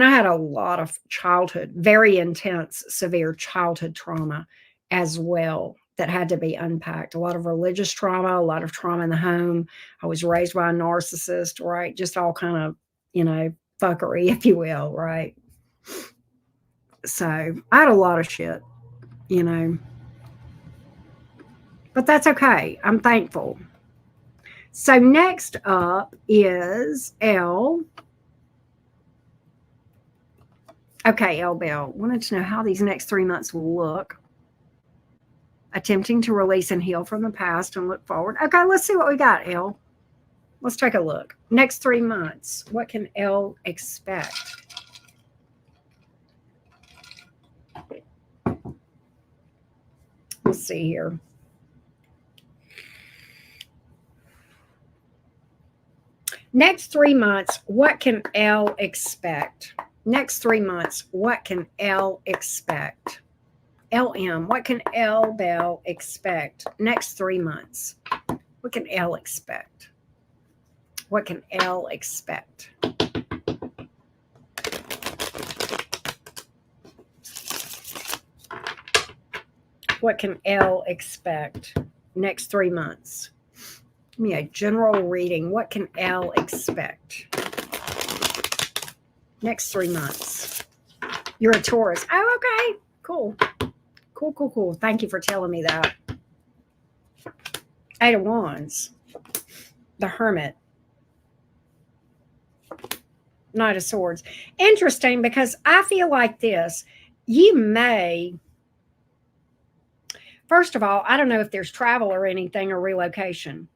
I had a lot of childhood, very intense, severe childhood trauma as well that had to be unpacked. A lot of religious trauma, a lot of trauma in the home. I was raised by a narcissist, right? Just all kind of, fuckery, if you will, right? So I had a lot of shit, but that's okay. I'm thankful. So next up is L. Okay, L Bell. Wanted to know how these next 3 months will look. Attempting to release and heal from the past and look forward. Okay, let's see what we got, L. Let's take a look. Next 3 months, what can L expect? Let's see here. Next 3 months, what can L expect? Next 3 months, what can L expect? LM, what can L Bell expect? Next 3 months, what can L expect? What can L expect? What can L expect next 3 months? Give me a general reading. What can L expect next 3 months? You're a Taurus. Oh, okay. Cool. Cool, cool, cool. Thank you for telling me that. 8 of Wands. The Hermit. Knight of Swords. Interesting, because I feel like this. You may, first of all, I don't know if there's travel or anything or relocation.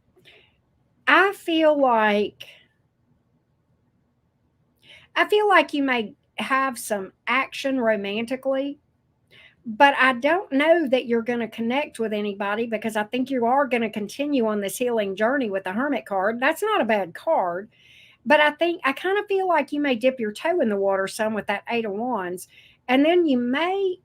I feel like you may have some action romantically, but I don't know that you're going to connect with anybody, because I think you are going to continue on this healing journey with the Hermit card. That's not a bad card, but I kind of feel like you may dip your toe in the water some with that 8 of Wands. And then you may,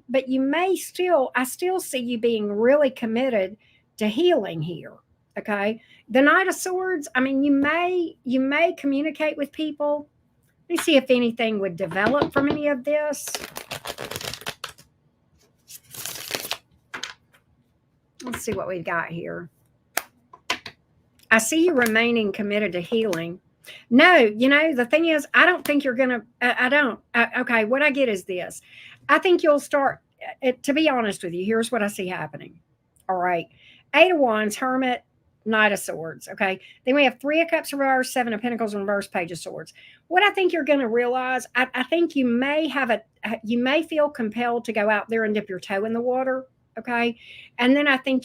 but you may still, I still see you being really committed to healing here. Okay. The Knight of Swords, I mean, you may communicate with people. Let me see if anything would develop from any of this. Let's see what we've got here. I see you remaining committed to healing. No, the thing is, I don't think you're going to, I don't. Okay, what I get is this. I think you'll start, to be honest with you, here's what I see happening. All right. 8 of Wands, Hermit, Knight of Swords. Okay. Then we have 3 of Cups reversed, 7 of Pentacles reversed, Page of Swords. What I think you're going to realize, I think you may feel compelled to go out there and dip your toe in the water. Okay. And then I think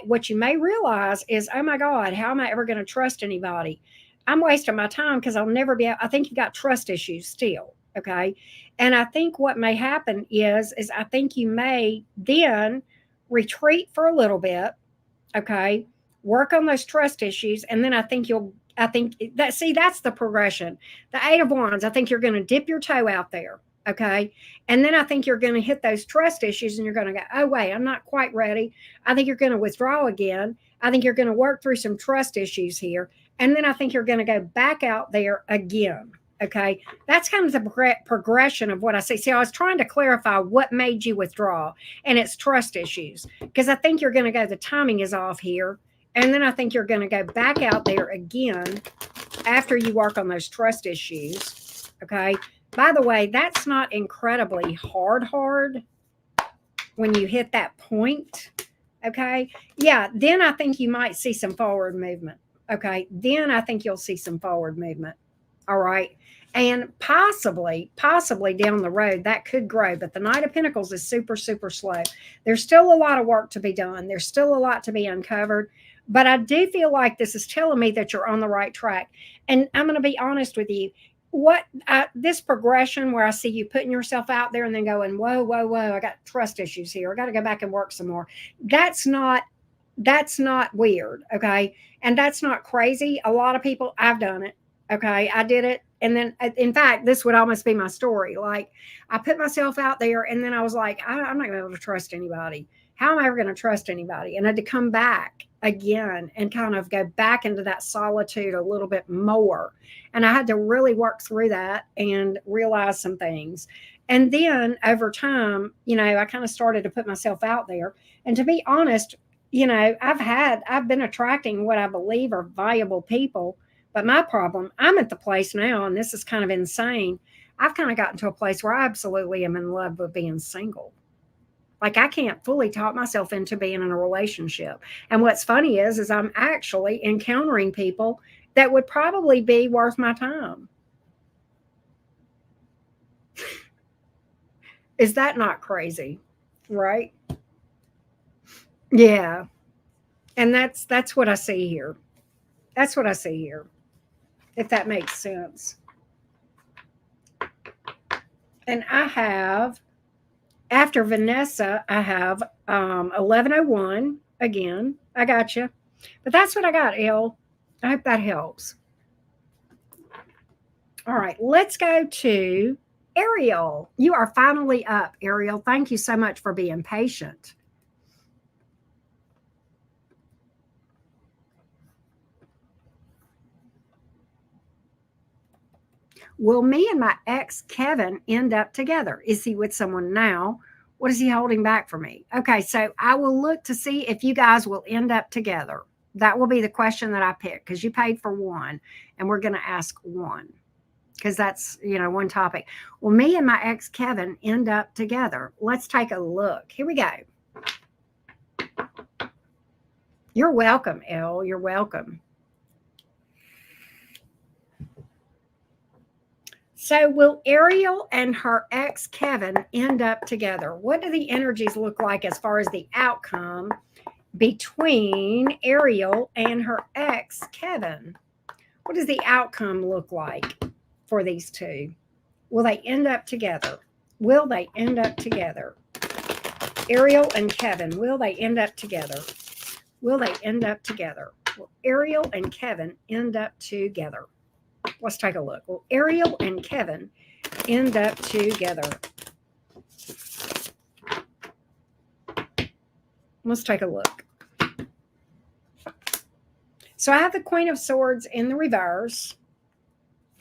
what you may realize is, oh my God, how am I ever going to trust anybody? I'm wasting my time, because I'll never be. I think you got trust issues still. Okay. And I think what may happen is I think you may then retreat for a little bit. Okay. Work on those trust issues. And then I think that's the progression. The 8 of Wands, I think you're going to dip your toe out there. Okay. And then I think you're going to hit those trust issues, and you're going to go, oh, wait, I'm not quite ready. I think you're going to withdraw again. I think you're going to work through some trust issues here. And then I think you're going to go back out there again. Okay. That's kind of the progression of what I see. See, I was trying to clarify what made you withdraw, and it's trust issues, because I think you're going to go, the timing is off here. And then I think you're going to go back out there again after you work on those trust issues. Okay. By the way, that's not incredibly hard when you hit that point. Okay. Yeah. Then I think you might see some forward movement. Okay. Then I think you'll see some forward movement. All right. And possibly down the road, that could grow. But the Knight of Pentacles is super, super slow. There's still a lot of work to be done. There's still a lot to be uncovered. But I do feel like this is telling me that you're on the right track. And I'm going to be honest with you. This progression where I see you putting yourself out there and then going, whoa, whoa, whoa, I got trust issues here. I got to go back and work some more. That's not weird. Okay. And that's not crazy. A lot of people, I've done it. Okay. I did it. And then, in fact, this would almost be my story. Like, I put myself out there, and then I was like, I'm not going to be able to trust anybody. How am I ever going to trust anybody? And I had to come back again and kind of go back into that solitude a little bit more. And I had to really work through that and realize some things. And then over time, I kind of started to put myself out there. And to be honest, I've been attracting what I believe are valuable people. But my problem, I'm at the place now, and this is kind of insane. I've kind of gotten to a place where I absolutely am in love with being single. Like, I can't fully talk myself into being in a relationship. And what's funny is I'm actually encountering people that would probably be worth my time. Is that not crazy? Right? Yeah. And that's what I see here. That's what I see here, if that makes sense. And I have, after Vanessa, I have 1101 again. I got you. But that's what I got, Elle. I hope that helps. All right, let's go to Ariel. You are finally up, Ariel. Thank you so much for being patient. Will me and my ex, Kevin, end up together? Is he with someone now? What is he holding back from me? Okay, so I will look to see if you guys will end up together. That will be the question that I pick because you paid for one, and we're going to ask one because that's, one topic. Will me and my ex, Kevin, end up together? Let's take a look. Here we go. You're welcome, Elle. You're welcome. So, will Ariel and her ex Kevin end up together? What do the energies look like as far as the outcome between Ariel and her ex Kevin? What does the outcome look like for these two? Will they end up together? Will they end up together? Ariel and Kevin, will they end up together? Will they end up together? Will Ariel and Kevin end up together? Let's take a look. Will Ariel and Kevin end up together? Let's take a look. So I have the Queen of Swords in the reverse.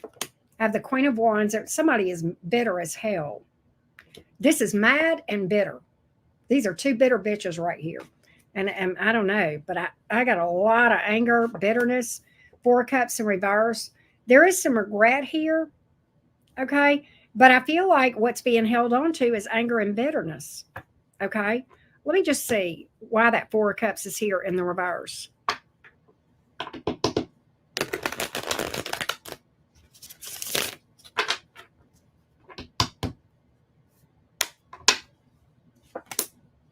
I have the Queen of Wands. Somebody is bitter as hell. This is mad and bitter. These are two bitter bitches right here. And I don't know, but I got a lot of anger, bitterness, Four of Cups in reverse. There is some regret here, okay? But I feel like what's being held on to is anger and bitterness, okay? Let me just see why that Four of Cups is here in the reverse.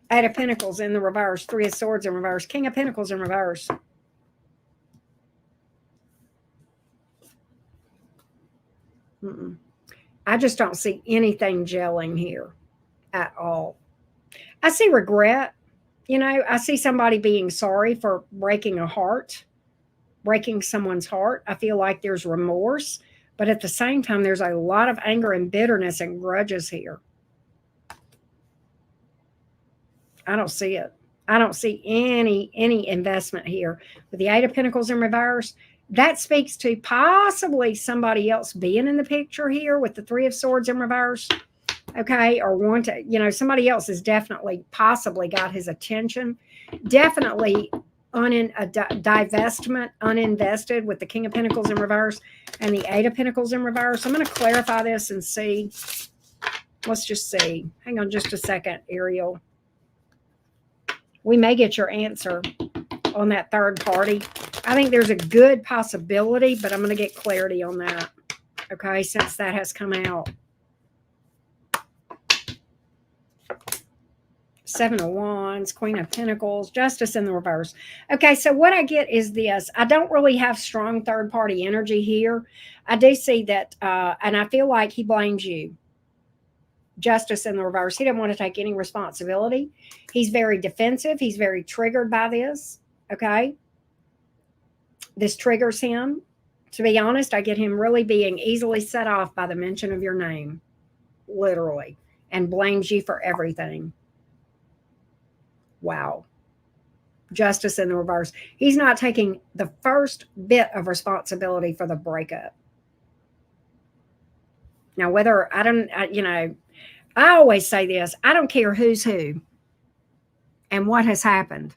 Eight of Pentacles in the reverse, Three of Swords in reverse, King of Pentacles in reverse. I just don't see anything gelling here at all. I see regret. I see somebody being sorry for breaking a heart, breaking someone's heart. I feel like there's remorse, but at the same time, there's a lot of anger and bitterness and grudges here. I don't see it. I don't see any investment here. With the Eight of Pentacles in reverse, that speaks to possibly somebody else being in the picture here with the Three of Swords in reverse. Okay, or want to, somebody else has definitely possibly got his attention. Definitely divestment, uninvested with the King of Pentacles in reverse and the Eight of Pentacles in reverse. I'm going to clarify this and see. Let's just see. Hang on just a second, Ariel. We may get your answer on that third party. I think there's a good possibility, but I'm going to get clarity on that. Okay, since that has come out. Seven of Wands, Queen of Pentacles, Justice in the reverse. Okay, so what I get is this. I don't really have strong third-party energy here. I do see that, and I feel like he blames you. Justice in the reverse. He doesn't want to take any responsibility. He's very defensive. He's very triggered by this, okay? This triggers him. To be honest, I get him really being easily set off by the mention of your name, literally, and blames you for everything. Wow. Justice in the reverse. He's not taking the first bit of responsibility for the breakup. Now, whether I always say this, I don't care who's who and what has happened.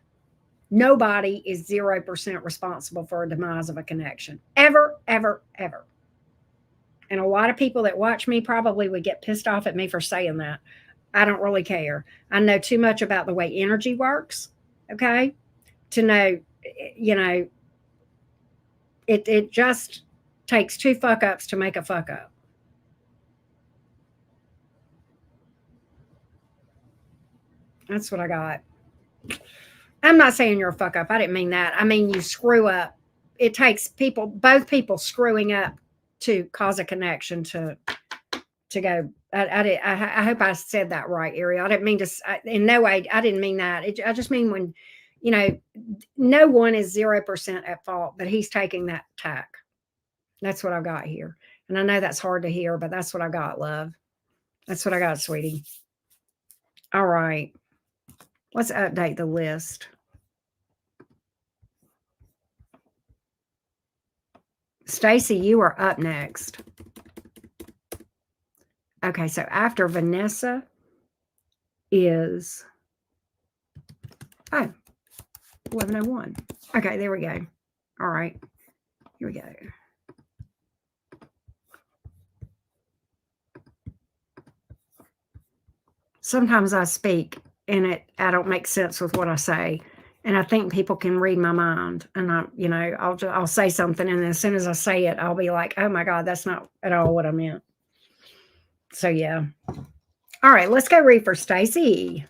Nobody is 0% responsible for a demise of a connection. Ever, ever, ever. And a lot of people that watch me probably would get pissed off at me for saying that. I don't really care. I know too much about the way energy works, okay, to know, it just takes two fuck ups to make a fuck up. That's what I got. I'm not saying you're a fuck up. I didn't mean that. I mean, you screw up it takes people, both people screwing up to cause a connection to go. I hope I said that right, Ariel. I didn't mean to. In no way, I didn't mean that. I just mean when, you know, no one is 0% at fault, but he's taking that tack. That's what I got here, and I know that's hard to hear, but that's what I got, love. That's what I got, sweetie. All right, let's update the list. Stacy, you are up next. Okay, so after Vanessa is 1101. Okay, there we go. All right, here we go. Sometimes I speak and I don't make sense with what I say, and I think people can read my mind. And I'll say something, and as soon as I say it, I'll be like, "Oh my God, that's not at all what I meant." So yeah. All right, let's go read for Stacy.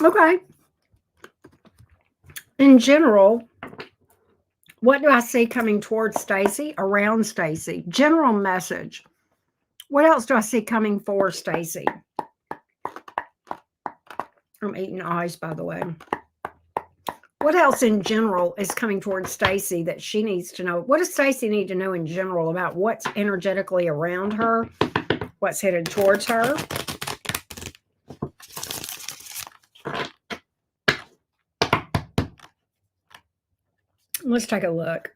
Okay. In general, what do I see coming towards Stacy, around Stacy? General message. What else do I see coming for Stacy? I'm eating ice, by the way. What else in general is coming towards Stacy that she needs to know? What does Stacy need to know in general about what's energetically around her, what's headed towards her? Let's take a look.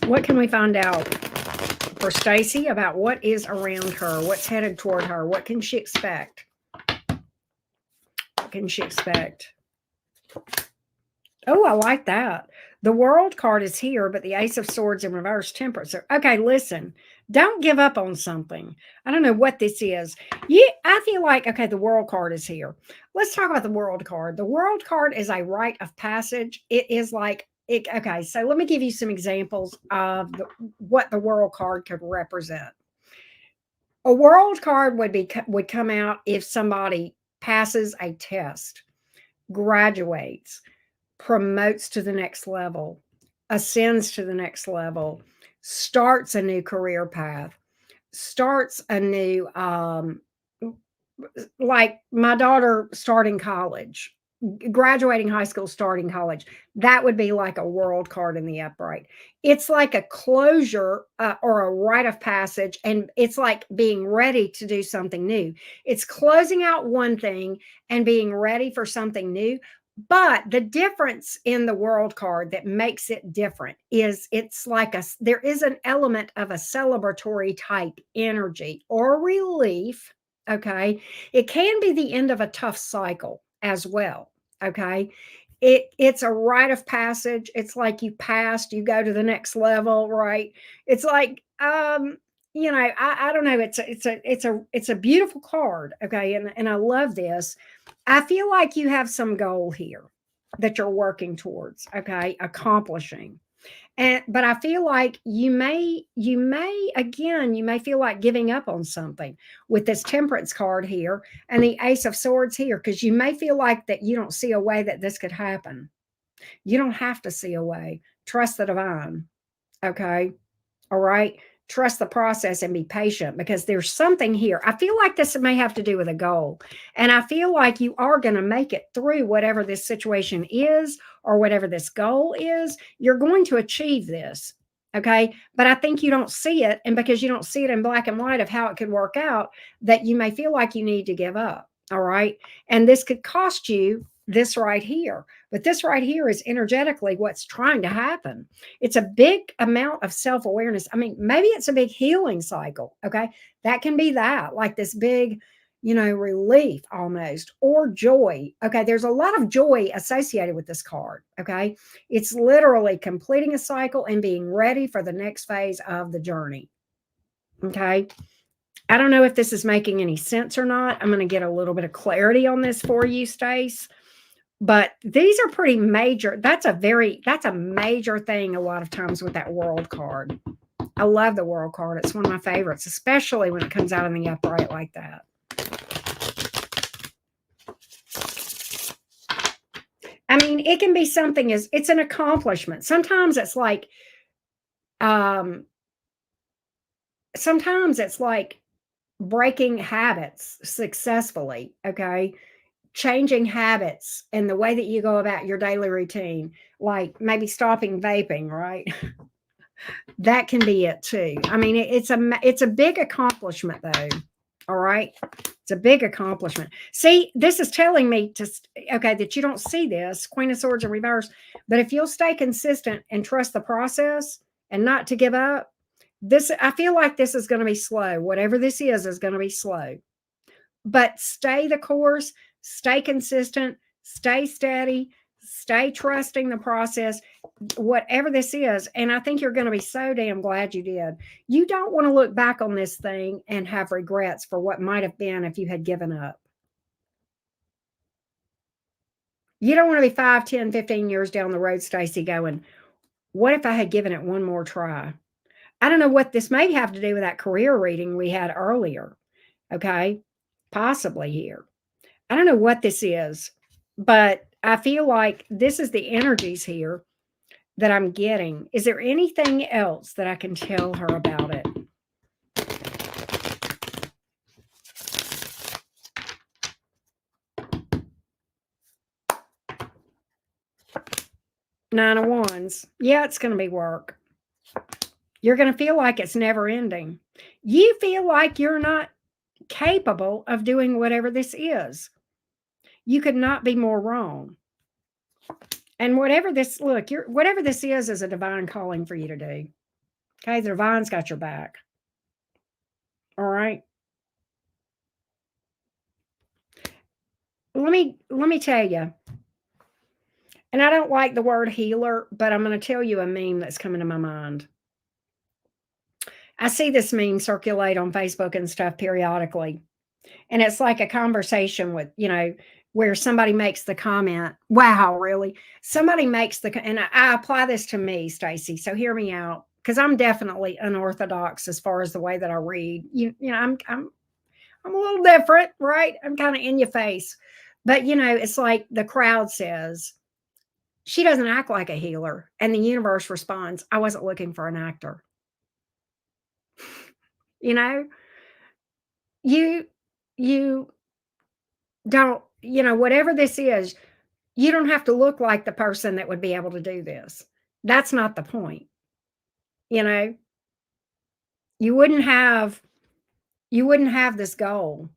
What can we find out for Stacy about what is around her, what's headed toward her? What can she expect? What can she expect? Oh, I like that. The World card is here, but the Ace of Swords in reverse, Temperance. Okay, listen, don't give up on something. I don't know what this is. I feel like, okay, the World card is here. Let's talk about the World card. The World card is a rite of passage. It is like, okay, so let me give you some examples of what the World card could represent. A World card would come out if somebody passes a test, graduates, promotes to the next level, ascends to the next level, starts a new career path, starts a new, like my daughter starting college, graduating high school, starting college. That would be like a World card in the upright. It's like a closure or a rite of passage, and it's like being ready to do something new. It's closing out one thing and being ready for something new. But the difference in the World card that makes it different is it's like there is an element of a celebratory type energy or relief. Okay. It can be the end of a tough cycle as well. Okay. It's a rite of passage. It's like you passed, you go to the next level, right? It's like I don't know. It's a beautiful card. Okay. And I love this. I feel like you have some goal here that you're working towards, okay, accomplishing. But I feel like you may feel like giving up on something with this Temperance card here and the Ace of Swords here, because you may feel like that you don't see a way that this could happen. You don't have to see a way. Trust the divine. Okay. All right. Trust the process and be patient, because there's something here. I feel like this may have to do with a goal. And I feel like you are going to make it through whatever this situation is or whatever this goal is. You're going to achieve this. Okay. But I think you don't see it. And because you don't see it in black and white of how it could work out, that you may feel like you need to give up. All right. And this could cost you this right here. But this right here is energetically what's trying to happen. It's a big amount of self-awareness. I mean, maybe it's a big healing cycle. Okay. That can be that, like this big, relief almost, or joy. Okay. There's a lot of joy associated with this card. Okay. It's literally completing a cycle and being ready for the next phase of the journey. Okay. I don't know if this is making any sense or not. I'm going to get a little bit of clarity on this for you, Stace. But these are pretty major. That's a major thing a lot of times with that world card. I love the world card. It's one of my favorites, especially when it comes out in the upright like that. I mean, it can be something as it's an accomplishment. Um sometimes it's like breaking habits successfully, okay? Changing habits and the way that you go about your daily routine, like maybe stopping vaping, right? That can be it too. I mean, it's a big accomplishment though. All right. It's a big accomplishment. See, this is telling me okay, that you don't see this Queen of Swords in reverse, but if you'll stay consistent and trust the process and not to give up, I feel like this is going to be slow. Whatever this is going to be slow. But stay the course, stay consistent, stay steady, stay trusting the process, whatever this is. And I think you're going to be so damn glad you did. You don't want to look back on this thing and have regrets for what might have been if you had given up. You don't want to be 5, 10, 15 years down the road, Stacy, going, what if I had given it one more try? I don't know what this may have to do with that career reading we had earlier. Okay. Possibly here. I don't know what this is, but I feel like this is the energies here that I'm getting. Is there anything else that I can tell her about it? Nine of Wands. Yeah, it's going to be work. You're going to feel like it's never ending. You feel like you're not capable of doing whatever this is. You could not be more wrong. And whatever this is a divine calling for you to do. Okay, the divine's got your back. All right. Let me tell you. And I don't like the word healer, but I'm going to tell you a meme that's coming to my mind. I see this meme circulate on Facebook and stuff periodically. And it's like a conversation with, where somebody makes the comment, wow, really? Somebody makes and I apply this to me, Stacy. So hear me out, because I'm definitely unorthodox as far as the way that I read. I'm a little different, right? I'm kind of in your face. But it's like the crowd says, she doesn't act like a healer. And the universe responds, I wasn't looking for an actor. You know, you you don't, whatever this is, you don't have to look like the person that would be able to do this. That's not the point. You know, you wouldn't have this goal.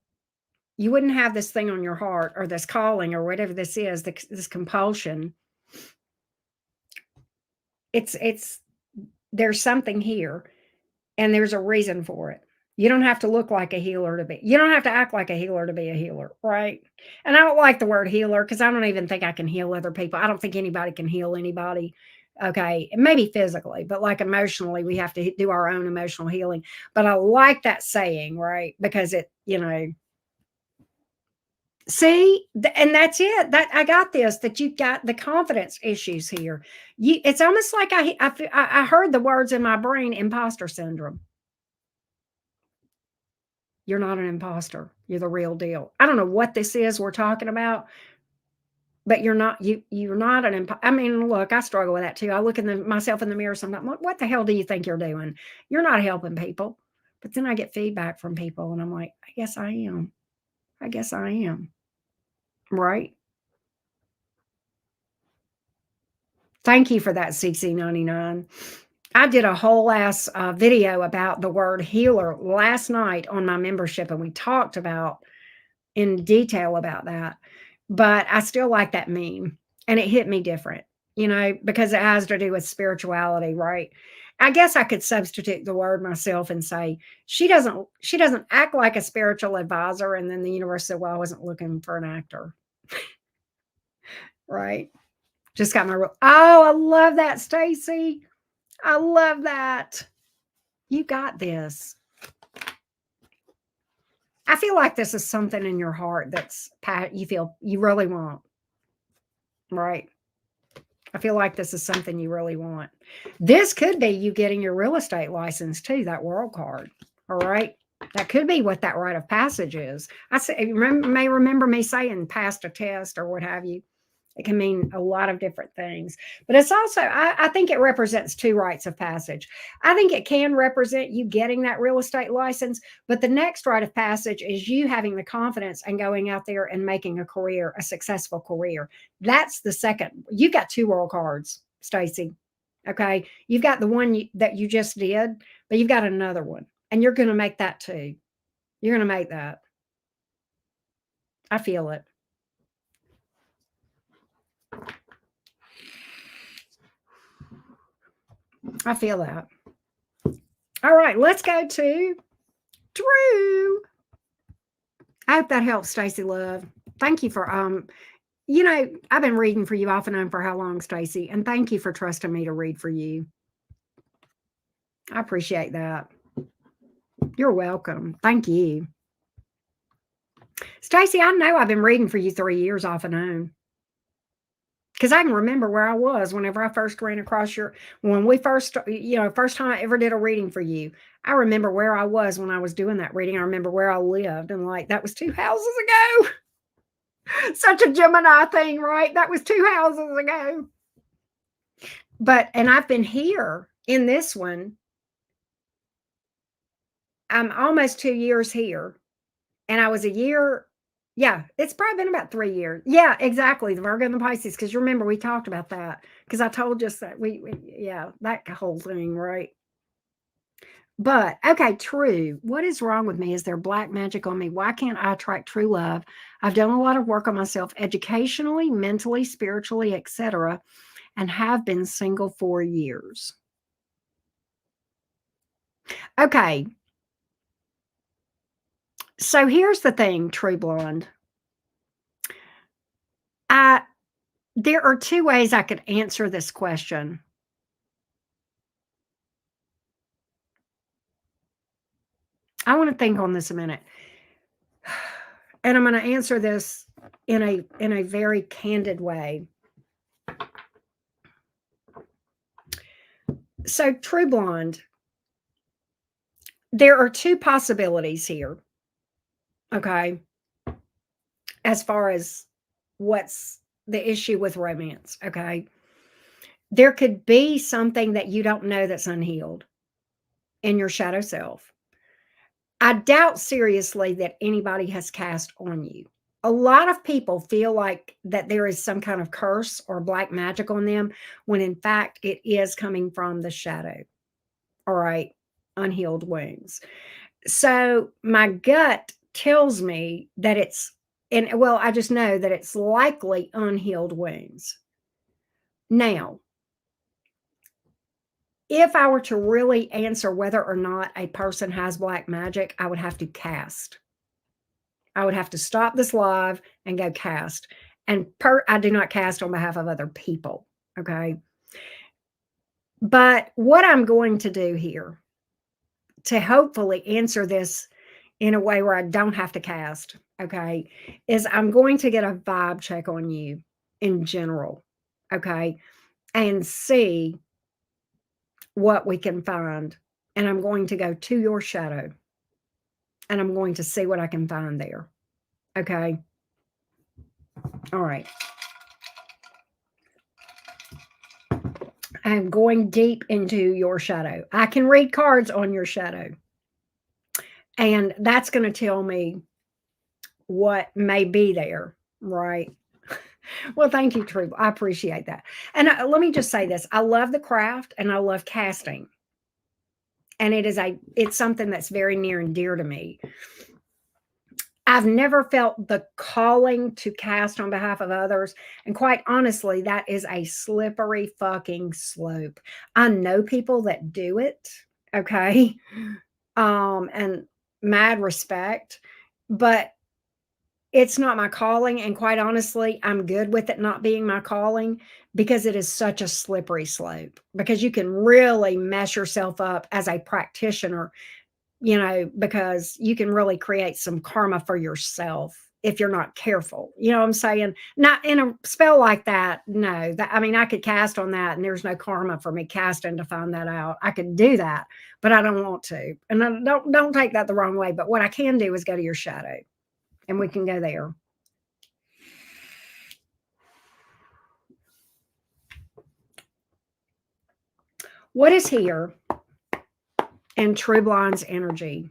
You wouldn't have this thing on your heart or this calling or whatever this is, this compulsion. It's there's something here and there's a reason for it. You don't have to look like a healer to be. You don't have to act like a healer to be a healer, right? And I don't like the word healer because I don't even think I can heal other people. I don't think anybody can heal anybody. Okay, maybe physically, but like emotionally, we have to do our own emotional healing. But I like that saying, right? Because see, and that's it. That I got this. That you've got the confidence issues here. It's almost like I heard the words in my brain: imposter syndrome. You're not an imposter. You're the real deal. I don't know what this is we're talking about, but you're not an I mean, look, I struggle with that too. I look in myself in the mirror sometimes. What the hell do you think you're doing? You're not helping people. But then I get feedback from people and I'm like, I guess I am. I guess I am. Right? Thank you for that, CC99. I did a whole ass video about the word healer last night on my membership, and we talked about in detail about that. But I still like that meme, and it hit me different, because it has to do with spirituality, right? I guess I could substitute the word myself and say she doesn't act like a spiritual advisor, and then the universe said, well, I wasn't looking for an actor. Right? Just got my oh, I love that, Stacy. I love that. You got this. I feel like this is something in your heart you feel you really want. right? I feel like this is something you really want. This could be you getting your real estate license too, that world card. All right. That could be what that rite of passage is. I say, you may remember me saying passed a test or what have you. It can mean a lot of different things, but it's also, I think it represents two rites of passage. I think it can represent you getting that real estate license, but the next rite of passage is you having the confidence and going out there and making a career, a successful career. That's the second. You got two world cards, Stacy. Okay. You've got the one that you just did, but you've got another one, and you're going to make that too. You're going to make that. I feel it. I feel that. All right, let's go to Drew. I hope that helps, Stacy Love. Thank you for I've been reading for you off and on for how long, Stacy, and thank you for trusting me to read for you. I appreciate that. You're welcome. Thank you. Stacy, I know I've been reading for you 3 years off and on. Because I can remember where I was whenever I first ran across when we first, first time I ever did a reading for you. I remember where I was when I was doing that reading. I remember where I lived, and like that was 2 houses ago. Such a Gemini thing, right? That was 2 houses ago. And I've been here in this one. I'm almost 2 years here, and I was a year. Yeah, it's probably been about 3 years. Yeah, exactly. The Virgo and the Pisces. Because you remember we talked about that. Because I told you that yeah, that whole thing, right? But okay, true. What is wrong with me? Is there black magic on me? Why can't I attract true love? I've done a lot of work on myself educationally, mentally, spiritually, etc., and have been single for years. Okay. So here's the thing, True Blonde. There are 2 ways I could answer this question. I want to think on this a minute. And I'm going to answer this in a very candid way. So, True Blonde, there are 2 possibilities here. Okay. As far as what's the issue with romance. Okay. There could be something that you don't know that's unhealed in your shadow self. I doubt seriously that anybody has cast on you. A lot of people feel like that there is some kind of curse or black magic on them, when in fact it is coming from the shadow. All right, unhealed wounds. So my gut tells me that I just know that it's likely unhealed wounds. Now, if I were to really answer whether or not a person has black magic, I would have to cast. I would have to stop this live and go cast. And I do not cast on behalf of other people. Okay. But what I'm going to do here to hopefully answer this in a way where I don't have to cast, okay, is I'm going to get a vibe check on you in general. Okay. And see what we can find. And I'm going to go to your shadow, and I'm going to see what I can find there. Okay. All right. I'm going deep into your shadow. I can read cards on your shadow, and that's going to tell me what may be there, right? Well, thank you, True. I appreciate that. And let me just say this. I love the craft, and I love casting. And it's something that's very near and dear to me. I've never felt the calling to cast on behalf of others. And quite honestly, that is a slippery fucking slope. I know people that do it, okay? And mad respect, but it's not my calling. And quite honestly, I'm good with it not being my calling, because it is such a slippery slope, because you can really mess yourself up as a practitioner, because you can really create some karma for yourself if you're not careful. You know what I'm saying? Not in a spell like that. No, that, I mean, I could cast on that and there's no karma for me casting to find that out. I could do that, but I don't want to. And I don't take that the wrong way. But what I can do is go to your shadow and we can go there. What is here in True Blind's energy?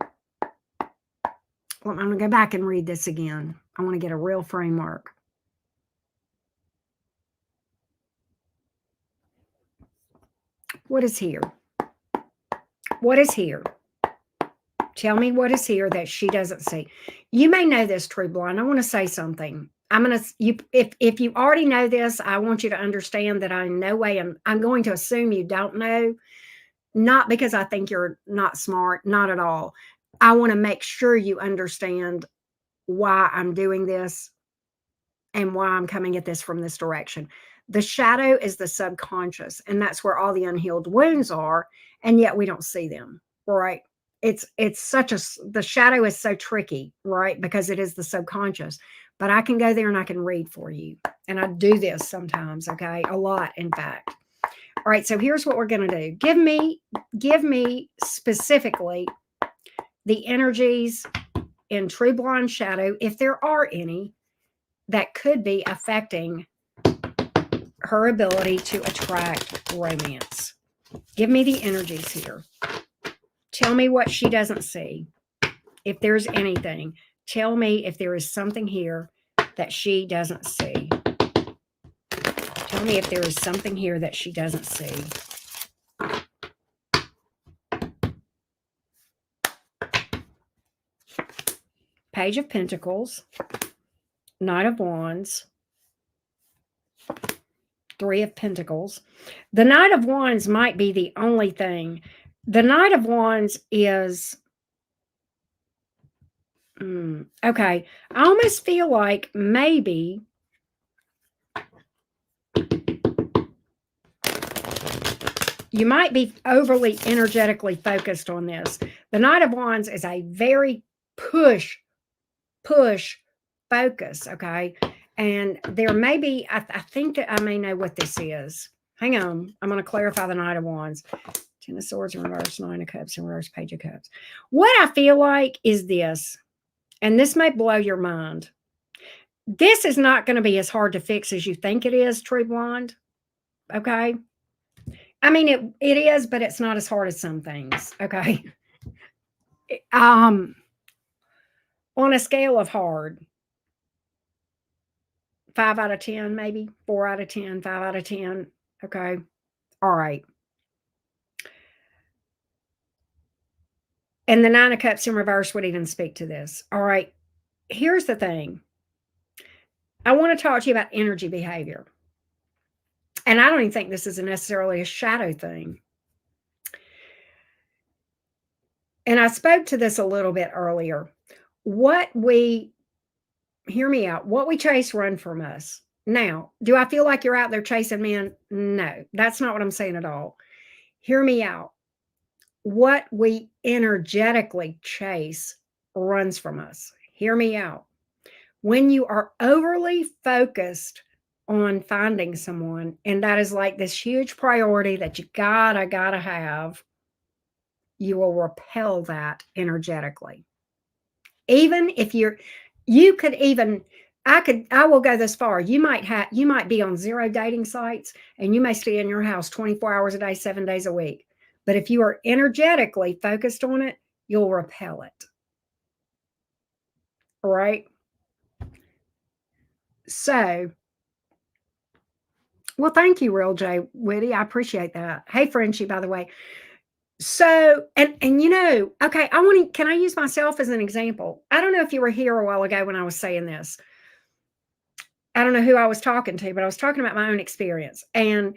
Well, I'm going to go back and read this again. I want to get a real framework. What is here? What is here? Tell me what is here that she doesn't see. You may know this, True Blind. I want to say something. I'm going to if you already know this, I want you to understand that I in no way I'm going to assume you don't know, not because I think you're not smart, not at all. I want to make sure you understand why I'm doing this and why I'm coming at this from this direction. The shadow is the subconscious, and that's where all the unhealed wounds are, and yet we don't see them, right? It's such a the shadow is so tricky, right? Because it is the subconscious. But I can go there and I can read for you. And I do this sometimes, okay? A lot, in fact. All right, so here's what we're going to do. Give me specifically the energies in True Blind Shadow, if there are any, that could be affecting her ability to attract romance. Give me the energies here. Tell me what she doesn't see. If there's anything, tell me if there is something here that she doesn't see. Tell me if there is something here that she doesn't see. Page of Pentacles, Knight of Wands, Three of Pentacles. The Knight of Wands might be the only thing. The Knight of Wands is, okay, I almost feel like maybe you might be overly energetically focused on this. The Knight of Wands is a very push focus, okay? And there may be, I think that I may know what this is. Hang on. I'm going to clarify the Knight of Wands. Ten of Swords in reverse, Nine of Cups in reverse, Page of Cups. What I feel like is this, and this may blow your mind. This is not going to be as hard to fix as you think it is, True Blonde. Okay? I mean, it is, but it's not as hard as some things. Okay? On a scale of hard, 5 out of 10, maybe 4 out of 10, 5 out of 10. Okay. All right. And the Nine of Cups in reverse would even speak to this. All right. Here's the thing. I want to talk to you about energy behavior. And I don't even think this is necessarily a shadow thing. And I spoke to this a little bit earlier. Hear me out. What we chase run from us. Now, do I feel like you're out there chasing men? No, that's not what I'm saying at all. Hear me out. What we energetically chase runs from us. Hear me out. When you are overly focused on finding someone, and that is like this huge priority that you gotta have, you will repel that energetically. Even if I will go this far. You might be on 0 dating sites and you may stay in your house 24 hours a day, 7 days a week. But if you are energetically focused on it, you'll repel it. All right. So, well, thank you, Real J Witty. I appreciate that. Hey, Frenchie, by the way. So, and okay, can I use myself as an example? I don't know if you were here a while ago when I was saying this. I don't know who I was talking to, but I was talking about my own experience. And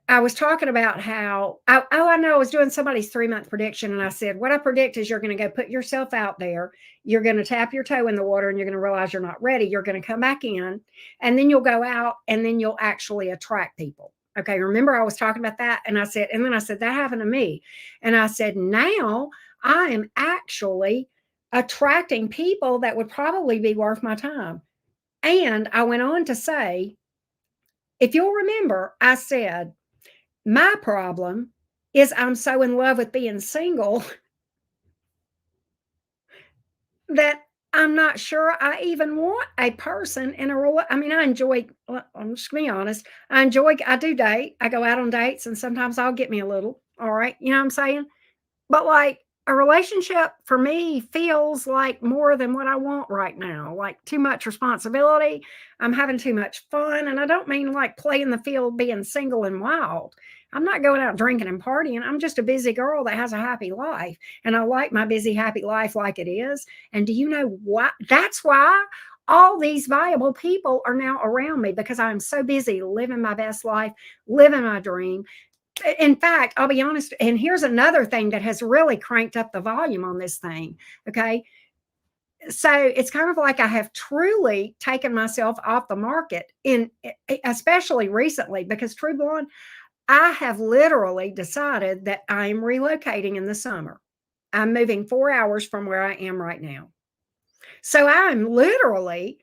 I was talking about how, I know I was doing somebody's 3-month prediction. And I said, what I predict is you're going to go put yourself out there. You're going to tap your toe in the water and you're going to realize you're not ready. You're going to come back in and then you'll go out and then you'll actually attract people. Okay. Remember I was talking about that. And then I said, that happened to me. And I said, now I am actually attracting people that would probably be worth my time. And I went on to say, if you'll remember, I said, my problem is I'm so in love with being single that I'm not sure I even want a person in a I mean, I enjoy, well, I'm just gonna be honest. I do date. I go out on dates and sometimes I'll get me a little. All right. You know what I'm saying? But, like, a relationship for me feels like more than what I want right now, like, too much responsibility. I'm having too much fun, and I don't mean, like, playing the field being single and wild. I'm not going out drinking and partying. I'm just a busy girl that has a happy life, and I like my busy, happy life like it is, and do you know what? That's why all these valuable people are now around me because I'm so busy living my best life, living my dream. In fact, I'll be honest, and here's another thing that has really cranked up the volume on this thing. Okay. So it's kind of like I have truly taken myself off the market especially recently because True Blonde, I have literally decided that I'm relocating in the summer. I'm moving 4 hours from where I am right now. So I'm literally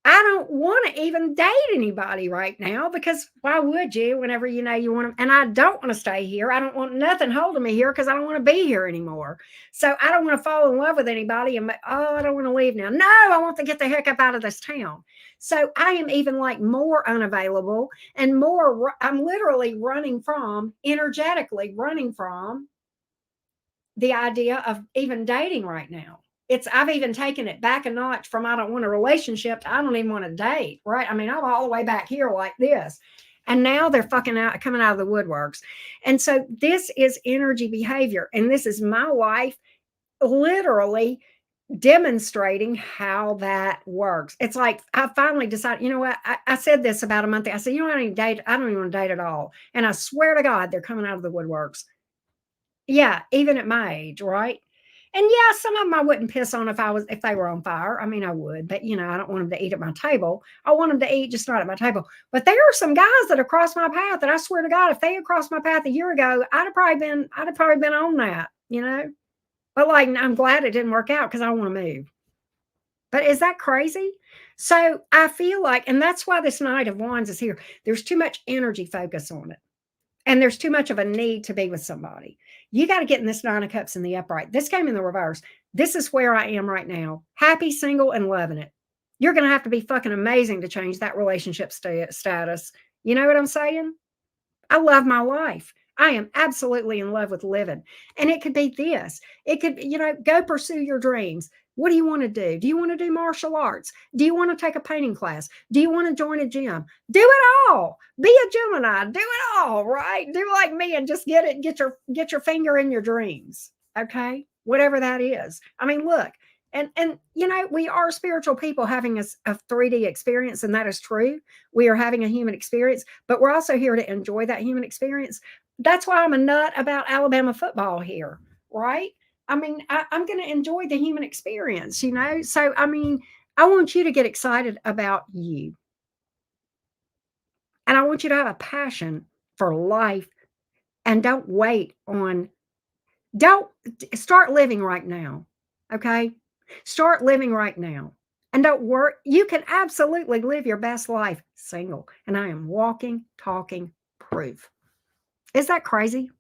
I don't want to even date anybody right now because why would you whenever you know you want to? And I don't want to stay here. I don't want nothing holding me here because I don't want to be here anymore. So I don't want to fall in love with anybody and, oh, I don't want to leave now. No, I want to get the heck up out of this town. So I am even like more unavailable and more, I'm literally running from, energetically running from the idea of even dating right now. I've even taken it back a notch from I don't want a relationship to I don't even want to date, right? I mean, I'm all the way back here like this. And now they're fucking out coming out of the woodworks. And so this is energy behavior. And this is my wife literally demonstrating how that works. It's like I finally decided, you know what? I said this about a month ago. I said, you know, I don't even want to date at all. And I swear to God, they're coming out of the woodworks. Yeah, even at my age, right? And yeah, some of them I wouldn't piss on if they were on fire. I mean, I would, but you know, I don't want them to eat at my table. I want them to eat just not at my table. But there are some guys that have crossed my path that I swear to God, if they had crossed my path a year ago, I'd have probably been on that, you know. But like, I'm glad it didn't work out because I want to move. But is that crazy? So I feel like, and that's why this Knight of Wands is here. There's too much energy focus on it. And there's too much of a need to be with somebody. You got to get in this Nine of Cups in the upright. This came in the reverse. This is where I am right now. Happy, single, and loving it. You're going to have to be fucking amazing to change that relationship status. You know what I'm saying? I love my life. I am absolutely in love with living. And it could be this. It could, you know, go pursue your dreams. What do you want to do? Do you want to do martial arts? Do you want to take a painting class? Do you want to join a gym? Do it all. Be a Gemini. Do it all, right? Do like me and just get your finger in your dreams. Okay? Whatever that is. I mean, look, and you know, we are spiritual people having a 3D experience, and that is true. We are having a human experience, but we're also here to enjoy that human experience. That's why I'm a nut about Alabama football here, right? I mean, I'm going to enjoy the human experience, you know? So, I mean, I want you to get excited about you. And I want you to have a passion for life and don't start living right now. Okay. Start living right now. And don't worry, you can absolutely live your best life single. And I am walking, talking proof. Is that crazy?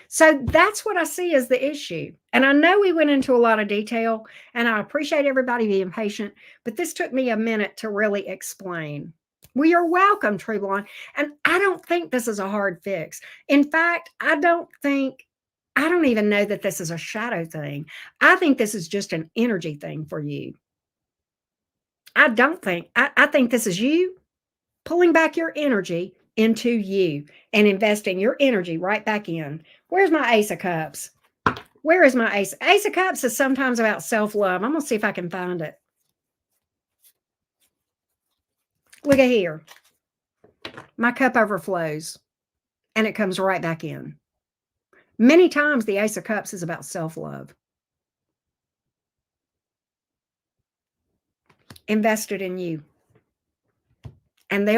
So that's what I see as the issue. And I know we went into a lot of detail, and I appreciate everybody being patient, but this took me a minute to really explain. Well, you're welcome, True Blonde. And I don't think this is a hard fix. In fact, I don't even know that this is a shadow thing. I think this is just an energy thing for you. I think this is you pulling back your energy into you and investing your energy right back in. Where's my Ace of Cups? Where is my Ace? Ace of Cups is sometimes about self-love. I'm going to see if I can find it. Look at here. My cup overflows and it comes right back in. Many times the Ace of Cups is about self-love. Invested in you. And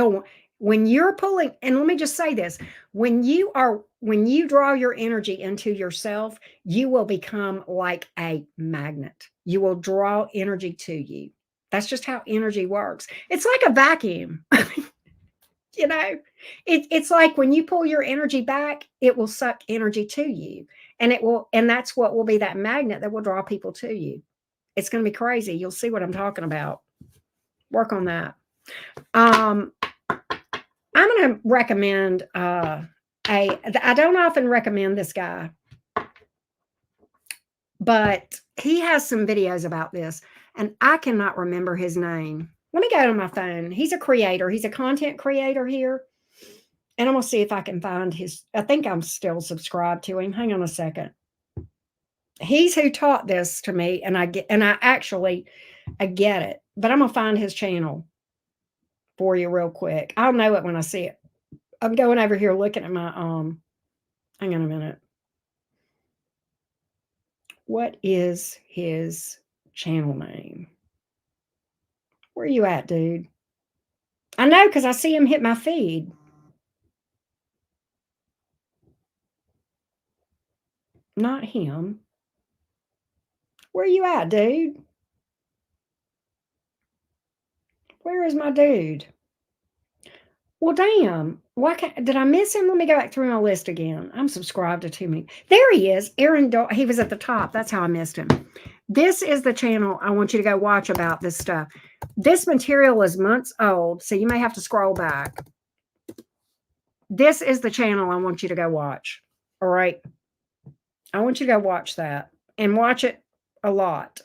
when you're pulling, and let me just say this, when you are when you draw your energy into yourself, you will become like a magnet. You will draw energy to you. That's just how energy works. It's like a vacuum. You know, it's like when you pull your energy back, it will suck energy to you. And that's what will be that magnet that will draw people to you. It's going to be crazy. You'll see what I'm talking about. Work on that. I'm going to recommend I don't often recommend this guy, but he has some videos about this, and I cannot remember his name. Let me go to my phone. He's a creator. He's a content creator here. And I'm going to see if I can find his. I think I'm still subscribed to him. Hang on a second. He's who taught this to me, and I get it. But I'm going to find his channel for you real quick. I'll know it when I see it. I'm going over here looking at my hang on a minute. What is his channel name? Where are you at, dude? I know because I see him hit my feed. Not him. Where are you at, dude? Where is my dude? Well, damn. Why did I miss him? Let me go back through my list again. I'm subscribed to too many. There he is. Aaron, he was at the top. That's how I missed him. This is the channel I want you to go watch about this stuff. This material is months old, so you may have to scroll back. This is the channel I want you to go watch. All right. I want you to go watch that and watch it a lot.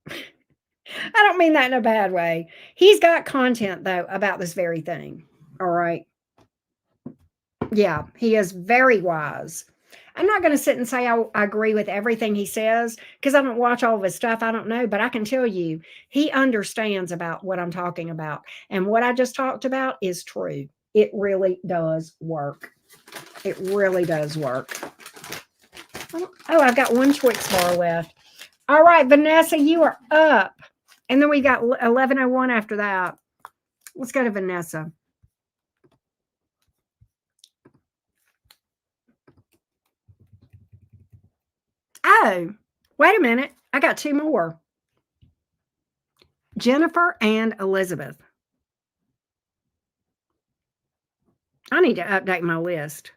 I don't mean that in a bad way. He's got content, though, about this very thing. All right. Yeah, he is very wise. I'm not going to sit and say I agree with everything he says because I don't watch all of his stuff. I don't know, but I can tell you he understands about what I'm talking about. And what I just talked about is true. It really does work. It really does work. Oh, I've got one Twix bar left. All right, Vanessa, you are up. And then we got 11:01 after that. Let's go to Vanessa. Oh, wait a minute. I got two more. Jennifer and Elizabeth. I need to update my list.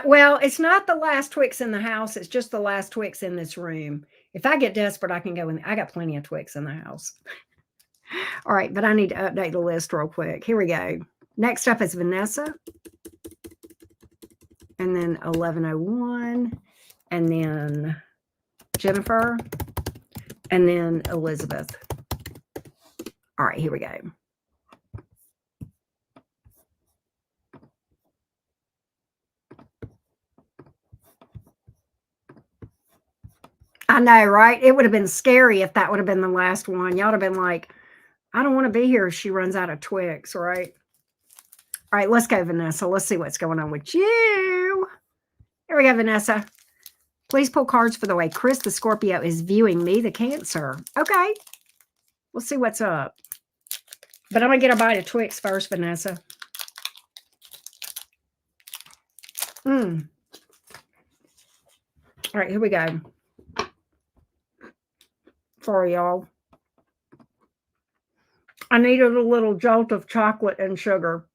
Well, it's not the last Twix in the house. It's just the last Twix in this room. If I get desperate, I can go in. I got plenty of Twix in the house. All right, but I need to update the list real quick. Here we go. Next up is Vanessa. And then 11:01. And then Jennifer. And then Elizabeth. All right, here we go. I know, right? It would have been scary if that would have been the last one. Y'all would have been like, I don't want to be here if she runs out of Twix, right? All right, let's go, Vanessa. Let's see what's going on with you. Here we go, Vanessa. Please pull cards for the way Chris, the Scorpio, is viewing me, the Cancer. Okay. We'll see what's up. But I'm going to get a bite of Twix first, Vanessa. All right, here we go. Sorry, y'all. I needed a little jolt of chocolate and sugar.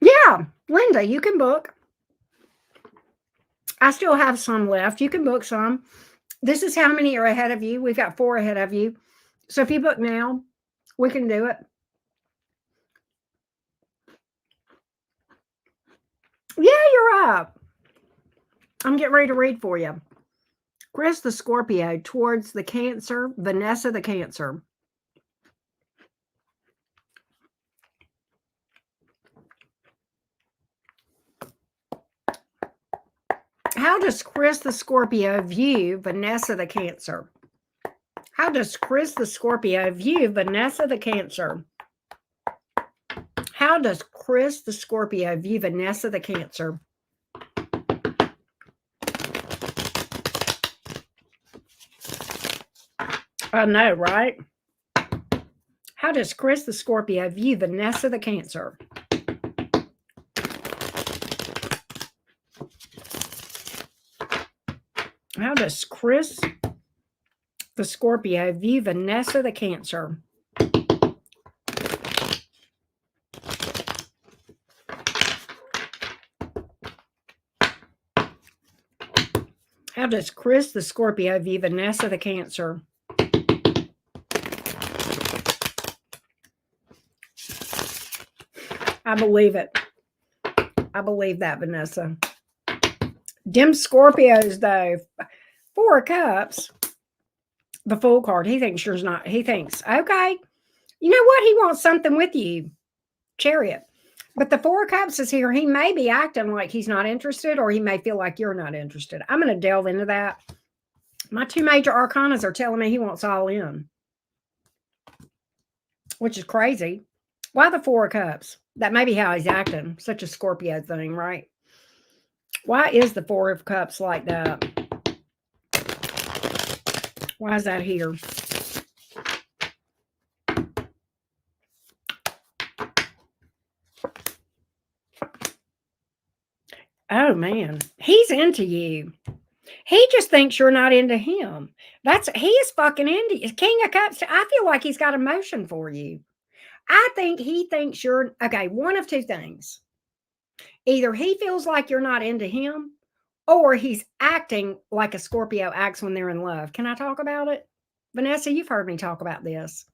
Yeah, Linda, you can book. I still have some left. You can book some. This is how many are ahead of you. We've got 4 ahead of you. So if you book now, we can do it. Yeah, you're up. I'm getting ready to read for you. Chris, the Scorpio, towards the Cancer. Vanessa, the Cancer. How does Chris, the Scorpio, view Vanessa, the Cancer? How does Chris, the Scorpio, view Vanessa, the Cancer? How does Chris, the Scorpio, view Vanessa, the Cancer? I know, right? How does Chris the Scorpio view Vanessa the Cancer? How does Chris the Scorpio view Vanessa the Cancer? How does Chris the Scorpio view Vanessa the Cancer? I believe it. I believe that, Vanessa. Dim Scorpios, though. Four of Cups, the Fool card. He thinks yours not. He thinks, okay, you know what? He wants something with you, Chariot. But the Four of Cups is here. He may be acting like he's not interested, or he may feel like you're not interested. I'm going to delve into that. My two major arcanas are telling me he wants all in, which is crazy. Why the Four of Cups? That may be how he's acting. Such a Scorpio thing, right? Why is the Four of Cups like that? Why is that here? Oh, man. He's into you. He just thinks you're not into him. He is fucking into you. King of Cups. I feel like he's got emotion for you. I think he thinks you're okay. One of two things. Either he feels like you're not into him, or he's acting like a Scorpio acts when they're in love. Can I talk about it? Vanessa, you've heard me talk about this.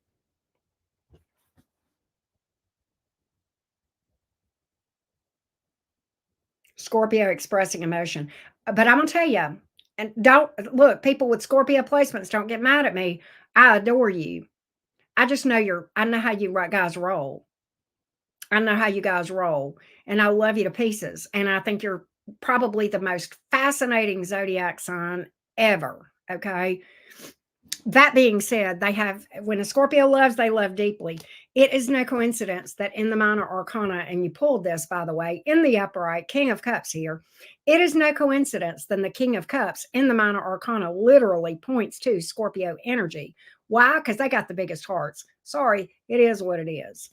Scorpio expressing emotion. But I'm going to tell you, and don't look, people with Scorpio placements, don't get mad at me. I adore you. I just know I know how you guys roll. I know how you guys roll, and I love you to pieces. And I think you're probably the most fascinating zodiac sign ever. Okay. That being said, when a Scorpio loves, they love deeply. It is no coincidence that in the minor arcana, and you pulled this, by the way, in the upright, King of Cups here, it is no coincidence that the King of Cups in the minor arcana literally points to Scorpio energy. Why? Because they got the biggest hearts. Sorry, it is what it is.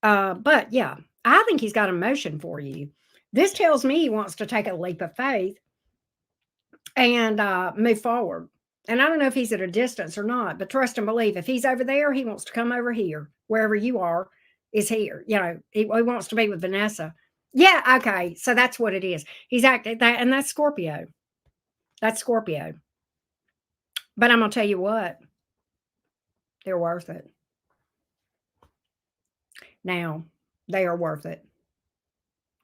But yeah, I think he's got emotion for you. This tells me he wants to take a leap of faith and move forward. And I don't know if he's at a distance or not, but trust and believe. If he's over there, he wants to come over here. Wherever you are is here. You know, he wants to be with Vanessa. Yeah, okay. So that's what it is. He's acting that, and that's Scorpio. That's Scorpio. But I'm gonna tell you what, they're worth it. Now, they are worth it.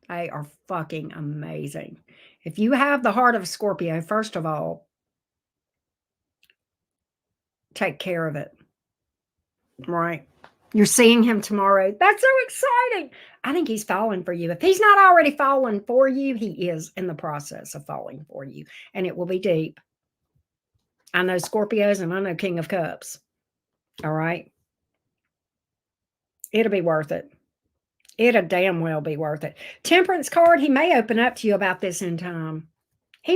They are fucking amazing. If you have the heart of Scorpio, first of all, take care of it. Right. You're seeing him tomorrow. That's so exciting. I think he's falling for you. If he's not already fallen for you, he is in the process of falling for you, and it will be deep. I know Scorpios and I know King of Cups. All right. It'll be worth it. It'll damn well be worth it. Temperance card, he may open up to you about this in time. He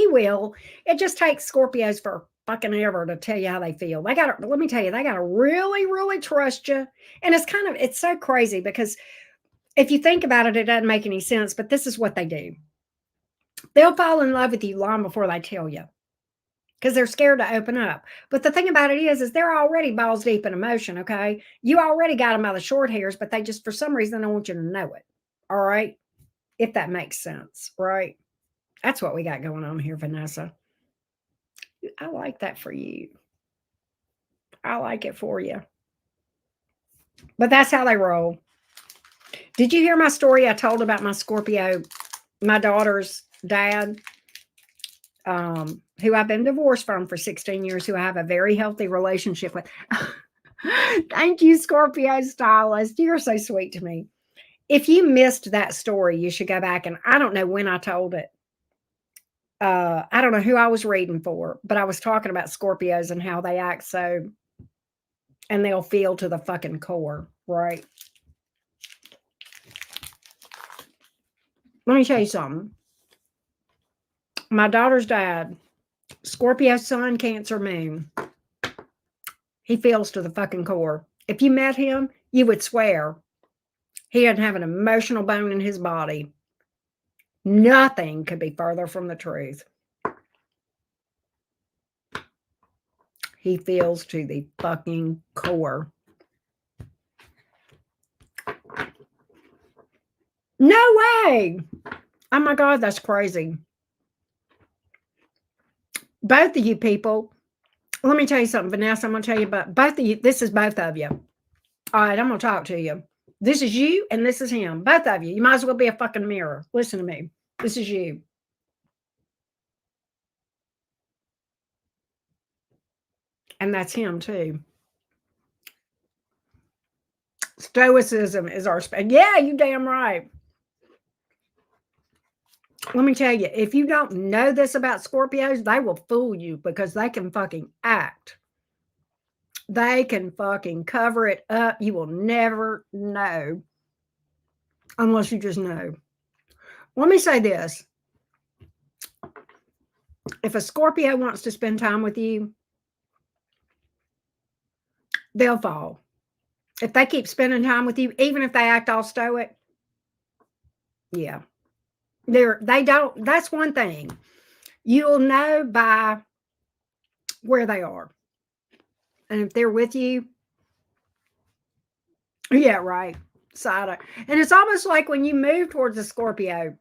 will. It just takes Scorpios for fucking ever to tell you how they feel. Let me tell you, they gotta really, really trust you. And it's so crazy because if you think about it, it doesn't make any sense, but this is what they do. They'll fall in love with you long before they tell you because they're scared to open up. But the thing about it is they're already balls deep in emotion, okay? You already got them by the short hairs, but they just, for some reason, don't want you to know it. All right? If that makes sense, right? That's what we got going on here, Vanessa. I like that for you. I like it for you. But that's how they roll. Did you hear my story I told about my Scorpio, my daughter's dad, who I've been divorced from for 16 years, who I have a very healthy relationship with? Thank you, Scorpio stylist. You're so sweet to me. If you missed that story, you should go back, and I don't know when I told it. I don't know who I was reading for, but I was talking about Scorpios and how they act so, and they'll feel to the fucking core, right? Let me tell you something. My daughter's dad, Scorpio sun, Cancer moon. He feels to the fucking core. If you met him, you would swear he doesn't have an emotional bone in his body. Nothing could be further from the truth. He feels to the fucking core. No way. Oh my God, that's crazy. Both of you people, let me tell you something, Vanessa. I'm going to tell you about both of you. This is both of you. All right, I'm going to talk to you. This is you and this is him. Both of you. You might as well be a fucking mirror. Listen to me. This is you. And that's him too. Stoicism is our yeah, you damn right. Let me tell you, if you don't know this about Scorpios, they will fool you because they can fucking act. They can fucking cover it up. You will never know unless you just know. Let me say this. If a Scorpio wants to spend time with you, they'll fall. If they keep spending time with you, even if they act all stoic, yeah. They don't, that's one thing. You'll know by where they are. And if they're with you, yeah, right. Side. And it's almost like when you move towards a Scorpio,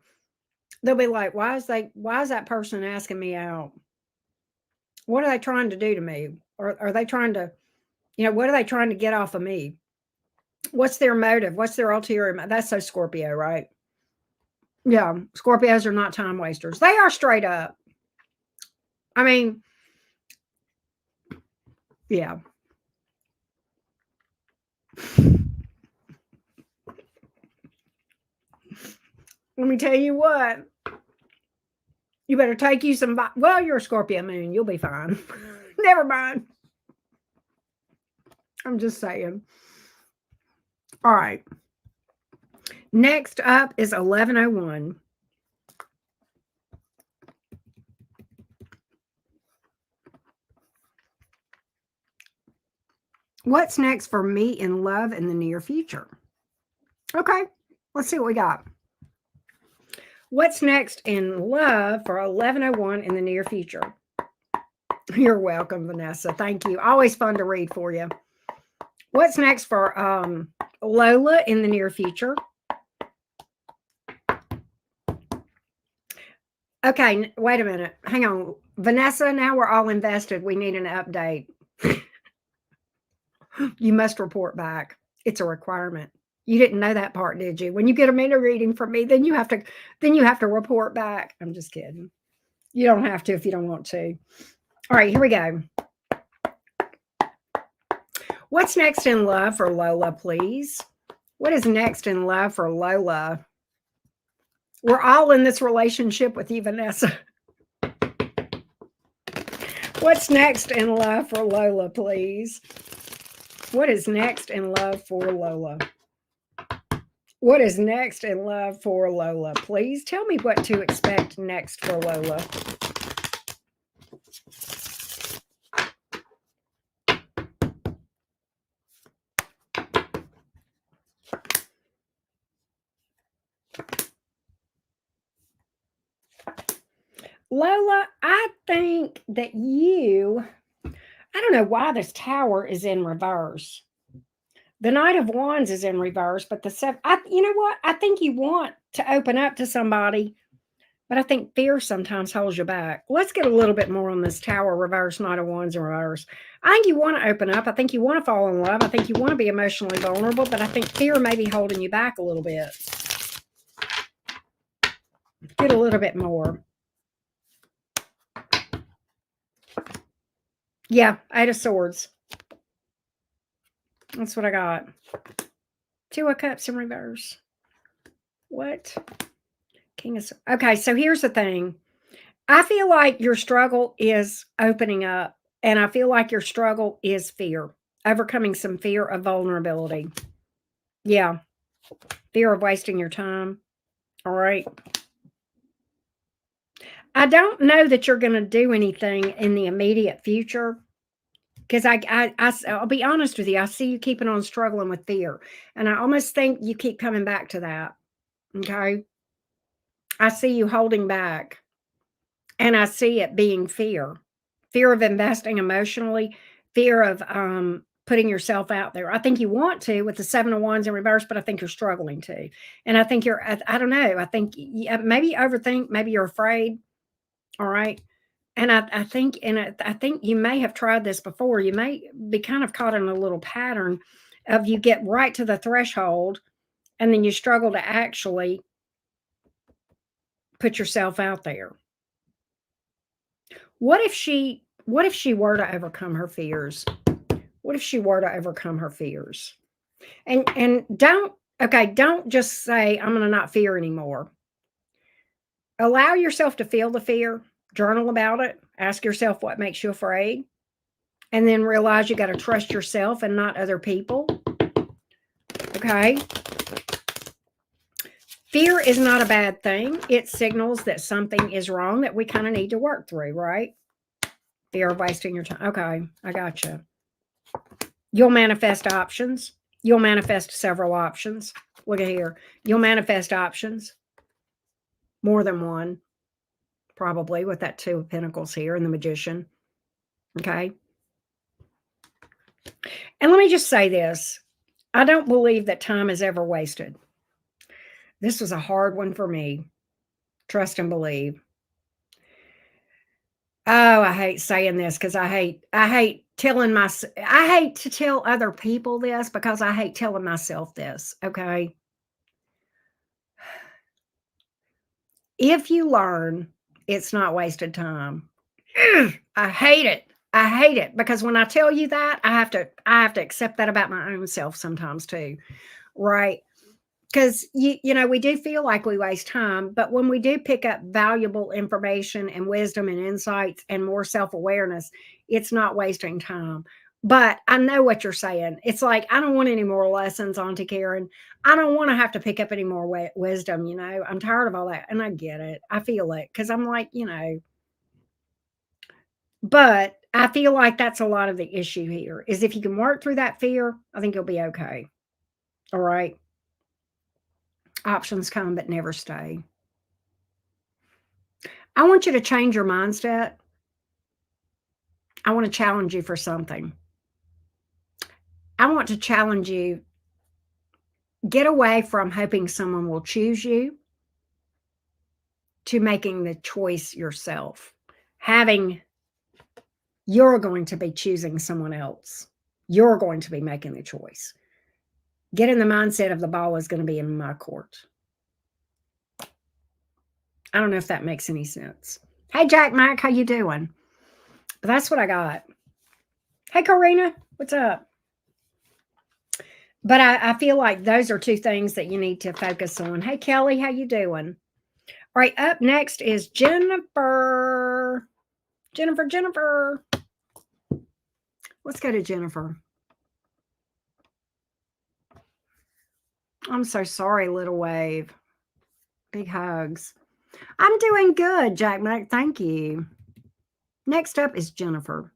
they'll be like, why is that person asking me out? What are they trying to do to me? Or are they trying to, what are they trying to get off of me? What's their motive? What's their ulterior? That's so Scorpio, right? Yeah. Scorpios are not time wasters. They are straight up. I mean, yeah. Let me tell you what. You better take you some. Well, you're a Scorpio moon. You'll be fine. Never mind. I'm just saying. All right. Next up is 1101. What's next for me in love in the near future? Okay. Let's see what we got. What's next in love for 1101 in the near future? You're welcome, Vanessa. Thank you. Always fun to read for you. What's next for Lola in the near future? Okay, wait a minute. Hang on. Vanessa, now we're all invested. We need an update. You must report back. It's a requirement. You didn't know that part, did you? When you get a minute reading from me, then you have to report back. I'm just kidding. You don't have to if you don't want to. All right, here we go. What's next in love for Lola, please? What is next in love for Lola? We're all in this relationship with you, Vanessa. What's next in love for Lola, please? What is next in love for Lola? What is next in love for Lola? Please tell me what to expect next for Lola. Lola, I think that I don't know why this tower is in reverse. The Knight of Wands is in reverse, but you know what? I think you want to open up to somebody, but I think fear sometimes holds you back. Let's get a little bit more on this tower reverse, Knight of Wands in reverse. I think you want to open up. I think you want to fall in love. I think you want to be emotionally vulnerable, but I think fear may be holding you back a little bit. Get a little bit more. Yeah, 8 of Swords. That's what I got. 2 of Cups in reverse. What? King of Swords. Okay, so here's the thing. I feel like your struggle is opening up, and I feel like your struggle is fear. Overcoming some fear of vulnerability. Yeah. Fear of wasting your time. All right. I don't know that you're going to do anything in the immediate future. Because I'll be honest with you, I see you keeping on struggling with fear, and I almost think you keep coming back to that. Okay, I see you holding back, and I see it being fear, fear of investing emotionally, fear of putting yourself out there. I think you want to with the 7 of Wands in reverse, but I think you're struggling to, and I think I don't know. I think maybe you overthink, maybe you're afraid. All right. And I think you may have tried this before. You may be kind of caught in a little pattern of you get right to the threshold and then you struggle to actually put yourself out there. What if she were to overcome her fears? What if she were to overcome her fears? And don't just say I'm going to not fear anymore. Allow yourself to feel the fear, journal about it, ask yourself what makes you afraid. And then realize you got to trust yourself and not other people. Okay. Fear is not a bad thing. It signals that something is wrong that we kind of need to work through, right? Fear of wasting your time. Okay, I got you. You'll manifest options. You'll manifest several options. Look at here. You'll manifest options. More than one, probably, with that 2 of Pentacles here and the Magician. Okay. And let me just say this. I don't believe that time is ever wasted. This was a hard one for me. Trust and believe. Oh, I hate saying this because I hate I hate to tell other people this because I hate telling myself this. Okay. If you learn, it's not wasted time. Ugh, I hate it. I hate it because when I tell you that, I have to accept that about my own self sometimes too. Right? Because we do feel like we waste time, but when we do pick up valuable information and wisdom and insights and more self-awareness, it's not wasting time. But I know what you're saying. It's like I don't want any more lessons, Auntie Karen. I don't want to have to pick up any more wisdom. I'm tired of all that, and I get it. I feel it because I'm like, but I feel like that's a lot of the issue here. Is if you can work through that fear, I think you'll be okay. All right. Options come but never stay. I want you to change your mindset. I want to challenge you for something. I want to challenge you. Get away from hoping someone will choose you to making the choice yourself. You're going to be choosing someone else. You're going to be making the choice. Get in the mindset of the ball is going to be in my court. I don't know if that makes any sense. Hey, Jack Mike, how you doing? But that's what I got. Hey, Karina, what's up? But I feel like those are 2 things that you need to focus on. Hey, Kelly, how you doing? All right, up next is Jennifer. Jennifer. Let's go to Jennifer. I'm so sorry, little wave. Big hugs. I'm doing good, Jack Mac. Thank you. Next up is Jennifer.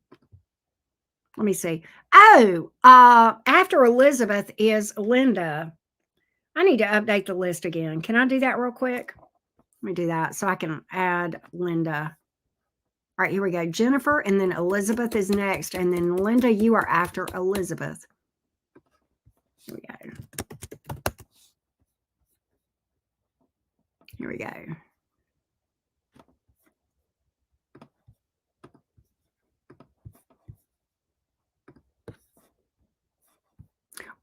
Let me see. Oh, after Elizabeth is Linda. I need to update the list again. Can I do that real quick? Let me do that so I can add Linda. All right, here we go. Jennifer, and then Elizabeth is next. And then Linda, you are after Elizabeth. Here we go. Here we go.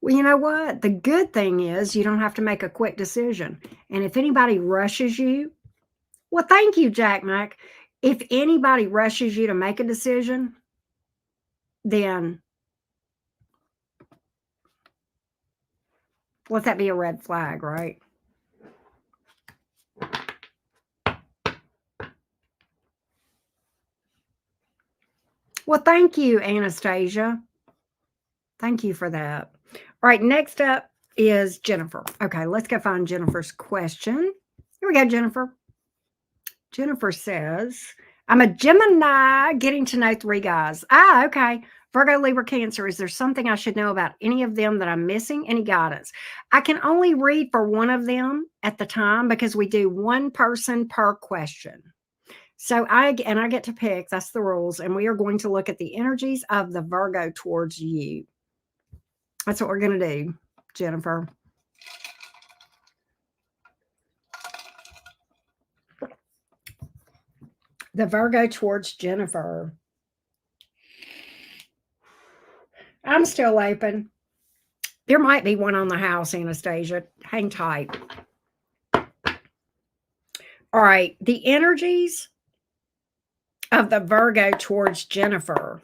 Well, you know what? The good thing is you don't have to make a quick decision. And if anybody rushes you, well, thank you, Jack Mac. If anybody rushes you to make a decision, then let that be a red flag, right? Well, thank you, Anastasia. Thank you for that. All right, next up is Jennifer. Okay, let's go find Jennifer's question. Here we go, Jennifer. Jennifer says, I'm a Gemini getting to know 3 guys. Ah, okay. Virgo, Libra, Cancer, is there something I should know about any of them that I'm missing? Any guidance? I can only read for one of them at the time because we do one person per question. So I get to pick, that's the rules, and we are going to look at the energies of the Virgo towards you. That's what we're going to do, Jennifer. The Virgo towards Jennifer. I'm still open. There might be one on the house, Anastasia. Hang tight. All right. The energies of the Virgo towards Jennifer.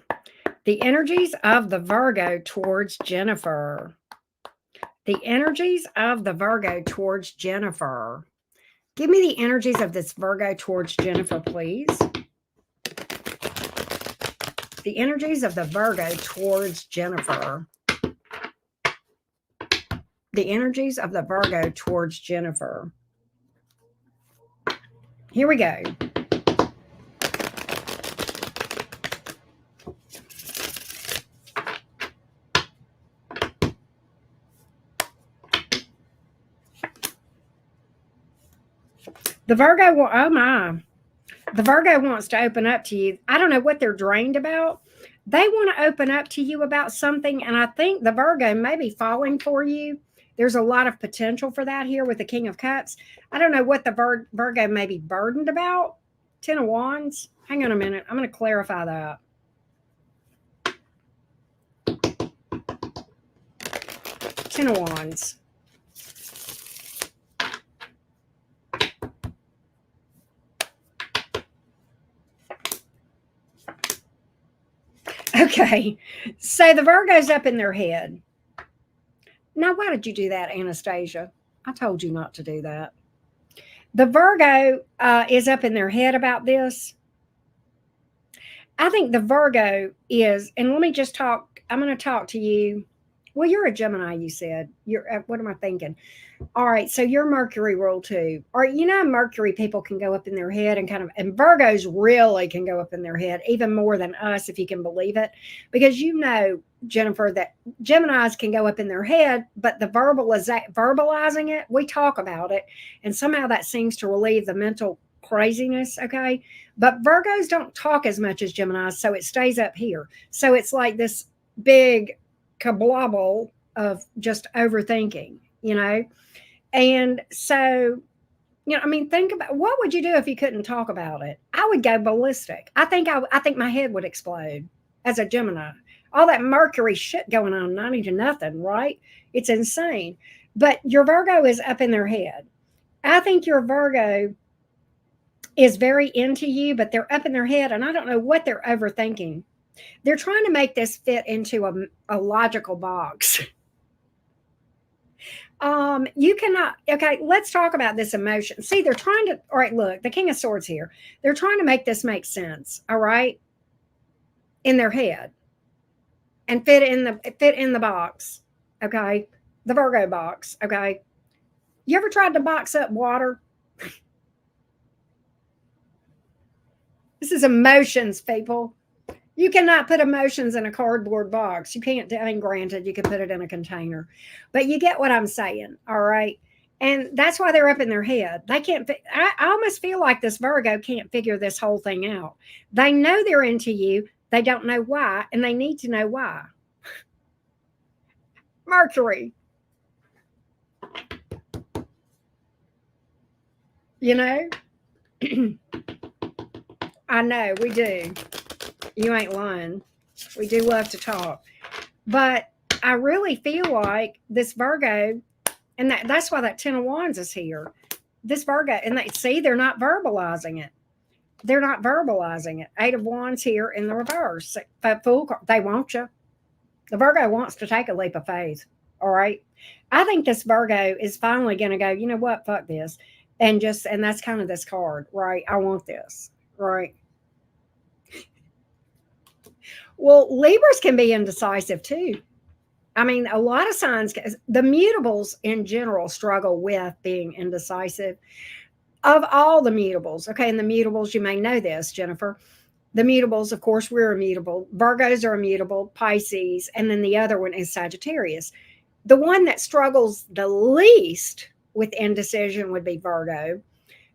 The energies of the Virgo towards Jennifer. The energies of the Virgo towards Jennifer. Give me the energies of this Virgo towards Jennifer, please. The energies of the Virgo towards Jennifer. The energies of the Virgo towards Jennifer. Here we go. The Virgo, oh my. The Virgo wants to open up to you. I don't know what they're drained about. They want to open up to you about something, and I think the Virgo may be falling for you. There's a lot of potential for that here with the King of Cups. I don't know what the Virgo may be burdened about. 10 of Wands. Hang on a minute. I'm going to clarify that. Ten of Wands. Okay, so the Virgo's up in their head. Now, why did you do that, Anastasia? I told you not to do that. The Virgo is up in their head about this. I think the Virgo is, and let me just talk, I'm going to talk to you. Well, you're a Gemini, you said. You're, what am I thinking? All right, so you're Mercury rule too. Or, you know, Mercury people can go up in their head and and Virgos really can go up in their head, even more than us, if you can believe it. Because you know, Jennifer, that Geminis can go up in their head, but the verbalizing it, we talk about it, and somehow that seems to relieve the mental craziness, okay? But Virgos don't talk as much as Geminis, so it stays up here. So it's like this big kablobble of just overthinking, you know? And so, you know, I mean, think about what would you do if you couldn't talk about it? I would go ballistic. I think my head would explode as a Gemini. All that Mercury shit going on, 90 to nothing, right? It's insane. But your Virgo is up in their head. I think your Virgo is very into you, but they're up in their head, and I don't know what they're overthinking. They're trying to make this fit into a logical box. You cannot, okay, let's talk about this emotion. See, they're trying to, all right, look, the King of Swords here. They're trying to make this make sense, all right, in their head and fit in the box, okay? The Virgo box, okay? You ever tried to box up water? This is emotions, people. You cannot put emotions in a cardboard box. You can't, I mean, granted, you can put it in a container, but you get what I'm saying, all right? And that's why they're up in their head. They can't, I almost feel like this Virgo can't figure this whole thing out. They know they're into you. They don't know why, and they need to know why. Mercury. You know? I know, we do. You ain't lying. We do love to talk. But I really feel like this Virgo, and that's why that 10 of Wands is here. This Virgo, and they're not verbalizing it. They're not verbalizing it. 8 of Wands here in the reverse. They want you. The Virgo wants to take a leap of faith. All right. I think this Virgo is finally going to go, you know what? Fuck this. And that's kind of this card, right? I want this, right? Well, Libras can be indecisive too. I mean, a lot of signs, the mutables in general struggle with being indecisive of all the mutables. Okay. And the mutables, you may know this, Jennifer. The mutables, of course, we're immutable. Virgos are immutable, Pisces, and then the other one is Sagittarius. The one that struggles the least with indecision would be Virgo,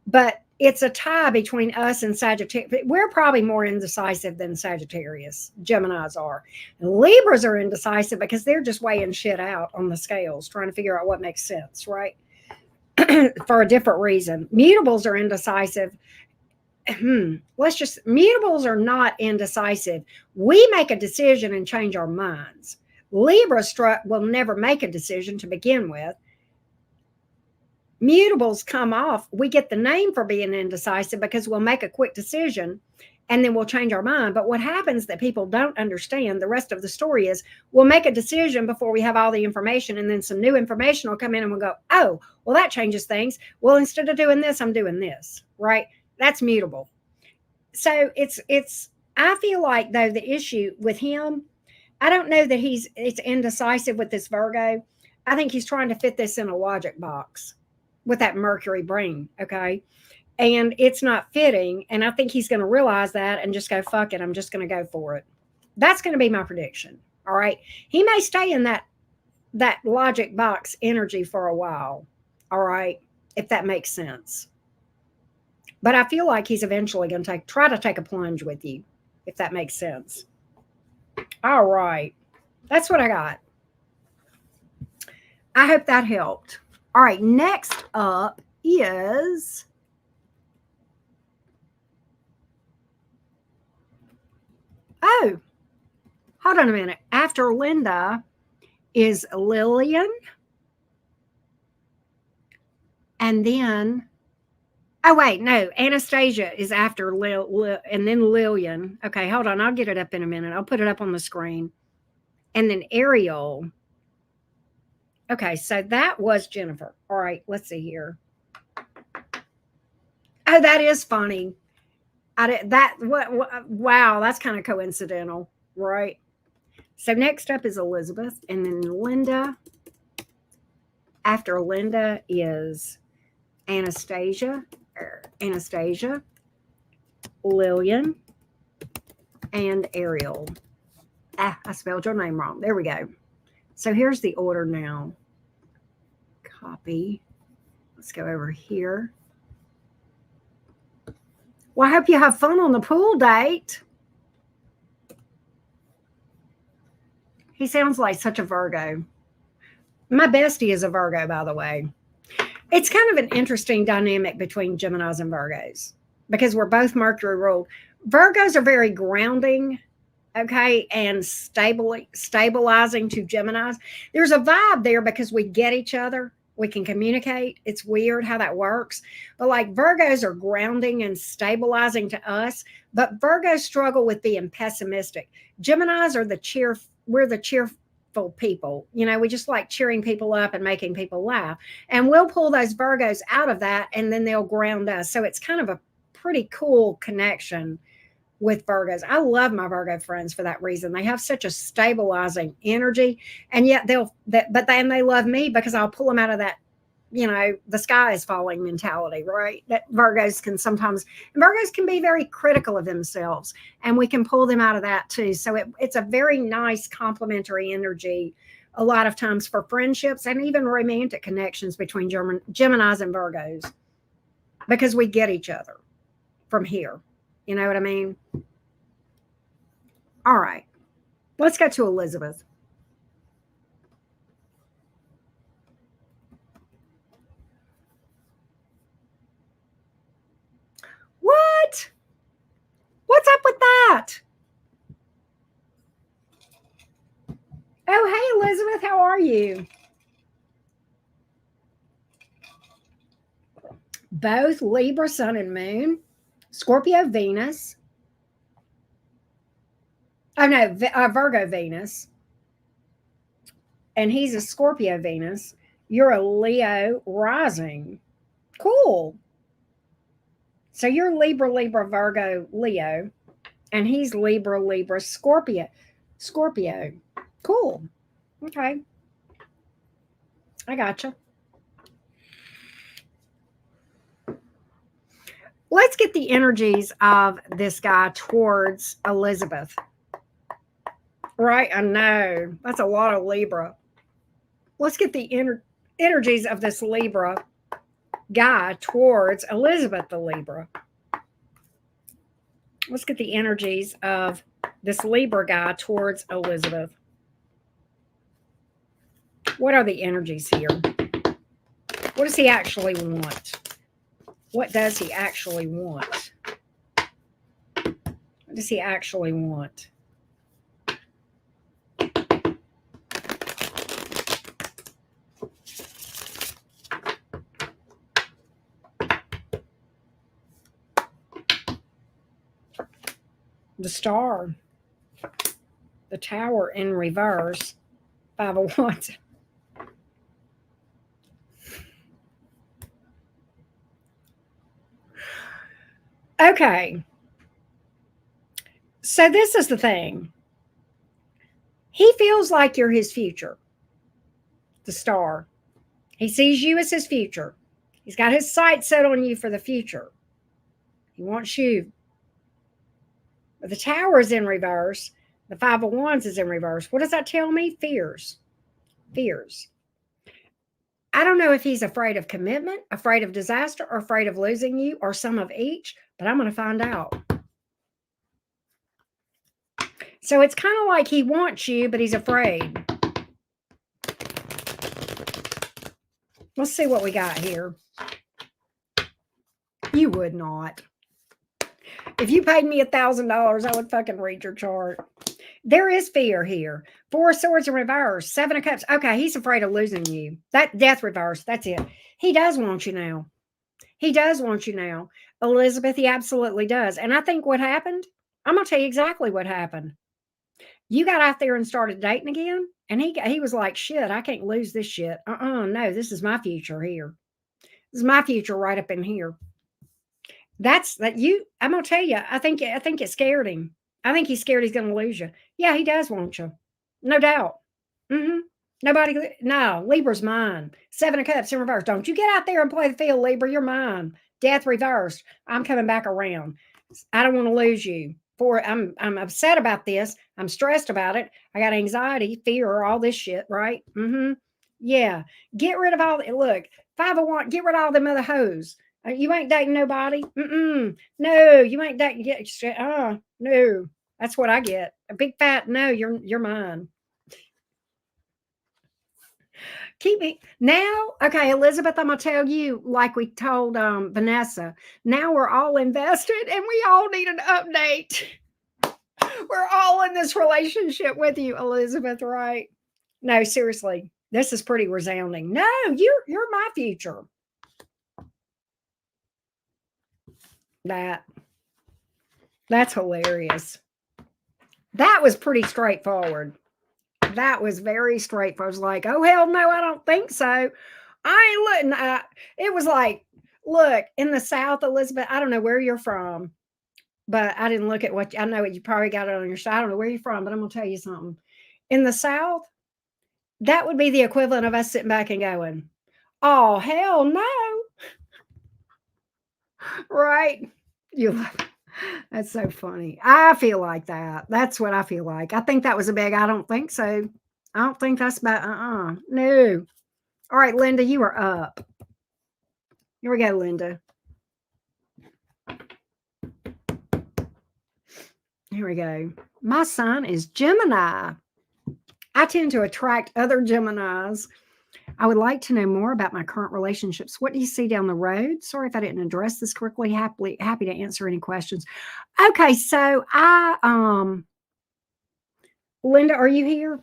but it's a tie between us and Sagittarius. We're probably more indecisive than Sagittarius. Geminis are. Libras are indecisive because they're just weighing shit out on the scales, trying to figure out what makes sense, right? For a different reason. Mutables are indecisive. Mutables are not indecisive. We make a decision and change our minds. Libra will never make a decision to begin with. Mutables come off. We get the name for being indecisive because we'll make a quick decision and then we'll change our mind. But what happens that people don't understand, the rest of the story is we'll make a decision before we have all the information, and then some new information will come in and we'll go, oh, well, that changes things. Well, instead of doing this, I'm doing this, right? That's mutable. So I feel like, though, the issue with him, I don't know that it's indecisive with this Virgo. I think he's trying to fit this in a logic box with that Mercury brain, okay? And it's not fitting. And I think he's going to realize that and just go, fuck it, I'm just going to go for it. That's going to be my prediction. All right. He may stay in that logic box energy for a while. All right. If that makes sense. But I feel like he's eventually going to try to take a plunge with you, if that makes sense. All right. That's what I got. I hope that helped. All right, next up is hold on a minute. After Linda is Lillian, and then no, Anastasia is after and then Lillian. Okay, hold on, I'll get it up in a minute. I'll put it up on the screen. And then Ariel. Okay, so that was Jennifer. All right, let's see here. Oh, that is funny. Wow, that's kind of coincidental, right? So next up is Elizabeth, and then Linda. After Linda is Anastasia, Lillian, and Ariel. I spelled your name wrong. There we go. So here's the order now. Copy. Let's go over here. Well, I hope you have fun on the pool date. He sounds like such a Virgo. My bestie is a Virgo, by the way. It's kind of an interesting dynamic between Geminis and Virgos because we're both Mercury ruled. Virgos are very grounding, okay, and stabilizing to Geminis. There's a vibe there because we get each other. We can communicate. It's weird how that works. But like Virgos are grounding and stabilizing to us, but Virgos struggle with being pessimistic. Geminis are we're the cheerful people. You know, we just like cheering people up and making people laugh. And we'll pull those Virgos out of that and then they'll ground us. So it's kind of a pretty cool connection with Virgos. I love my Virgo friends for that reason. They have such a stabilizing energy, and yet but then they love me because I'll pull them out of that, you know, the sky is falling mentality, right? That Virgos can be very critical of themselves, and we can pull them out of that too. So it's a very nice complementary energy a lot of times for friendships and even romantic connections between Geminis and Virgos because we get each other from here. You know what I mean? All right. Let's go to Elizabeth. What? What's up with that? Oh, hey, Elizabeth. How are you? Both Libra, Sun, and Moon. Scorpio, Venus. Oh, no, Virgo, Venus. And he's a Scorpio, Venus. You're a Leo rising. Cool. So you're Libra, Virgo, Leo. And he's Libra, Scorpio. Cool. Okay. I gotcha. Let's get the energies of this guy towards Elizabeth. Right? I know. That's a lot of Libra. Let's get the energies of this Libra guy towards Elizabeth the Libra. Let's get the energies of this Libra guy towards Elizabeth. What are the energies here? What does he actually want? What does he actually want? What does he actually want? The Star, the Tower in reverse, Five of Wands. Okay. So this is the thing. He feels like you're his future. The Star. He sees you as his future. He's got his sights set on you for the future. He wants you. But the Tower is in reverse. The Five of Wands is in reverse. What does that tell me? Fears. Fears. I don't know if he's afraid of commitment, afraid of disaster, or afraid of losing you, or some of each, but I'm going to find out. So it's kind of like he wants you, but he's afraid. Let's see what we got here. You would not. If you paid me $1,000, I would fucking read your chart. There is fear here. Four of Swords in reverse. Seven of Cups. Okay, he's afraid of losing you. That Death reverse. That's it. He does want you now. He does want you now. Elizabeth, he absolutely does. And I think what happened, I'm going to tell you exactly what happened. You got out there and started dating again, and he was like, shit, I can't lose this shit. No, this is my future here. This is my future right up in here. That's that you. I'm gonna tell you. I think it scared him. I think he's scared he's gonna lose you. Yeah, he does want you, no doubt. Mm-hmm. Nobody. No, Libra's mine. Seven of Cups in reverse. Don't you get out there and play the field, Libra. You're mine. Death reversed. I'm coming back around. I don't want to lose you. I'm upset about this. I'm stressed about it. I got anxiety, fear, all this shit. Right? Mm-hmm. Yeah. Get rid of all. Look, 501. Get rid of all them other hoes. You ain't dating nobody. Mm-mm. No, you ain't dating. No. That's what I get. A big fat no. You're mine. Keep me now. Okay, Elizabeth, I'm gonna tell you, like we told Vanessa. Now we're all invested, and we all need an update. We're all in this relationship with you, Elizabeth. Right? No, seriously, this is pretty resounding. No, you're my future. That's hilarious. That was pretty straightforward. That was very straightforward. I was like, oh hell no, I don't think so. I ain't looking. It was like, look, in the South, Elizabeth. I don't know where you're from, but I didn't look at what I know. You probably got it on your side. I don't know where you're from, but I'm gonna tell you something. In the South, that would be the equivalent of us sitting back and going, "Oh hell no!" Right? You. That's so funny. I feel like that. That's what I feel like. I think that was a big. I don't think so. I don't think that's about. No. All right, Linda, you are up. Here we go, Linda. Here we go. My sign is Gemini. I tend to attract other Geminis. I would like to know more about my current relationships. What do you see down the road? Sorry if I didn't address this correctly. Happy to answer any questions. Okay, so Linda, are you here?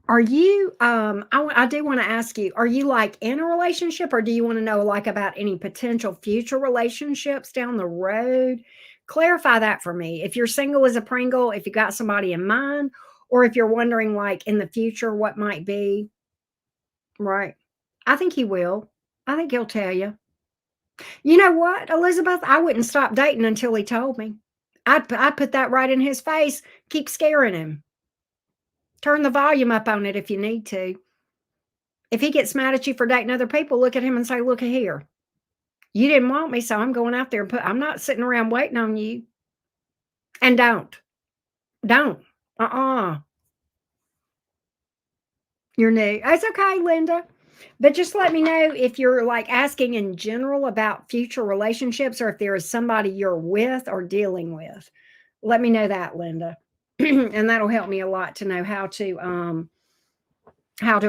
Are you I do want to ask you, are you like in a relationship, or do you want to know like about any potential future relationships down the road? Clarify that for me. If you're single as a Pringle, if you got somebody in mind, or if you're wondering like in the future what might be, right? I think he will. I think he'll tell you. You know what, Elizabeth? I wouldn't stop dating until he told me. I'd put that right in his face. Keep scaring him. Turn the volume up on it if you need to. If he gets mad at you for dating other people, look at him and say, look at here. You didn't want me, so I'm going out there and I'm not sitting around waiting on you. And don't. Uh-uh. You're new. It's okay, Linda. But just let me know if you're like asking in general about future relationships or if there is somebody you're with or dealing with. Let me know that, Linda. And that'll help me a lot to know how to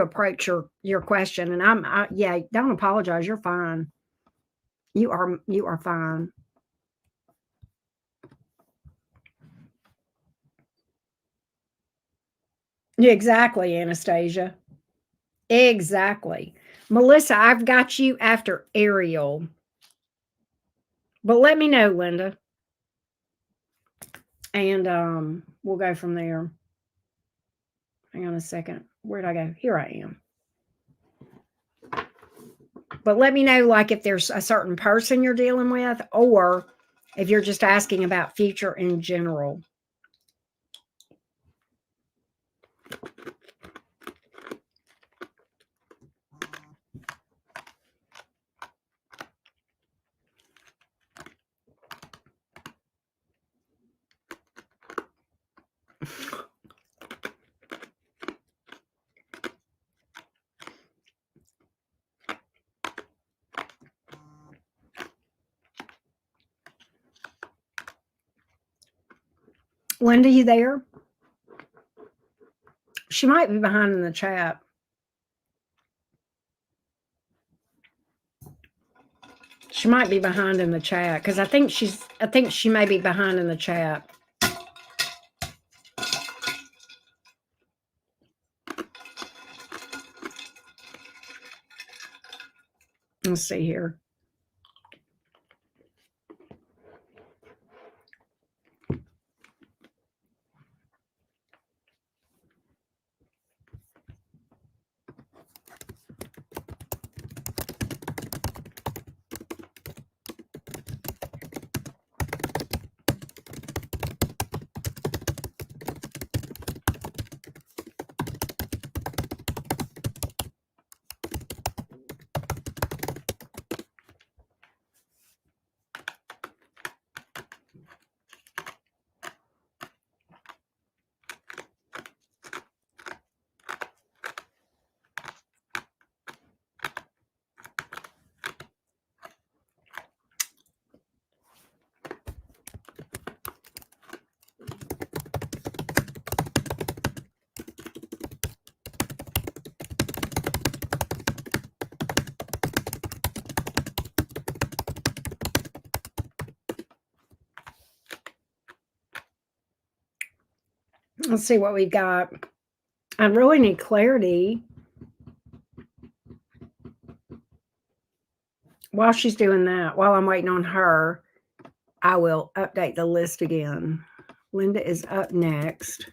approach your question. And yeah, don't apologize. You're fine. You are fine. Yeah, exactly, Anastasia. Exactly. Melissa, I've got you after Ariel. But let me know, Linda. And we'll go from there. Hang on a second. Where'd I go? Here I am. But let me know, like, if there's a certain person you're dealing with, or if you're just asking about future in general. Linda, you there? She might be behind in the chat. She might be behind in the chat because I think she may be behind in the chat. Let's see here. Let's see what we've got. I really need clarity. While she's doing that, while I'm waiting on her, I will update the list again. Linda is up next.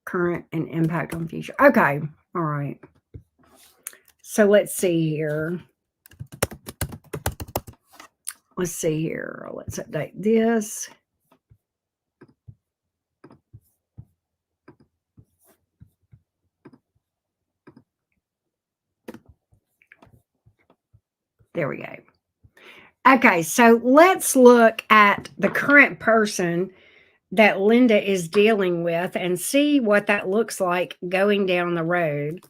Current and impact on future. Okay. All right. So let's see here. Let's see here. Let's update this. There we go. Okay, so let's look at the current person that Linda is dealing with and see what that looks like going down the road.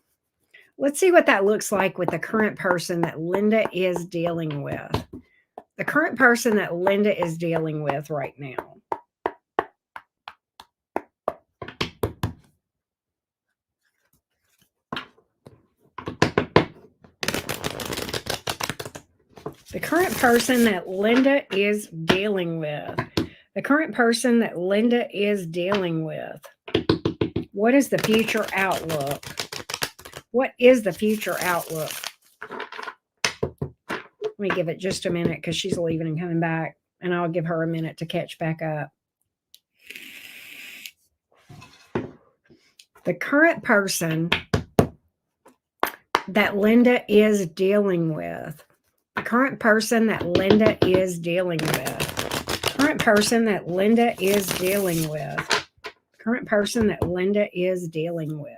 Let's see what that looks like with the current person that Linda is dealing with. The current person that Linda is dealing with right now. The current person that Linda is dealing with. The current person that Linda is dealing with. What is the future outlook? What is the future outlook? Let me give it just a minute because she's leaving and coming back, and I'll give her a minute to catch back up. The current person that Linda is dealing with. The current person that Linda is dealing with. Current person that Linda is dealing with. Current person that Linda is dealing with.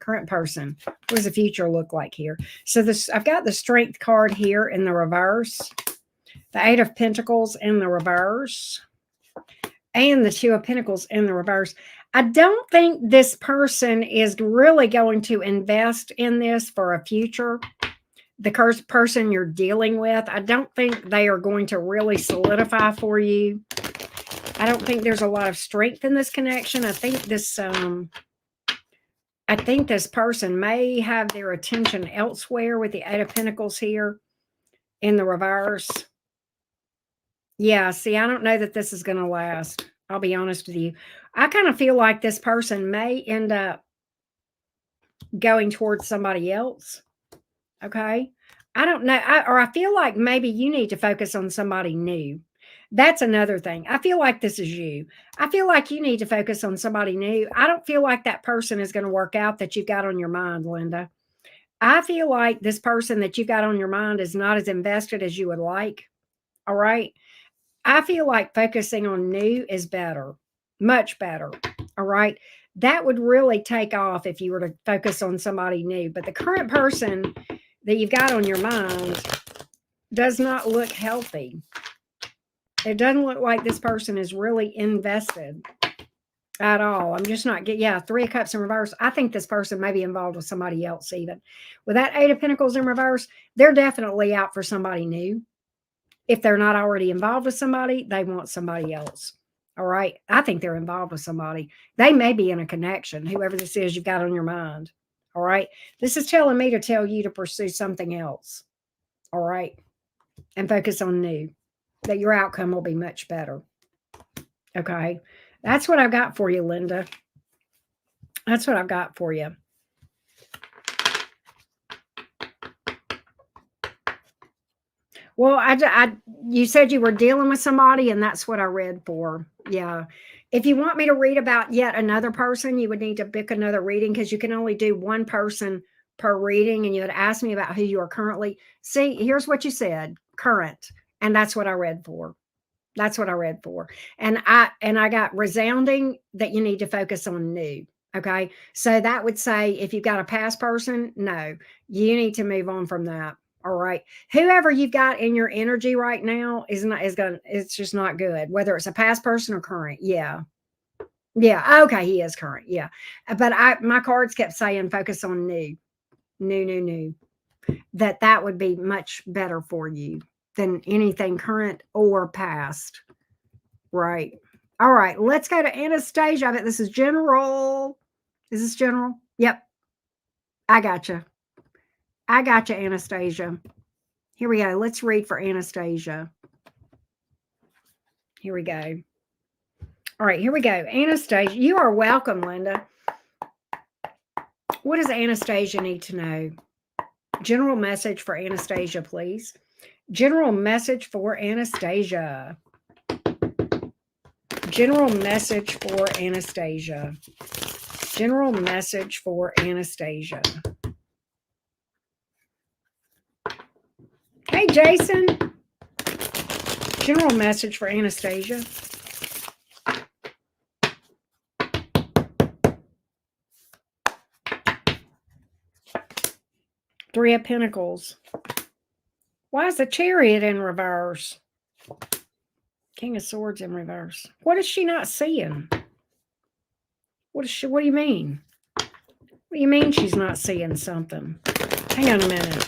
Current person. What does the future look like here? So this, I've got the Strength card here in the reverse, the Eight of Pentacles in the reverse, and the Two of Pentacles in the reverse. I don't think this person is really going to invest in this for a future. The cursed person you're dealing with, I don't think they are going to really solidify for you. I don't think there's a lot of strength in this connection. I think this person may have their attention elsewhere with the Eight of Pentacles here in the reverse. Yeah, see, I don't know that this is going to last. I'll be honest with you. I kind of feel like this person may end up going towards somebody else. Okay. I don't know. I feel like maybe you need to focus on somebody new. That's another thing. I feel like this is you. I feel like you need to focus on somebody new. I don't feel like that person is going to work out that you've got on your mind, Linda. I feel like this person that you've got on your mind is not as invested as you would like. All right. I feel like focusing on new is better, much better. All right. That would really take off if you were to focus on somebody new. But the current person that you've got on your mind does not look healthy. It doesn't look like this person is really invested at all. I'm just not getting, yeah, Three of Cups in reverse. I think this person may be involved with somebody else even. With that Eight of Pentacles in reverse, they're definitely out for somebody new. If they're not already involved with somebody, they want somebody else. All right. I think they're involved with somebody. They may be in a connection, whoever this is you've got on your mind. All right. This is telling me to tell you to pursue something else. All right. And focus on new, that your outcome will be much better. Okay. That's what I've got for you, Linda. That's what I've got for you. Well, you said you were dealing with somebody, and that's what I read for. Yeah. If you want me to read about yet another person, you would need to pick another reading because you can only do one person per reading. And you had asked me about who you are currently. See, here's what you said, current. And that's what I read for. That's what I read for. And I got resounding that you need to focus on new. Okay. So that would say if you've got a past person, no, you need to move on from that. All right. Whoever you've got in your energy right now it's just not good. Whether it's a past person or current. Yeah. Yeah. Okay. He is current. Yeah. But my cards kept saying focus on new. New. That would be much better for you than anything current or past. Right. All right. Let's go to Anastasia. I bet this is general. Is this general? Yep. I gotcha. Anastasia. Here we go. Let's read for Anastasia. Here we go. All right, here we go. Anastasia, you are welcome, Linda. What does Anastasia need to know? General message for Anastasia, please. General message for Anastasia. General message for Anastasia. General message for Anastasia. Hey, Jason. General message for Anastasia. Three of Pentacles. Why is the Chariot in reverse? King of Swords in reverse. What is she not seeing? What do you mean? What do you mean she's not seeing something? Hang on a minute.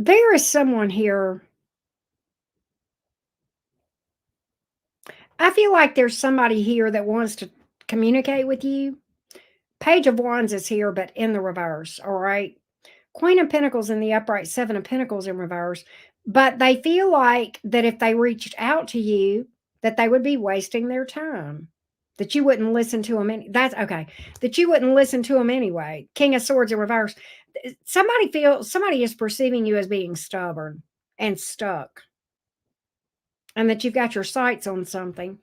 There is someone here. I feel like there's somebody here that wants to communicate with you. Page of Wands is here, but in the reverse. All right. Queen of Pentacles in the upright, Seven of Pentacles in reverse. But they feel like that if they reached out to you, that they would be wasting their time. That you wouldn't listen to them. That's okay. That you wouldn't listen to them anyway. King of Swords in reverse. Somebody is perceiving you as being stubborn. and stuck, and that you've got your sights on something.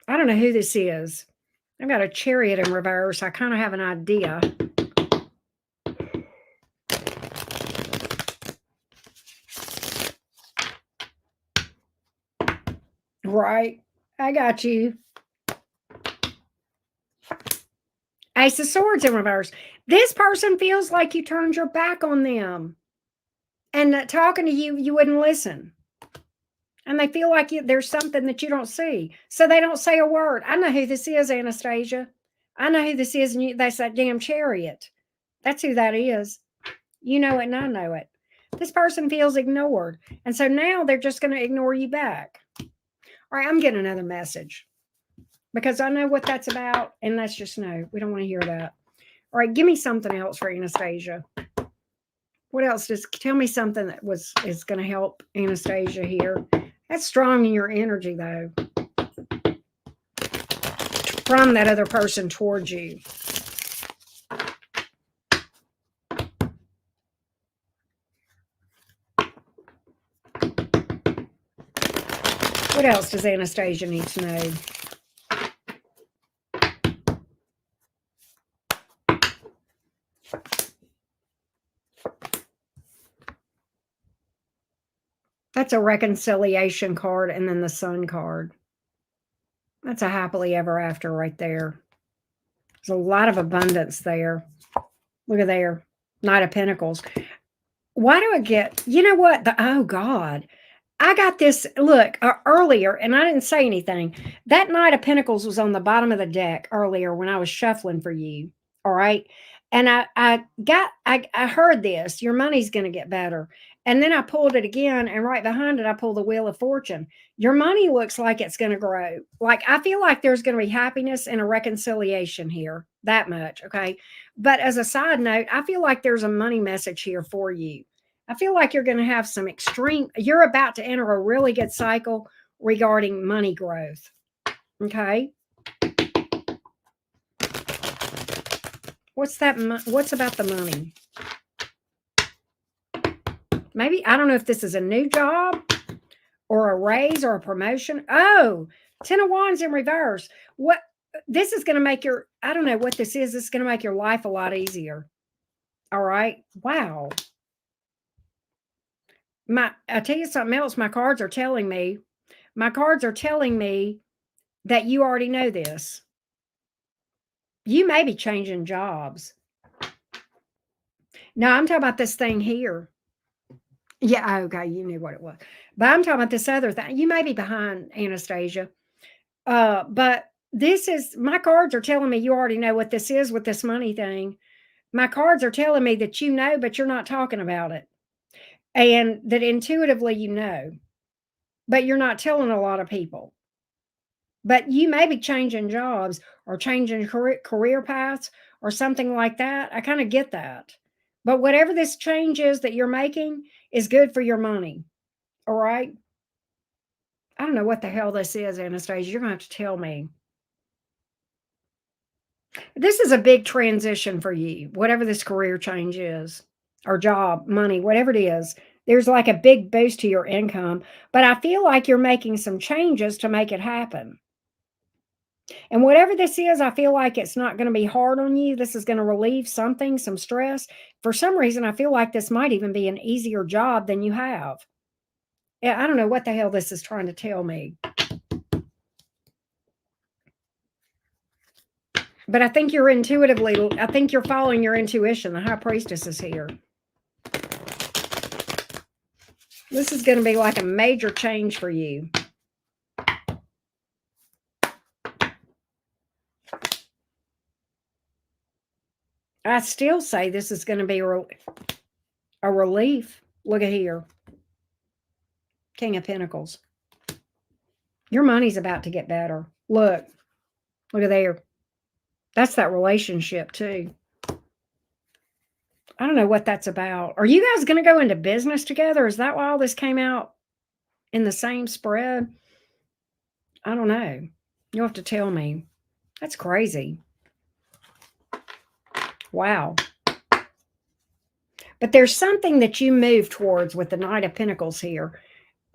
I don't know who this is. I've got a Chariot in reverse. I kind of have an idea. Right. I got you. Ace of Swords in reverse. This person feels like you turned your back on them. And that talking to you, you wouldn't listen. And they feel like there's something that you don't see. So they don't say a word. I know who this is, Anastasia. I know who this is. And that's that damn Chariot. That's who that is. You know it and I know it. This person feels ignored. And so now they're just going to ignore you back. All right, I'm getting another message because I know what that's about. And that's just no. We don't want to hear that. All right, give me something else for Anastasia. What else? Just tell me something that is going to help Anastasia here. That's strong in your energy, though. From that other person towards you. What else does Anastasia need to know? That's a reconciliation card and then the Sun card. That's a happily ever after right there. There's a lot of abundance there. Look at there. Knight of Pentacles. Why do I get, you know what? Oh, God. I got this, look, earlier, and I didn't say anything. That Knight of Pentacles was on the bottom of the deck earlier when I was shuffling for you. All right. And I heard this, your money's going to get better. And then I pulled it again, and right behind it, I pulled the Wheel of Fortune. Your money looks like it's going to grow. Like, I feel like there's going to be happiness and a reconciliation here. That much. Okay. But as a side note, I feel like there's a money message here for you. I feel like you're going to have some you're about to enter a really good cycle regarding money growth. Okay. What's that? What's about the money? Maybe, I don't know if this is a new job or a raise or a promotion. Oh, 10 of Wands in reverse. What? This is going to make I don't know what this is. This is going to make your life a lot easier. All right. Wow. I tell you something else. My cards are telling me that you already know this. You may be changing jobs. No, I'm talking about this thing here. Yeah, okay, you knew what it was. But I'm talking about this other thing. You may be behind, Anastasia. But this is, my cards are telling me you already know what this is with this money thing. My cards are telling me that you know, but you're not talking about it. And that intuitively you know, but you're not telling a lot of people. But you may be changing jobs or changing career paths or something like that. I kind of get that. But whatever this change is that you're making is good for your money. All right. I don't know what the hell this is, Anastasia. You're going to have to tell me. This is a big transition for you, whatever this career change is, or job, money, whatever it is. There's like a big boost to your income, but I feel like you're making some changes to make it happen. And whatever this is, I feel like it's not going to be hard on you. This is going to relieve something, some stress. For some reason, I feel like this might even be an easier job than you have. Yeah, I don't know what the hell this is trying to tell me. But I think I think you're following your intuition. The High Priestess is here. This is going to be like a major change for you. I still say this is going to be a relief. Look at here. King of Pentacles. Your money's about to get better. Look at there. That's that relationship too. I don't know what that's about. Are you guys going to go into business together? Is that why all this came out in the same spread? I don't know. You'll have to tell me. That's crazy. Wow. But there's something that you move towards with the Knight of Pentacles here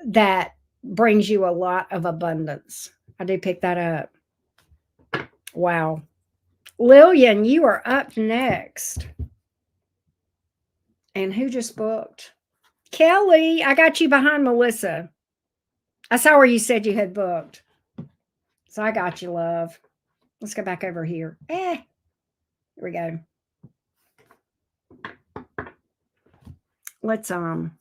that brings you a lot of abundance. I do pick that up. Wow. Lillian, you are up next. And who just booked? Kelly, I got you behind Melissa. I saw where you said you had booked. So I got you, love. Let's go back over here. Here we go. Let's update.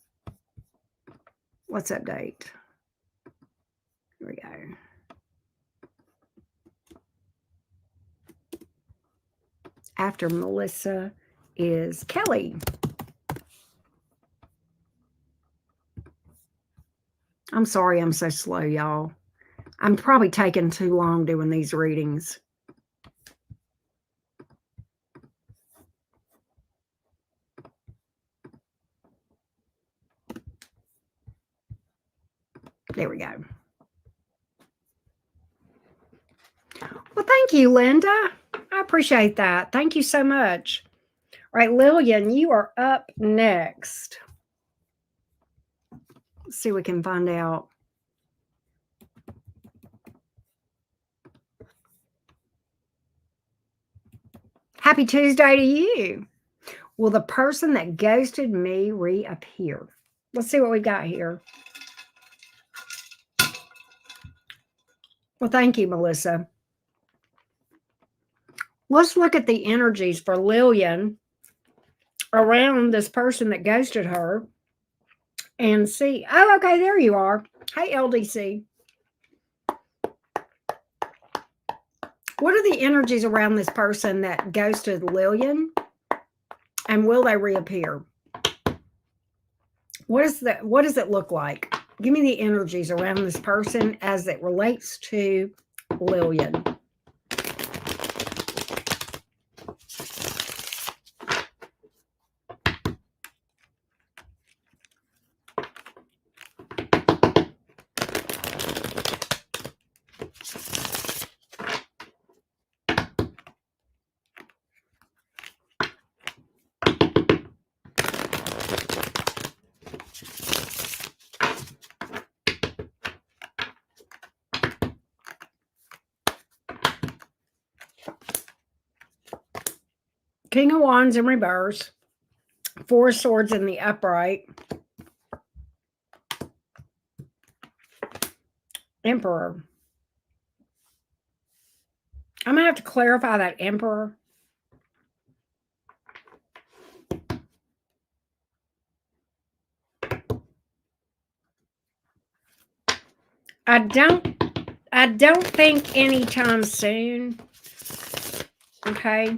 Here we go. After Melissa is Kelly. I'm sorry I'm so slow, y'all. I'm probably taking too long doing these readings. There we go. Well, thank you, Linda. I appreciate that. Thank you so much. All right, Lillian, you are up next. Let's see what we can find out. Happy Tuesday to you. Will the person that ghosted me reappear? Let's see what we got here. Well, thank you, Melissa. Let's look at the energies for Lillian around this person that ghosted her and see. Oh, okay, there you are. Hey, LDC. What are the energies around this person that ghosted Lillian? And will they reappear? What does it look like? Give me the energies around this person as it relates to Lillian. King of Wands in reverse. Four of Swords in the upright. Emperor. I'm going to have to clarify that Emperor. I don't think anytime soon. Okay.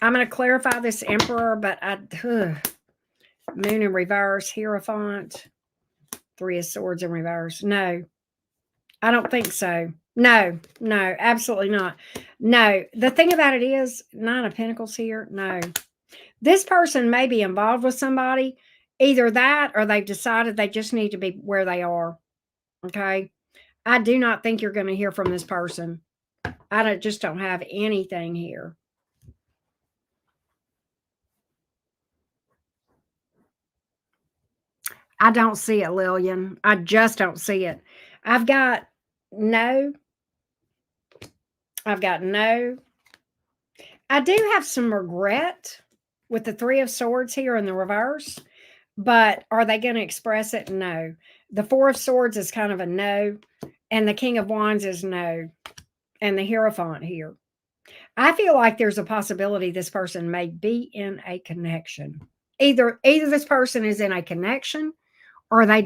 I'm going to clarify this Emperor, but Moon in reverse, Hierophant, Three of Swords in reverse. No, I don't think so. No, absolutely not. No, the thing about it is, Nine of Pentacles here. No, this person may be involved with somebody, either that or they've decided they just need to be where they are. Okay. I do not think you're going to hear from this person. I just don't have anything here. I don't see it, Lillian. I just don't see it. I've got no. I do have some regret with the Three of Swords here in the reverse, but are they going to express it? No. The Four of Swords is kind of a no, and the King of Wands is no, and the Hierophant here. I feel like there's a possibility this person may be in a connection. Either this person is in a connection or they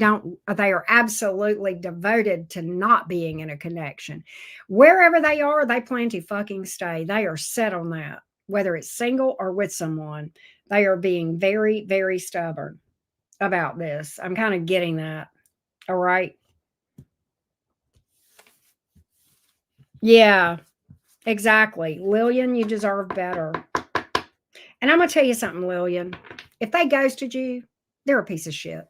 are absolutely devoted to not being in a connection. Wherever they are, they plan to fucking stay. They are set on that, whether it's single or with someone. They are being very, very stubborn about this. I'm kind of getting that. All right. Yeah, exactly. Lillian, you deserve better. And I'm going to tell you something, Lillian. If they ghosted you, they're a piece of shit.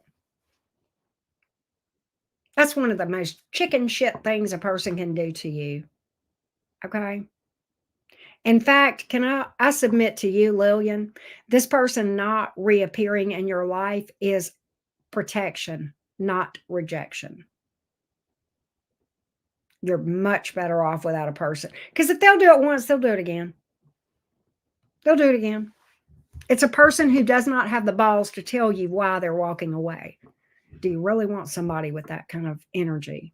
That's one of the most chicken shit things a person can do to you. Okay? In fact, I submit to you, Lillian, this person not reappearing in your life is protection, not rejection. You're much better off without a person. Because if they'll do it once, they'll do it again. They'll do it again. It's a person who does not have the balls to tell you why they're walking away. Do you really want somebody with that kind of energy?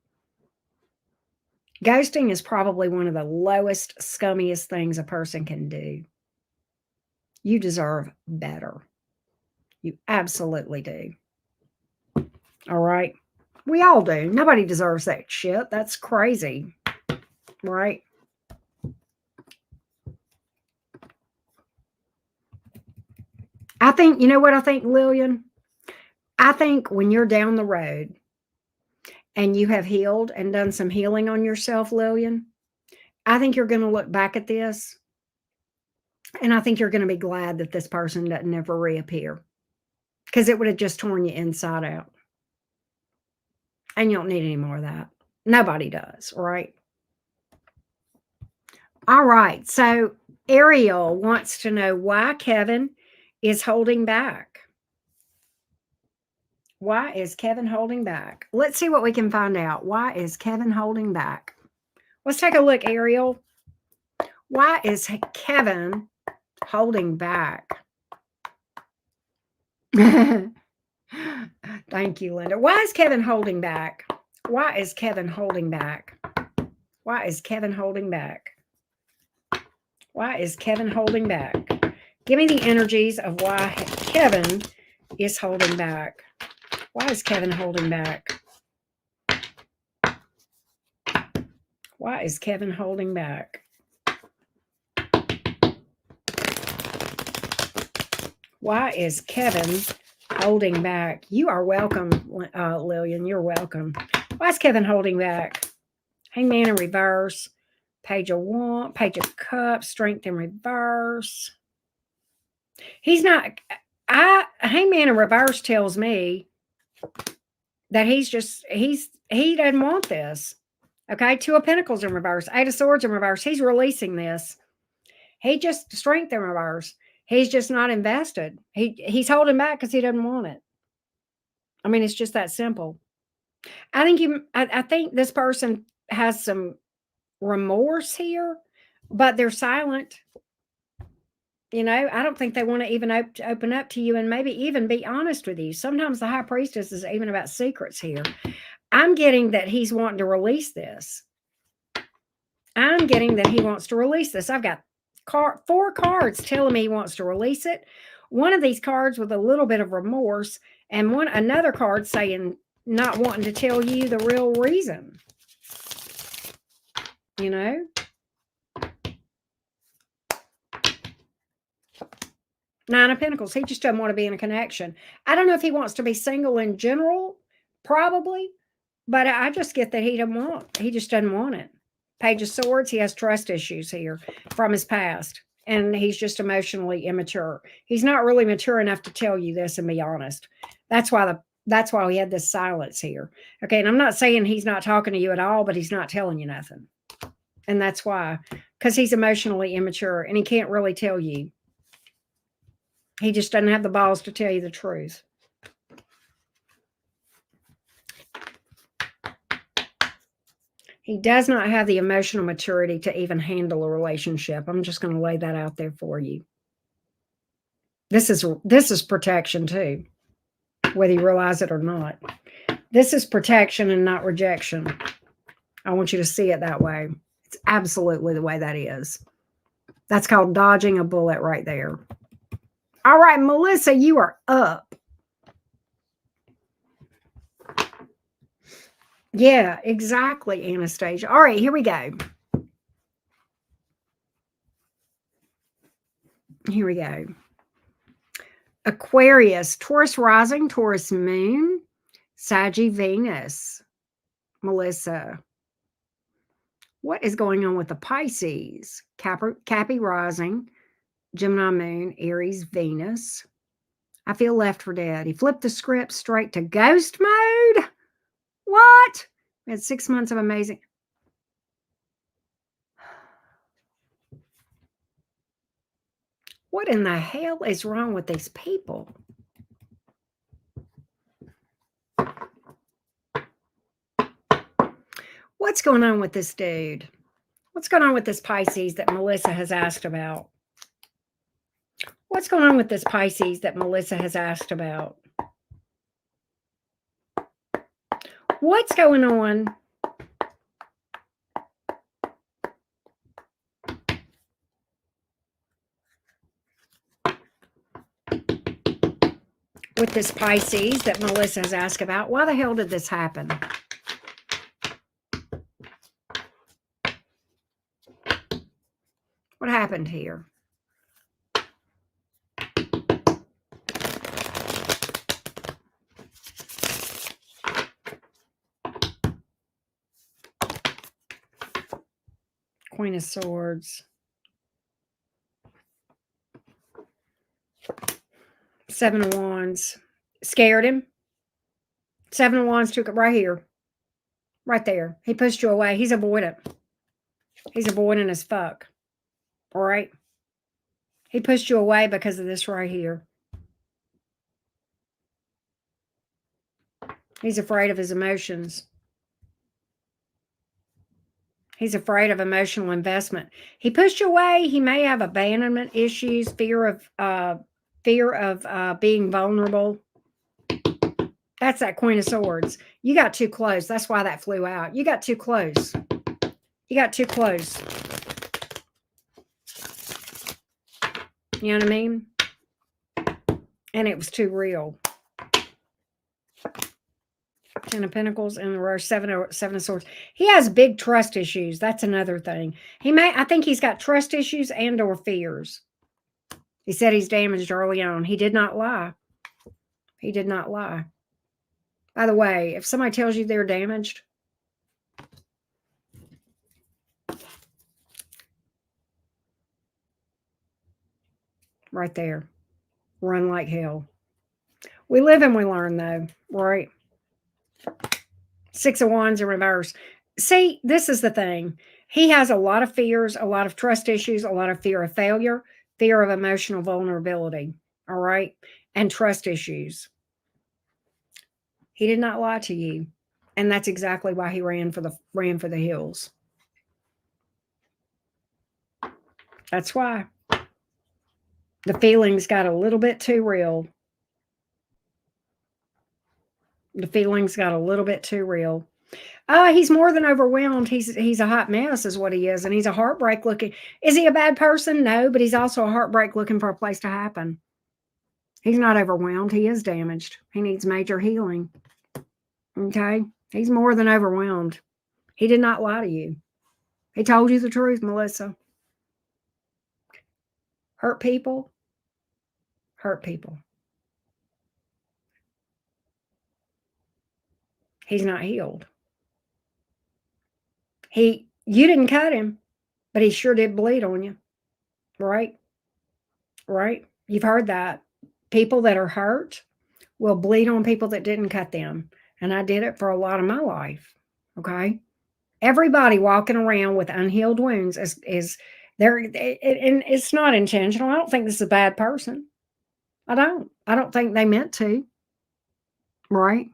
Ghosting is probably one of the lowest, scummiest things a person can do. You deserve better. You absolutely do. All right. We all do. Nobody deserves that shit. That's crazy. Right? I think, you know what I think, Lillian? I think when you're down the road and you have healed and done some healing on yourself, Lillian, I think you're going to look back at this and I think you're going to be glad that this person doesn't ever reappear because it would have just torn you inside out. And you don't need any more of that. Nobody does, right? All right. So Ariel wants to know why Kevin is holding back. Why is Kevin holding back? Let's see what we can find out. Why is Kevin holding back? Let's take a look, Ariel. Why is Kevin holding back? Thank you, Linda. Why is Kevin holding back? Why is Kevin holding back? Why is Kevin holding back? Why is Kevin holding back? Give me the energies of why Kevin is holding back. Why is Kevin holding back? Why is Kevin holding back? Why is Kevin holding back? You are welcome, Lillian. You're welcome. Why is Kevin holding back? Hangman in reverse. Page of Wands, Page of Cups, Strength in reverse. He's not. Hangman in reverse tells me that he doesn't want this. Okay, Two of Pentacles in reverse, Eight of Swords in reverse. He's releasing this. He just Strength in reverse. He's just not invested. He's holding back because he doesn't want it. I mean, it's just that simple. I think this person has some remorse here, but they're silent. You know, I don't think they want to even open up to you and maybe even be honest with you. Sometimes the High Priestess is even about secrets here. I'm getting that he's wanting to release this. I'm getting that he wants to release this. I've got 4 cards telling me he wants to release it. One of these cards with a little bit of remorse, and another card saying not wanting to tell you the real reason. You know? Nine of Pentacles. He just doesn't want to be in a connection. I don't know if he wants to be single in general, probably, but I just get that he just doesn't want it. Page of Swords. He has trust issues here from his past, and he's just emotionally immature. He's not really mature enough to tell you this and be honest. That's why we had this silence here. Okay, and I'm not saying he's not talking to you at all, but he's not telling you nothing. And that's why, because he's emotionally immature and he can't really tell you. He just doesn't have the balls to tell you the truth. He does not have the emotional maturity to even handle a relationship. I'm just going to lay that out there for you. This is protection too, whether you realize it or not. This is protection and not rejection. I want you to see it that way. It's absolutely the way that is. That's called dodging a bullet right there. All right, Melissa, you are up. Yeah, exactly, Anastasia. All right, here we go. Here we go. Aquarius, Taurus rising, Taurus moon, Saggy Venus. Melissa, what is going on with the Pisces? Cappy rising, Gemini moon, Aries Venus. I feel left for dead. He flipped the script straight to ghost mode. What? We had 6 months of amazing. What in the hell is wrong with these people? What's going on with this dude? What's going on with this Pisces that Melissa has asked about? What's going on with this Pisces that Melissa has asked about? What's going on with this Pisces that Melissa has asked about? Why the hell did this happen? What happened here? Queen of Swords. Seven of Wands. Scared him. Seven of Wands took it right here. Right there. He pushed you away. He's avoidant. He's avoidant as fuck. All right? He pushed you away because of this right here. He's afraid of his emotions. He's afraid of emotional investment. He pushed you away. He may have abandonment issues, fear of being vulnerable. That's that Queen of Swords. You got too close. That's why that flew out. You got too close. You got too close. You know what I mean? And it was too real. Ten of Pentacles in the reverse, seven of Swords. He has big trust issues. That's another thing. I think he's got trust issues and or fears. He said he's damaged early on. He did not lie. He did not lie. By the way, if somebody tells you they're damaged, right there, run like hell. We live and we learn, though, right? Six of Wands in reverse. See, this is the thing. He has a lot of fears, a lot of trust issues, a lot of fear of failure, fear of emotional vulnerability, all right? And trust issues. He did not lie to you. And that's exactly why he ran for the hills. That's why. The feelings got a little bit too real. The feelings got a little bit too real. He's more than overwhelmed. He's a hot mess is what he is. And he's a heartbreak looking. Is he a bad person? No, but he's also a heartbreak looking for a place to happen. He's not overwhelmed. He is damaged. He needs major healing. Okay? He's more than overwhelmed. He did not lie to you. He told you the truth, Melissa. Hurt people. Hurt people. He's not healed. You didn't cut him, but he sure did bleed on you. Right? Right? You've heard that. People that are hurt will bleed on people that didn't cut them. And I did it for a lot of my life. Okay? Everybody walking around with unhealed wounds is there, and it's not intentional. I don't think this is a bad person. I don't think they meant to. Right?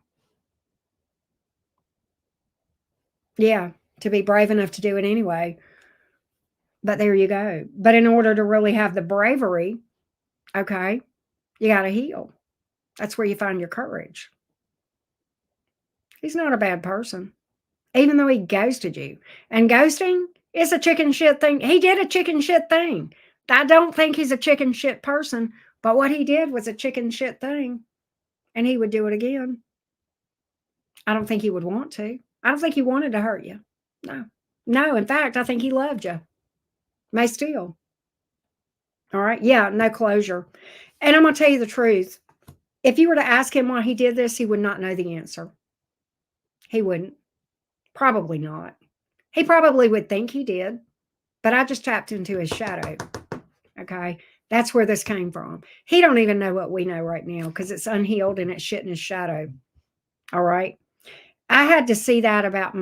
Yeah, to be brave enough to do it anyway. But there you go. But in order to really have the bravery, okay, you got to heal. That's where you find your courage. He's not a bad person, even though he ghosted you. And ghosting is a chicken shit thing. He did a chicken shit thing. I don't think he's a chicken shit person, but what he did was a chicken shit thing. And he would do it again. I don't think he would want to. I don't think he wanted to hurt you. No. No, in fact, I think he loved you. May still. All right. Yeah, no closure. And I'm going to tell you the truth. If you were to ask him why he did this, he would not know the answer. He wouldn't. Probably not. He probably would think he did, but I just tapped into his shadow. Okay. That's where this came from. He don't even know what we know right now because it's unhealed and it's shit in his shadow. All right. I had to see that about I'm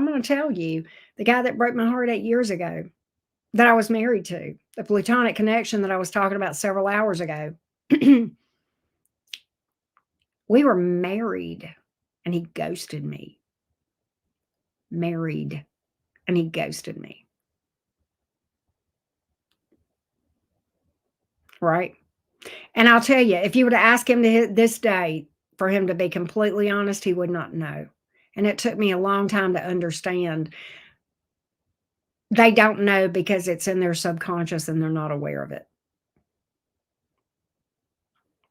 going to tell you, the guy that broke my heart 8 years ago. that I was married to, the platonic connection that I was talking about several hours ago. We were married and he ghosted me. Married and he ghosted me. Right? And I'll tell you, if you were to ask him this day for him to be completely honest, he would not know. And it took me a long time to understand. They don't know because it's in their subconscious and they're not aware of it.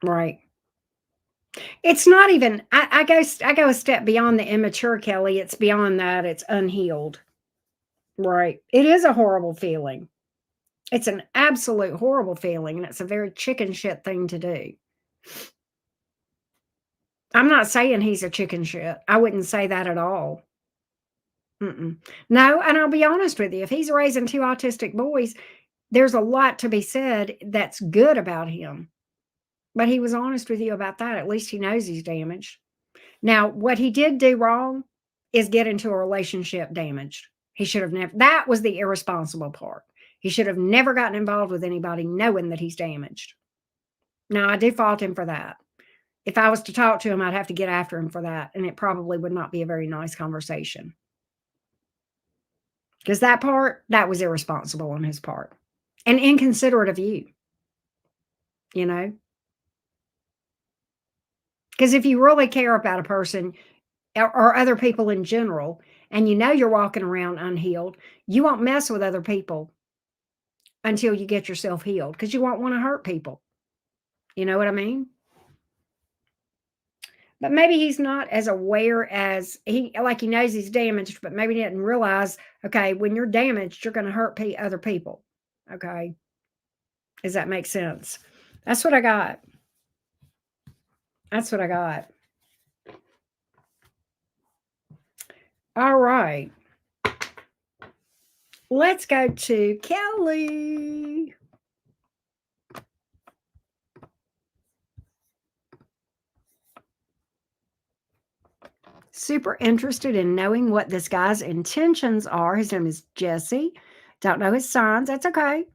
Right. It's not even I go a step beyond the immature, Kelly. It's beyond that. It's unhealed. Right. It is a horrible feeling. It's an absolute horrible feeling, and it's a very chicken shit thing to do. I'm not saying he's a chicken shit. I wouldn't say that at all. Mm-mm. No, and I'll be honest with you. If he's raising two autistic boys, there's a lot to be said that's good about him. But he was honest with you about that. At least he knows he's damaged. Now, what he did do wrong is get into a relationship damaged. He should have never, that was the irresponsible part. He should have never gotten involved with anybody knowing that he's damaged. Now, I do fault him for that. If I was to talk to him, I'd have to get after him for that. And it probably would not be a very nice conversation. Because that part, that was irresponsible on his part and inconsiderate of you, you know? Because if you really care about a person or other people in general, and you know you're walking around unhealed, you won't mess with other people until you get yourself healed because you won't want to hurt people. You know what I mean? But maybe he's not as aware as he knows he's damaged, but maybe he didn't realize, okay, when you're damaged, you're going to hurt other people. Okay. Does that make sense? That's what I got. That's what I got. All right. Let's go to Kelly. Super interested in knowing what this guy's intentions are. His name is Jesse. Don't know his signs. That's okay.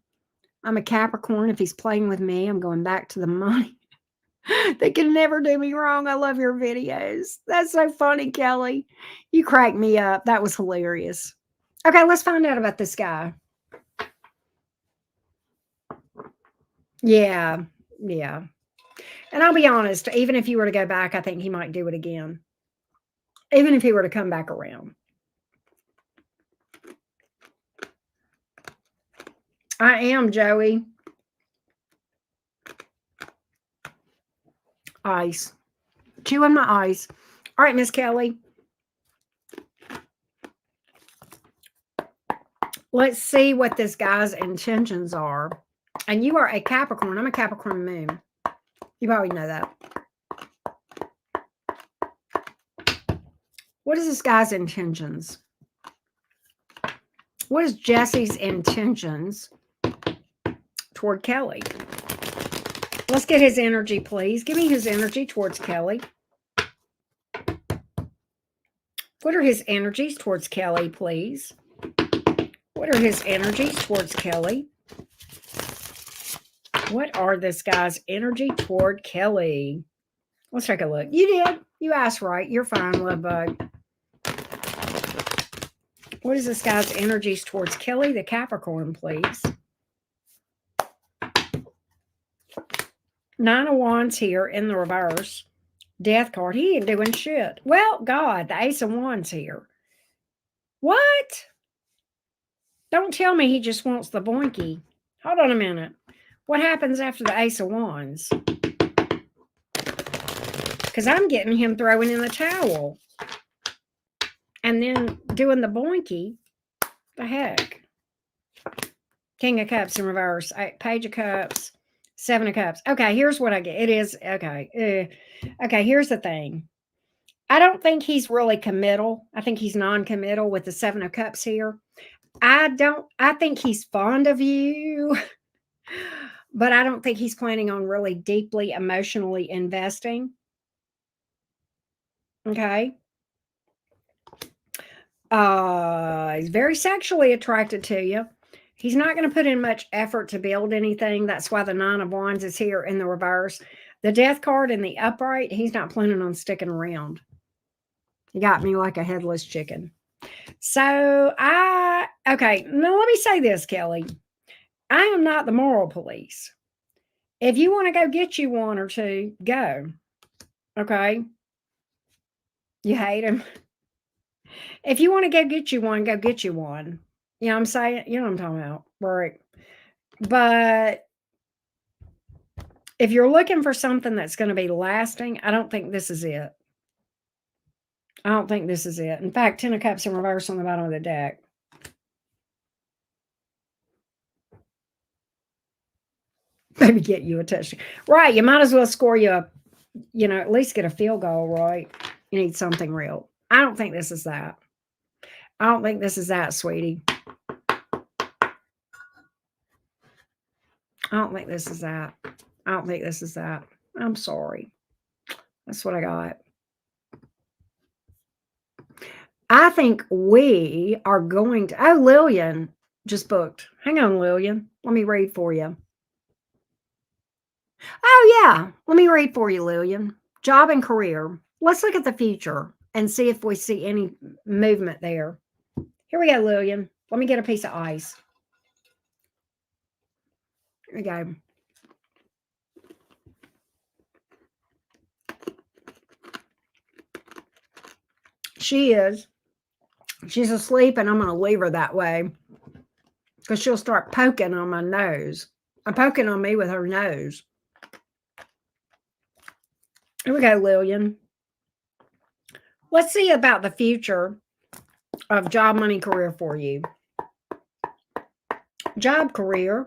I'm a Capricorn. If he's playing with me, I'm going back to the money. They can never do me wrong. I love your videos. That's so funny, Kelly. You cracked me up. That was hilarious. Okay, let's find out about this guy. Yeah, yeah. And I'll be honest, even if you were to go back, I think he might do it again. Even if he were to come back around. I am, Joey. Ice. Chewing my ice. All right, Miss Kelly. Let's see what this guy's intentions are. And you are a Capricorn. I'm a Capricorn moon. You probably know that. What is this guy's intentions? What is Jesse's intentions toward Kelly? Let's get his energy, please. Give me his energy towards Kelly. What are his energies towards Kelly, please? What are his energies towards Kelly? What are this guy's energy toward Kelly? Let's take a look. You did. You asked right. You're fine, love bug. What is this guy's energies towards Kelly, the Capricorn, please? Nine of Wands here in the reverse. Death card. He ain't doing shit. Well, God, the Ace of Wands here. What? Don't tell me he just wants the boinky. Hold on a minute. What happens after the Ace of Wands? Because I'm getting him throwing in the towel. And then doing the boinky. The heck? King of Cups in reverse. Page of Cups. Seven of Cups. Okay, here's what I get. It is, okay. Okay, here's the thing. I don't think he's really committal. I think he's non-committal with the Seven of Cups here. I think he's fond of you, but I don't think he's planning on really deeply emotionally investing. Okay. He's very sexually attracted to you. He's not going to put in much effort to build anything. That's why the Nine of Wands is here in the reverse. The Death card in the upright, he's not planning on sticking around. He got me like a headless chicken. So okay, now let me say this, Kelly. I am not the moral police. If you want to go get you one or two, go. Okay? You hate him. If you want to go get you one, go get you one. You know what I'm saying? You know what I'm talking about. Right. But if you're looking for something that's going to be lasting, I don't think this is it. I don't think this is it. In fact, 10 of Cups in reverse on the bottom of the deck. Maybe get you a touchdown. Right. You might as well score you a, at least get a field goal, right? You need something real. I don't think this is that. I don't think this is that, sweetie. I don't think this is that. I don't think this is that. I'm sorry. That's what I got. I think we are going to. Oh, Lillian just booked. Hang on, Lillian. Let me read for you. Oh, yeah. Let me read for you, Lillian. Job and career. Let's look at the future and see if we see any movement there. Here we go, Lillian. Let me get a piece of ice. Here we go. She is. She's asleep, and I'm going to leave her that way because she'll start poking on my nose. Poking on me with her nose. Here we go, Lillian. Let's see about the future of job, money, career for you. Job, career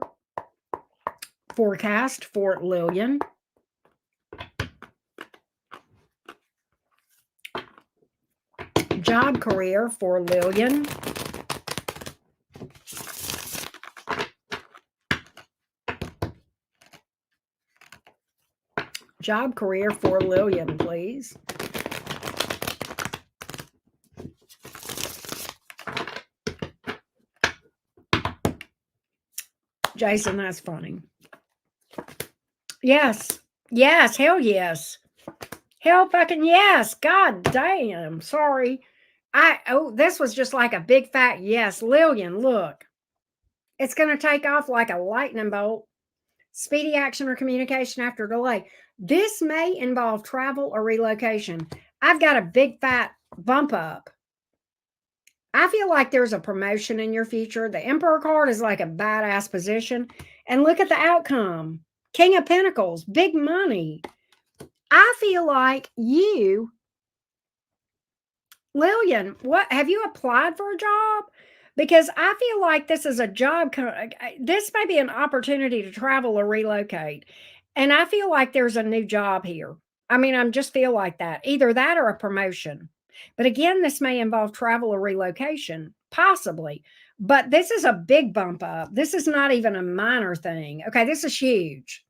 forecast for Lillian. Job, career for Lillian. Job, career for Lillian, please. Jason, that's funny. Yes. Yes. Hell yes. Hell fucking yes. God damn. Sorry. This was just like a big fat yes. Lillian, look. It's going to take off like a lightning bolt. Speedy action or communication after delay. This may involve travel or relocation. I've got a big fat bump up. I feel like there's a promotion in your future. The Emperor card is like a badass position. And look at the outcome. King of Pentacles, big money. I feel like you, Lillian, what have you applied for a job? Because I feel like this is a job. This may be an opportunity to travel or relocate. And I feel like there's a new job here. I mean, I just feel like that. Either that or a promotion. But again, this may involve travel or relocation, possibly. But this is a big bump up. This is not even a minor thing. Okay, this is huge.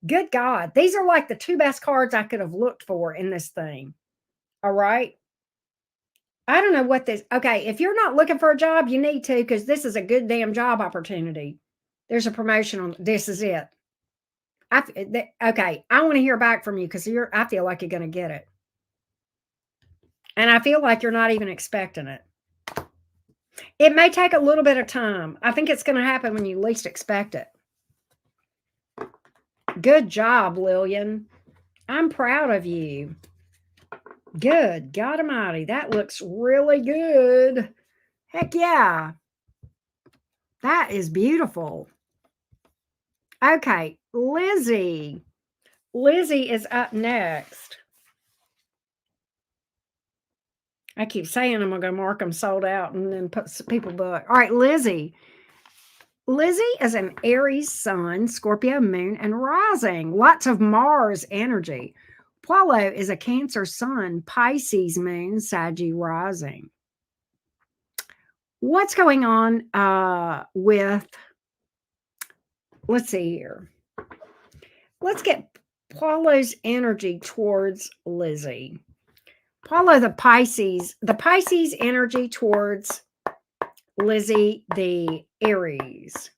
Good God. These are like the two best cards I could have looked for in this thing. All right. I don't know what this. Okay, if you're not looking for a job, you need to, because this is a good damn job opportunity. There's a promotion on. This is it. Okay, I want to hear back from you because I feel like you're going to get it. And I feel like you're not even expecting it. It may take a little bit of time. I think it's going to happen when you least expect it. Good job, Lillian. I'm proud of you. Good God Almighty. That looks really good. Heck yeah. That is beautiful. Okay, Lizzie. Lizzie is up next. I keep saying I'm going to mark them sold out and then put people book. All right, Lizzie. Lizzie is an Aries sun, Scorpio moon, and rising. Lots of Mars energy. Paulo is a Cancer sun, Pisces moon, Saggy rising. What's going on with, let's see here. Let's get Paulo's energy towards Lizzie. Paulo, the Pisces energy towards Lizzie the Aries.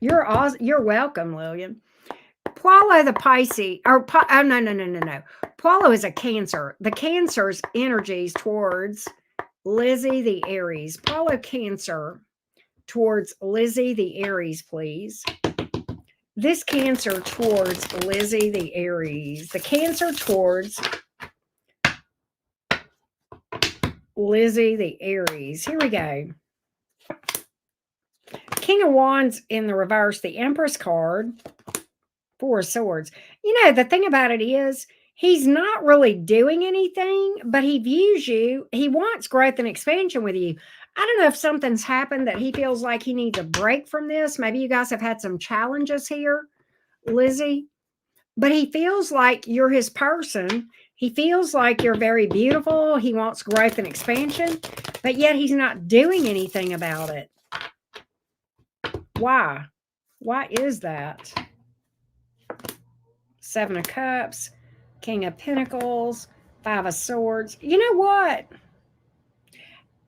You're welcome, Lillian. Paulo the Pisces, oh no. Paulo is a Cancer. The Cancer's energies towards Lizzie the Aries. Paulo Cancer towards Lizzie the Aries, please. This Cancer towards Lizzie the Aries. The Cancer towards Lizzie the Aries. Here we go. King of Wands in the reverse, the Empress card, Four of Swords. You know, the thing about it is, he's not really doing anything, but he views you. He wants growth and expansion with you. I don't know if something's happened that he feels like he needs a break from this. Maybe you guys have had some challenges here, Lizzie. But he feels like you're his person. He feels like you're very beautiful. He wants growth and expansion, but yet he's not doing anything about it. Why? Why is that? Seven of Cups, King of Pentacles, Five of Swords. You know what?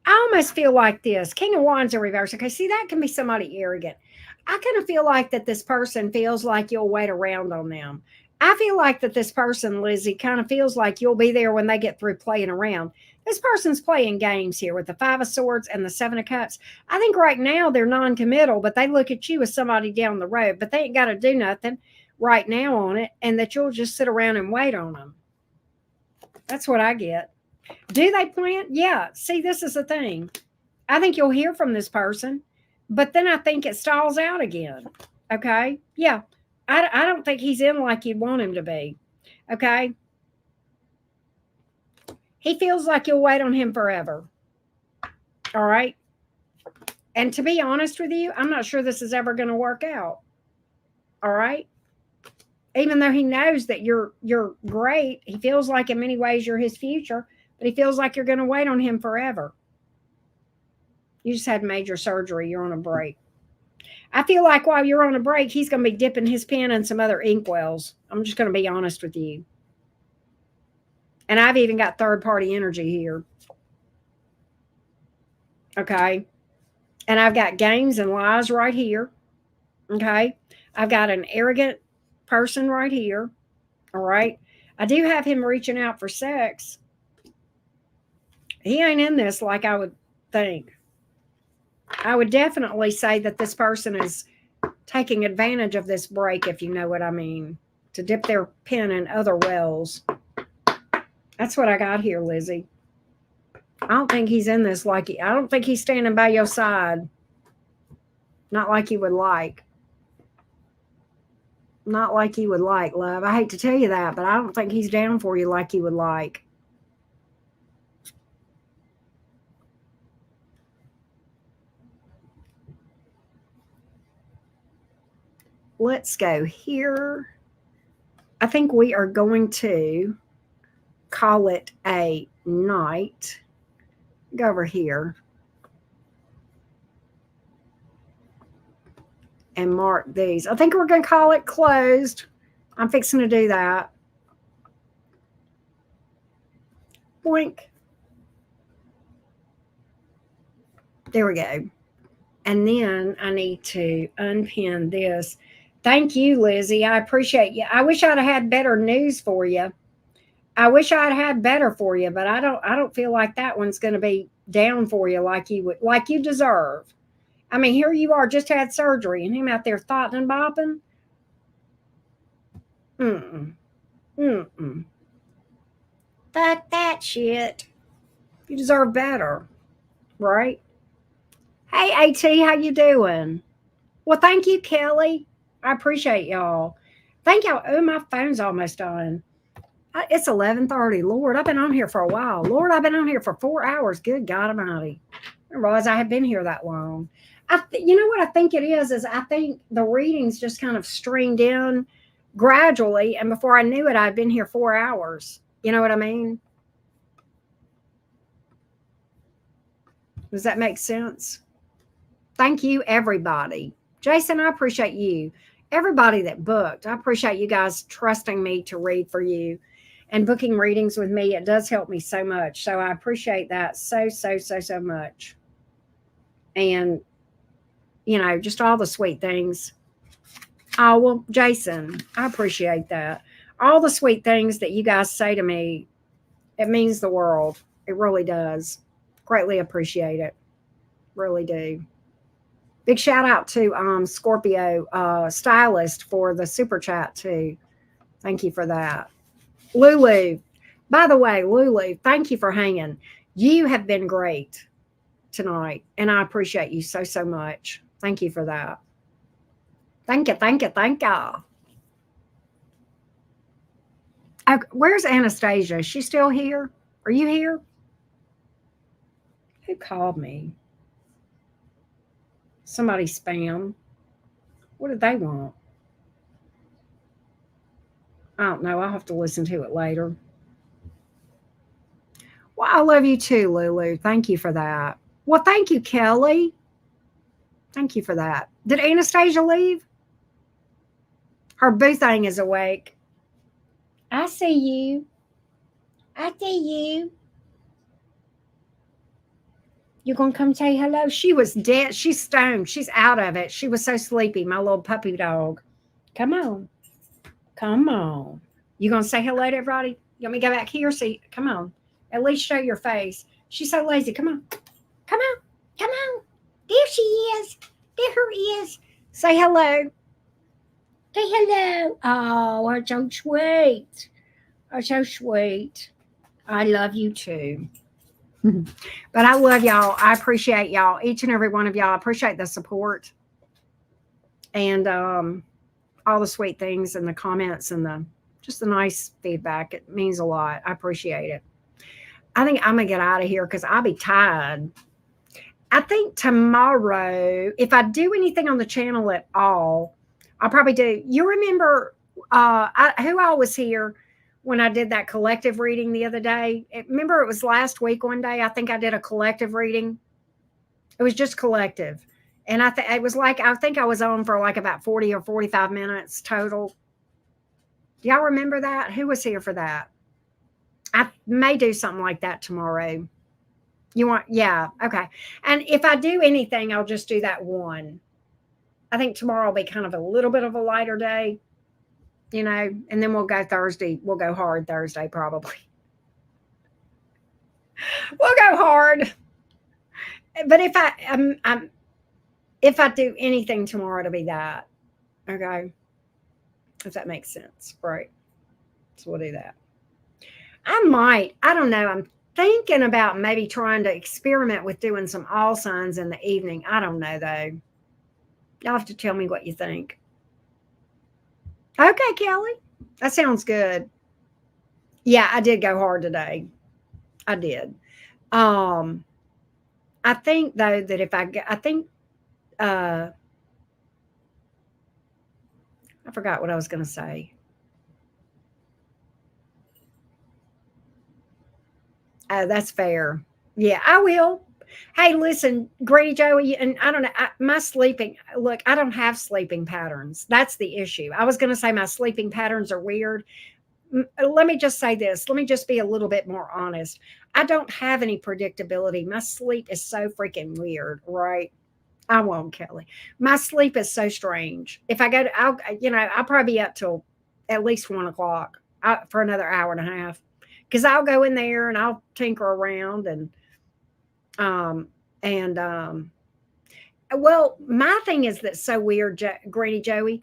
I almost feel like this. King of Wands in reverse. Okay, see, that can be somebody arrogant. I kind of feel like that this person feels like you'll wait around on them. I feel like that this person, Lizzie, kind of feels like you'll be there when they get through playing around. This person's playing games here with the Five of Swords and the Seven of Cups. I think right now they're non-committal, but they look at you as somebody down the road, but they ain't got to do nothing right now on it, and that you'll just sit around and wait on them. That's what I get. Do they plan? Yeah. See, this is the thing. I think you'll hear from this person, but then I think it stalls out again. Okay. Yeah. I don't think he's in like you'd want him to be. Okay. He feels like you'll wait on him forever. All right. And to be honest with you, I'm not sure this is ever going to work out. All right. Even though he knows that you're great, he feels like in many ways you're his future, but he feels like you're going to wait on him forever. You just had major surgery. You're on a break. I feel like while you're on a break, he's going to be dipping his pen in some other inkwells. I'm just going to be honest with you. And I've even got third-party energy here. Okay. And I've got games and lies right here. Okay. I've got an arrogant person right here. All right. I do have him reaching out for sex. He ain't in this like I would think. I would definitely say that this person is taking advantage of this break, if you know what I mean, to dip their pen in other wells. That's what I got here, Lizzie. I don't think he's in this like I don't think he's standing by your side. Not like you would like. Not like you would like, love. I hate to tell you that, but I don't think he's down for you like you would like. Let's go here. I think we are going to call it a night. Go over here and mark these. I think we're going to call it closed. I'm fixing to do that. Boink. There we go. And then I need to unpin this. Thank you, Lizzie. I appreciate you. I wish I'd had better news for you. I wish I'd had better for you, but I don't feel like that one's going to be down for you like you deserve. I mean, here you are, just had surgery, and him out there thoughting and bopping. Fuck that shit. You deserve better, right? Hey, AT, how you doing? Well, thank you, Kelly. I appreciate y'all. Thank y'all. Oh, my phone's almost done. It's 11:30. Lord, I've been on here for a while. Lord, I've been on here for 4 hours. Good God Almighty. I didn't realize I had been here that long. You know what I think it is I think the readings just kind of streamed in gradually, and before I knew it, I'd been here 4 hours. You know what I mean? Does that make sense? Thank you, everybody. Jason, I appreciate you. Everybody that booked, I appreciate you guys trusting me to read for you. and booking readings with me. It does help me so much. So I appreciate that so much. And, just all the sweet things. Oh, well, Jason, I appreciate that. All the sweet things that you guys say to me, it means the world. It really does. Greatly appreciate it. Really do. Big shout out to Scorpio Stylist for the super chat too. Thank you for that. Lulu, by the way, Lulu, thank you for hanging. You have been great tonight, and I appreciate you so much. Thank you for that. Thank you, thank you, thank you. Where's Anastasia? Is she still here? Are you here? Who called me? Somebody spam. What did they want? I don't know. I'll have to listen to it later. Well, I love you too, Lulu. Thank you for that. Well, thank you, Kelly. Thank you for that. Did Anastasia leave? Her boo thing is awake. I see you. I see you. You gonna come say hello? She was dead. She's stoned. She's out of it. She was so sleepy, my little puppy dog. Come on. Come on. You gonna say hello to everybody? You want me to go back here? See, come on. At least show your face. She's so lazy. Come on. Come on. Come on. There she is. There her is. Say hello. Say hello. Oh, that's so sweet. Oh, so sweet. I love you too. But I love y'all. I appreciate y'all. Each and every one of y'all. I appreciate the support and all the sweet things and the comments and just the nice feedback. It means a lot. I appreciate it. I think I'm gonna get out of here because I'll be tired. I think tomorrow, if I do anything on the channel at all, I'll probably do. You remember who all was here when I did that collective reading the other day? Remember, it was last week one day. I think I did a collective reading. It was just collective. And it was like, I think I was on for like about 40 or 45 minutes total. Do y'all remember that? Who was here for that? I may do something like that tomorrow. You want, yeah, okay. And if I do anything, I'll just do that one. I think tomorrow will be kind of a little bit of a lighter day, and then we'll go Thursday. We'll go hard Thursday, probably. We'll go hard. But if I do anything tomorrow, it'll be that. Okay. If that makes sense. Right. So we'll do that. I don't know. I'm thinking about maybe trying to experiment with doing some all signs in the evening. I don't know though. Y'all have to tell me what you think. Okay, Kelly. That sounds good. Yeah, I did go hard today. I did. I think though that if I think I forgot what I was going to say. Oh, that's fair. Yeah, I will. Hey, listen, Grady Joey, and I don't know, my sleeping, look, I don't have sleeping patterns. That's the issue. I was going to say my sleeping patterns are weird. Let me just say this. Let me just be a little bit more honest. I don't have any predictability. My sleep is so freaking weird, right? I won't, Kelly. My sleep is so strange. If I go to, I'll probably be up till at least 1 o'clock for another hour and a half because I'll go in there and I'll tinker around um, and well, my thing is that's so weird, Grady Joey.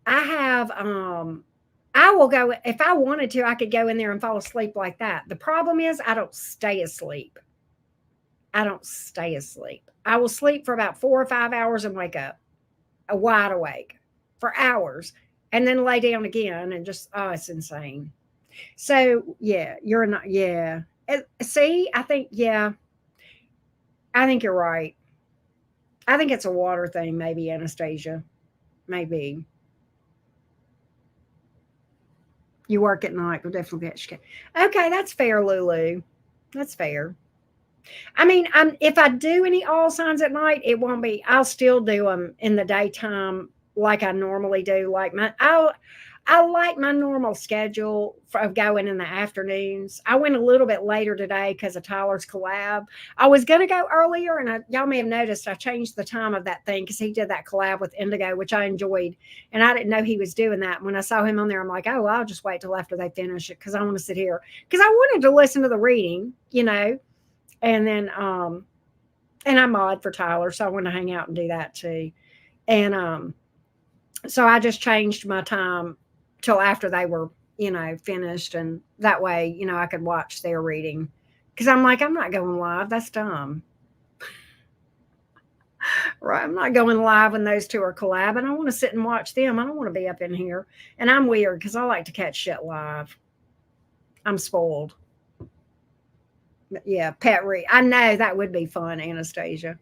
I have I will go if I wanted to, I could go in there and fall asleep like that. The problem is I don't stay asleep. I don't stay asleep. I will sleep for about 4 or 5 hours and wake up wide awake for hours and then lay down again and just, oh, it's insane. So, yeah, you're not, yeah. See, I think, yeah, I think you're right. I think it's a water thing, maybe, Anastasia. Maybe. You work at night, we'll definitely get you. Okay, that's fair, Lulu. That's fair. I mean, if I do any all signs at night, it won't be. I'll still do them in the daytime like I normally do. Like I like my normal schedule of going in the afternoons. I went a little bit later today because of Tyler's collab. I was going to go earlier, and y'all may have noticed I changed the time of that thing because he did that collab with Indigo, which I enjoyed. And I didn't know he was doing that. When I saw him on there, I'm like, oh, well, I'll just wait till after they finish it because I want to sit here. Because I wanted to listen to the reading, and then, and I'm odd for Tyler, so I want to hang out and do that too. And, so I just changed my time till after they were, finished, and that way, I could watch their reading. Because I'm like, I'm not going live. That's dumb, right? I'm not going live when those two are collabing. I want to sit and watch them. I don't want to be up in here. And I'm weird because I like to catch shit live. I'm spoiled. But yeah, pet read. I know that would be fun, Anastasia.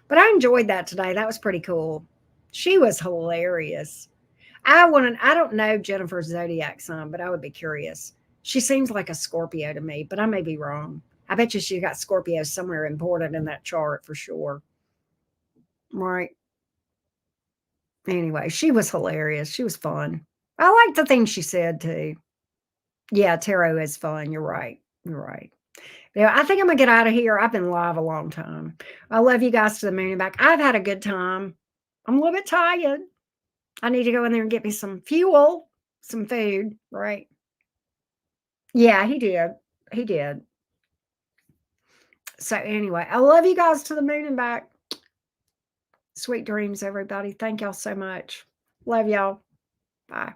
But I enjoyed that today. That was pretty cool. She was hilarious. I don't know Jennifer's zodiac sign, but I would be curious. She seems like a Scorpio to me, but I may be wrong. I bet you she got Scorpio somewhere important in that chart for sure. Right. Anyway, she was hilarious. She was fun. I like the things she said too. Yeah, tarot is fun. You're right. You're right. Yeah, I think I'm gonna get out of here. I've been live a long time. I love you guys to the moon and back. I've had a good time. I'm a little bit tired. I need to go in there and get me some fuel, some food, right? Yeah, he did. He did. So anyway, I love you guys to the moon and back. Sweet dreams, everybody. Thank y'all so much. Love y'all. Bye.